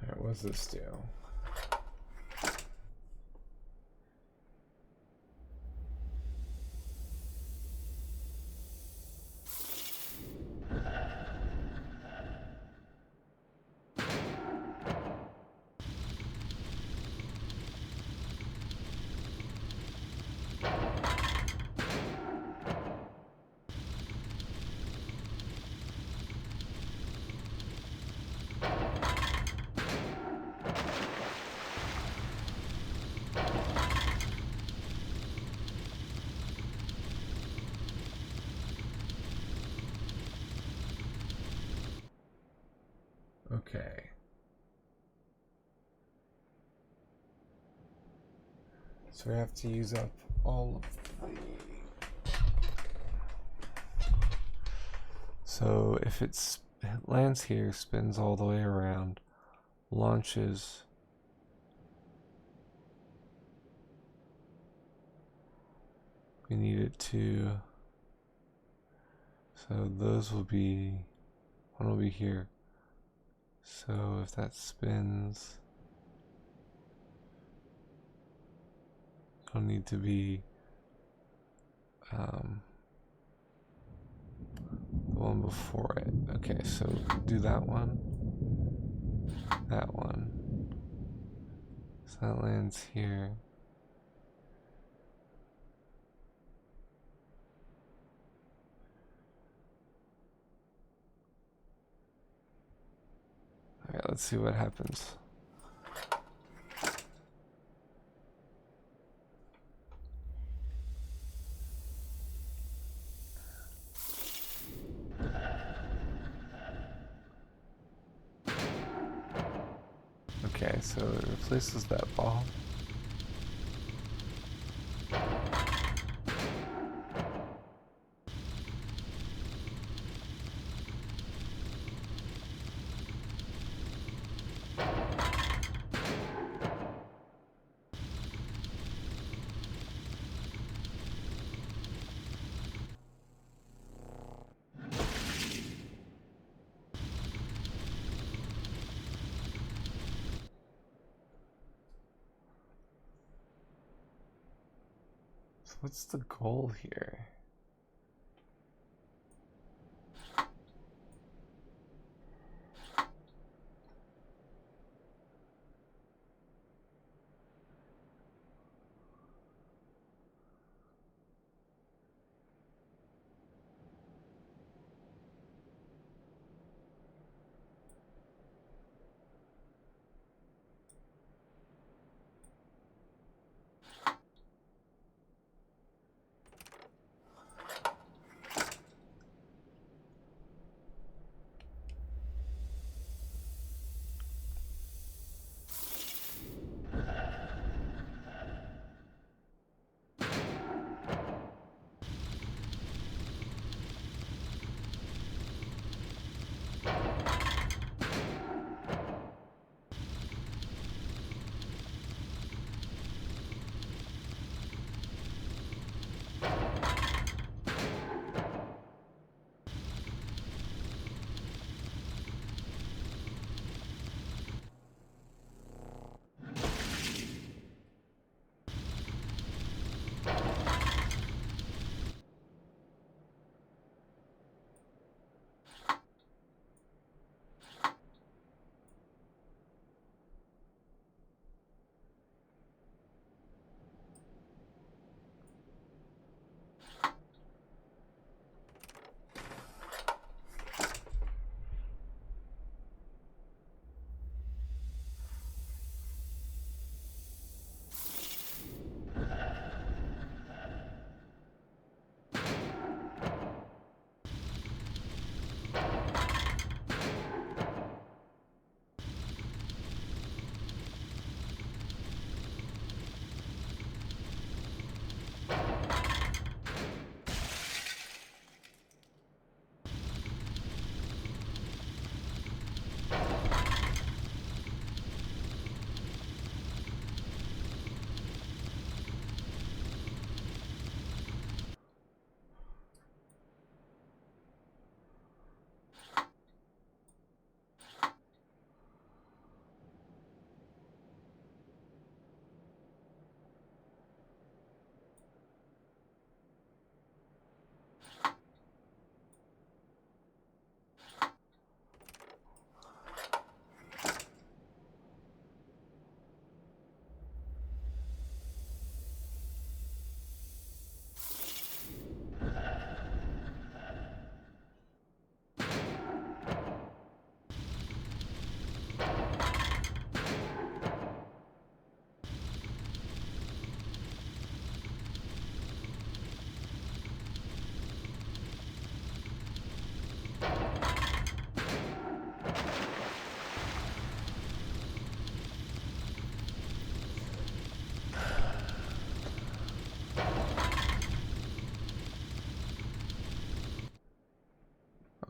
Alright, what's this do? Okay. So we have to use up all of the... So if it lands here, spins all the way around, launches, we need it to... So those will be... One will be here. So if that spins... It'll need to be the one before it. Okay, so do that one. That one. So that lands here. Let's see what happens. Okay, so it replaces that ball. So what's the goal here?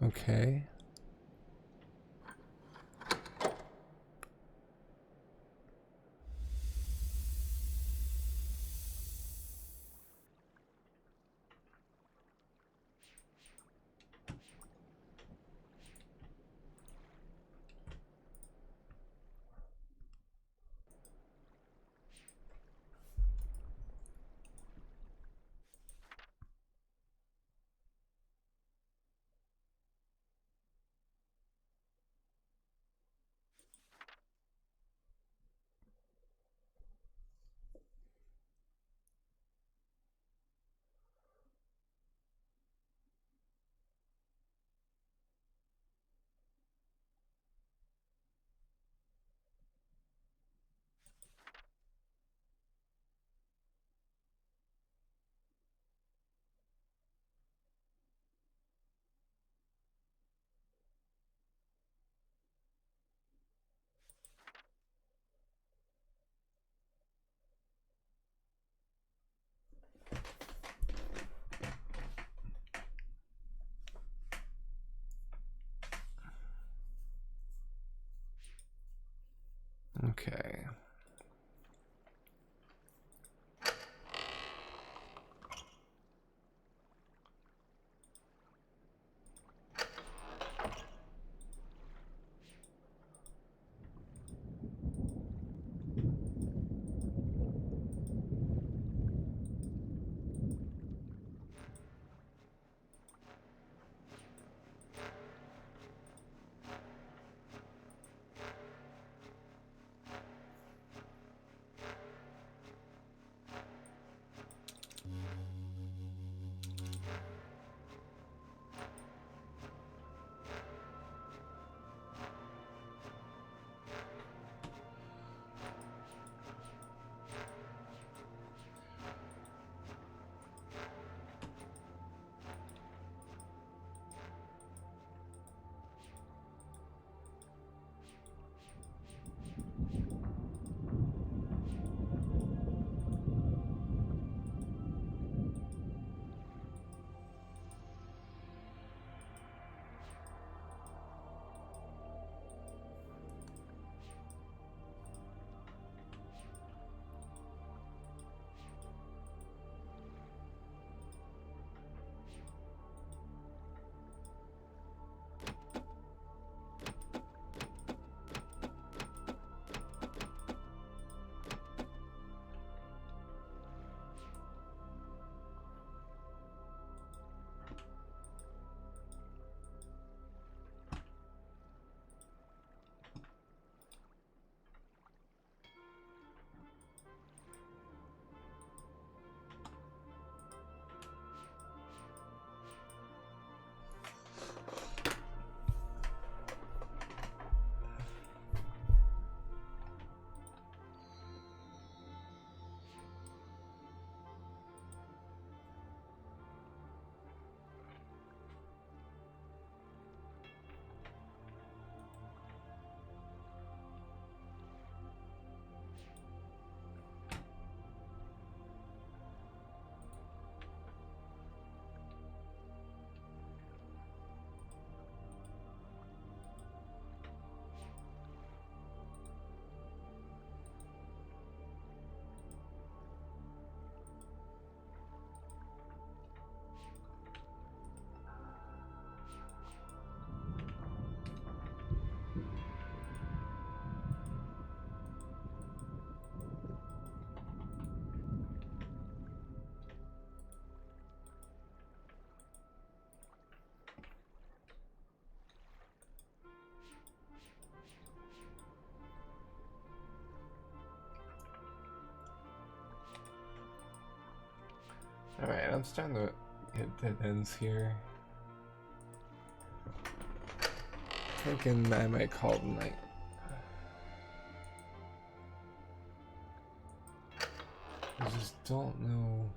Okay. Okay. Alright, I'm starting to hit dead ends here. Thinking I might call it a night. I just don't know.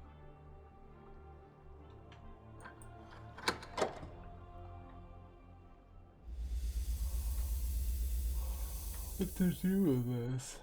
What to do with this?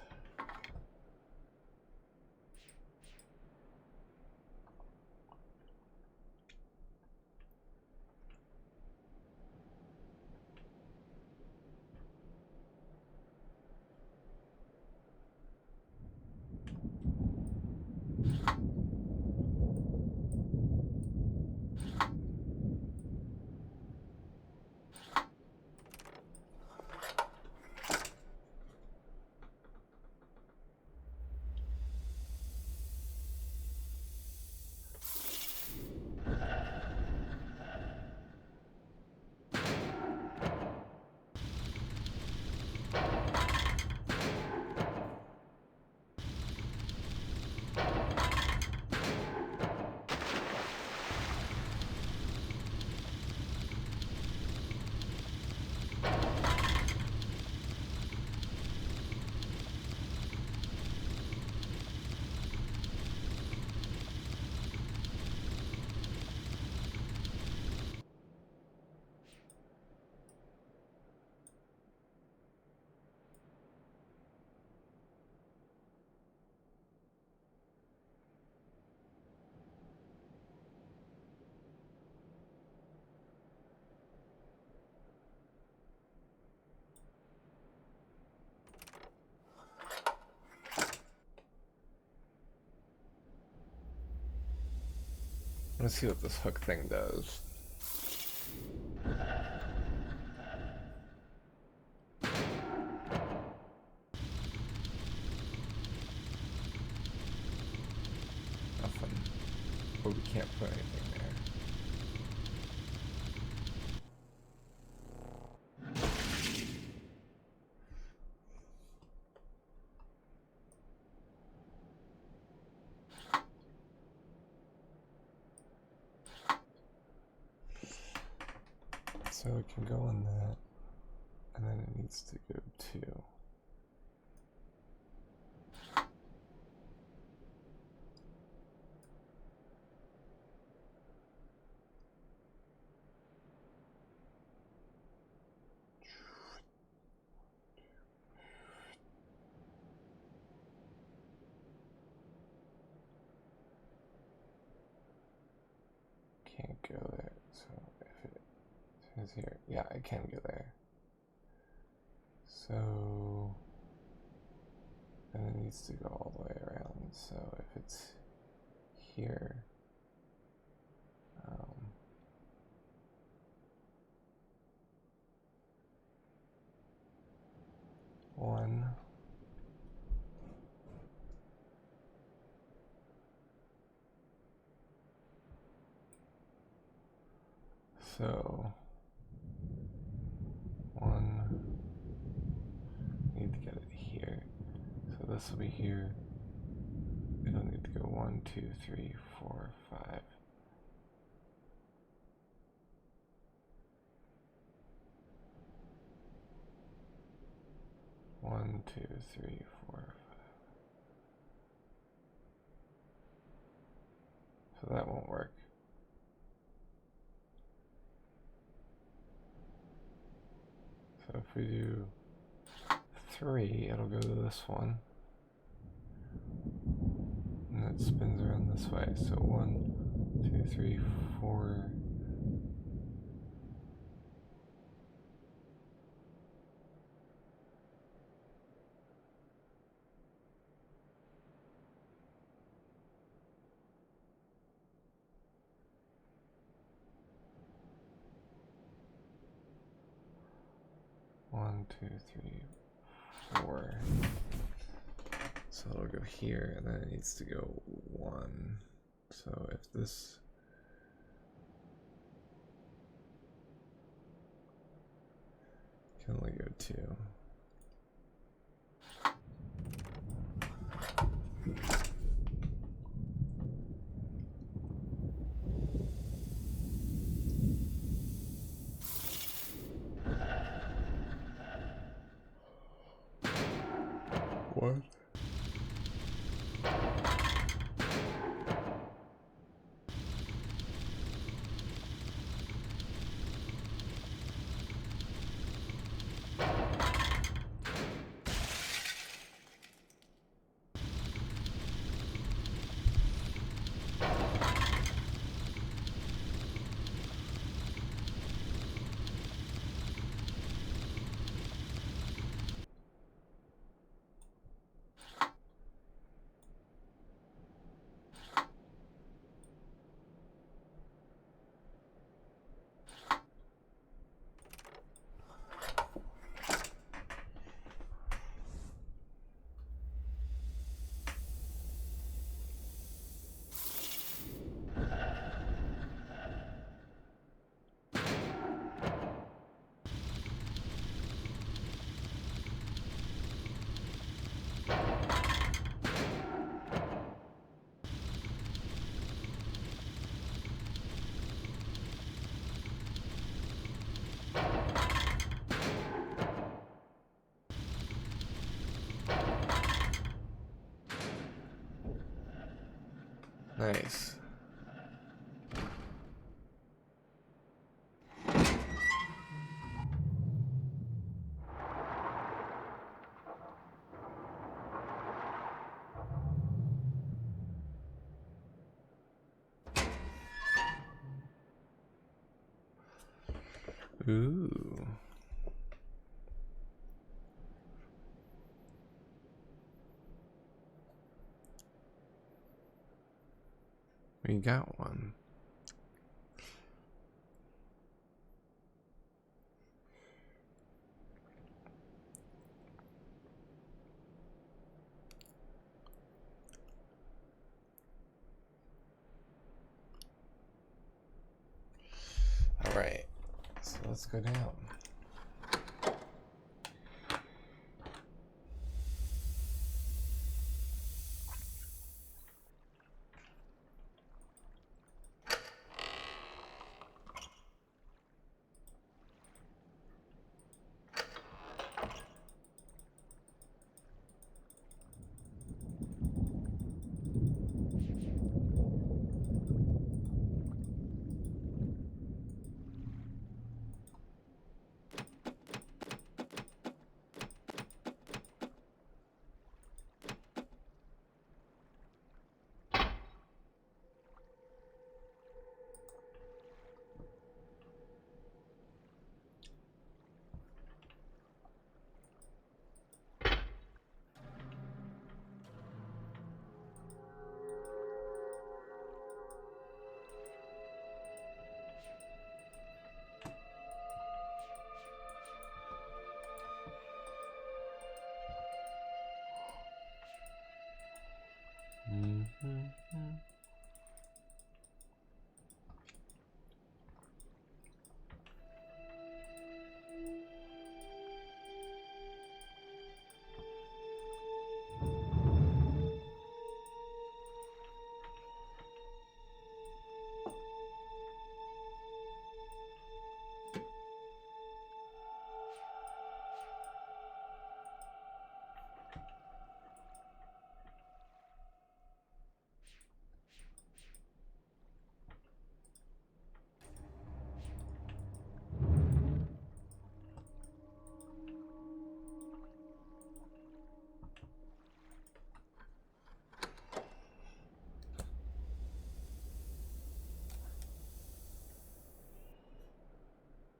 Let's see what this hook thing does. Nothing. But we can't put anything there. So it can go on that, and then it needs to go to. Can't go there, so if it is here, yeah, I can go there. So, and it needs to go all the way around, so if it's here, one, so, one, need to get it here, so this will be here, it'll need to go 1, 2, 3, 4, 5. One, two, three, 4, 5. So that won't work. So if we do 3, it'll go to this one. And it spins around this way. So 1, 2, 3, 4. One, two, three, 4. So it'll go here, and then it needs to go 1. So if this can only go 2. What? Nice. Ooh. We got one. let's go down.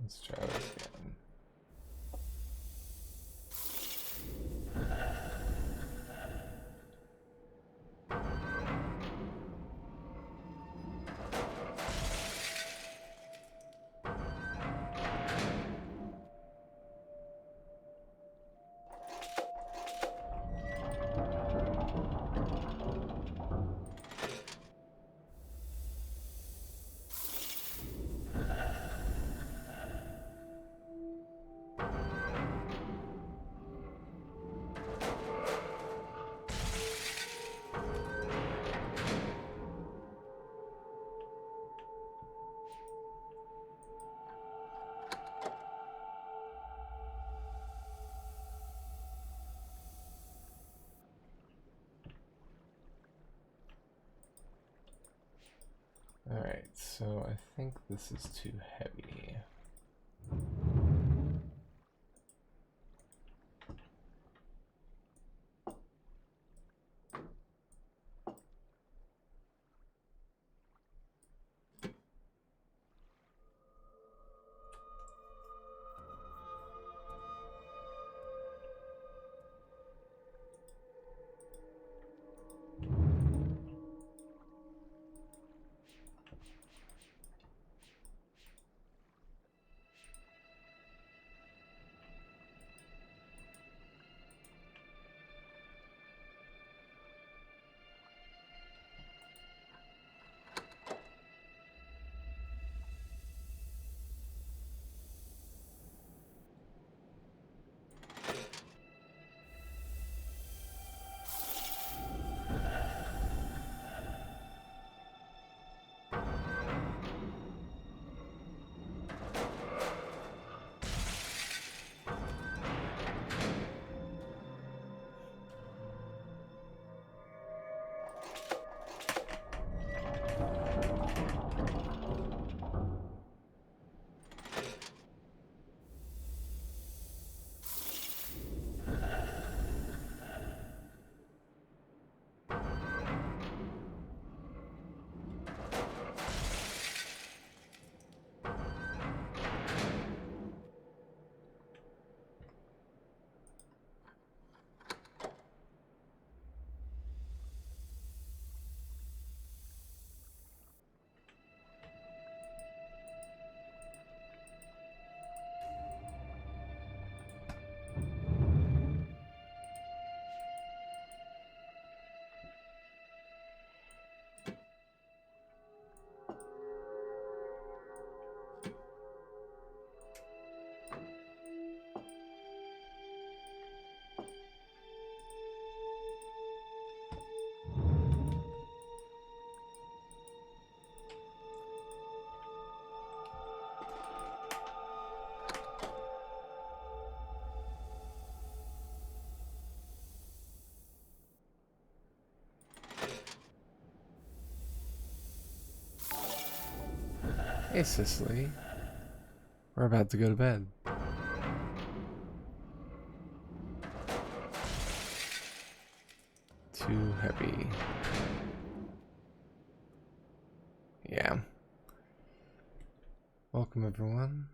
Let's try this again. Alright, so I think this is too heavy. Hey, Cicely. We're about to go to bed. Too heavy. Yeah. Welcome, everyone.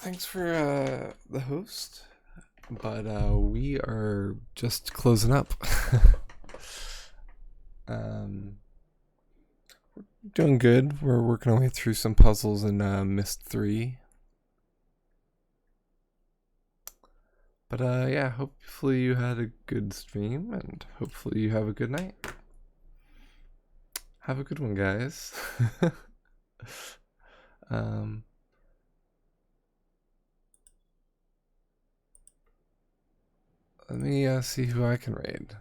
Thanks for the host, but we are just closing up. We're doing good. We're working our way through some puzzles in Myst 3. But yeah, hopefully you had a good stream, and hopefully you have a good night. Have a good one, guys. um, Let me see who I can raid.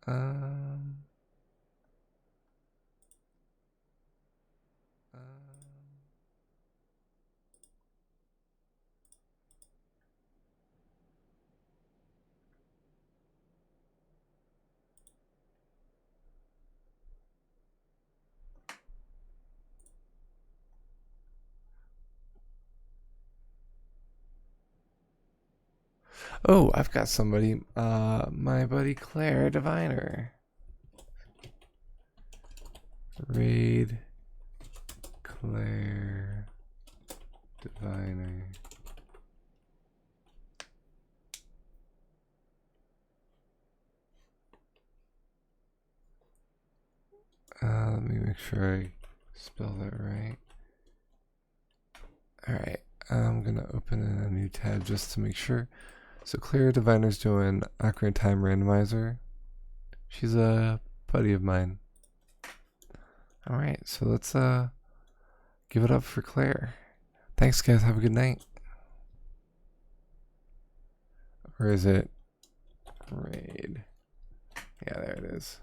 Um, Oh, I've got somebody. My buddy Claire Diviner. Raid Claire Diviner. Let me make sure I spell that right. Alright, I'm gonna open in a new tab just to make sure. So Claire Diviner's doing Ocarina Time Randomizer. She's a buddy of mine. Alright, so let's give it up for Claire. Thanks guys, have a good night. Or is it raid? Yeah, there it is.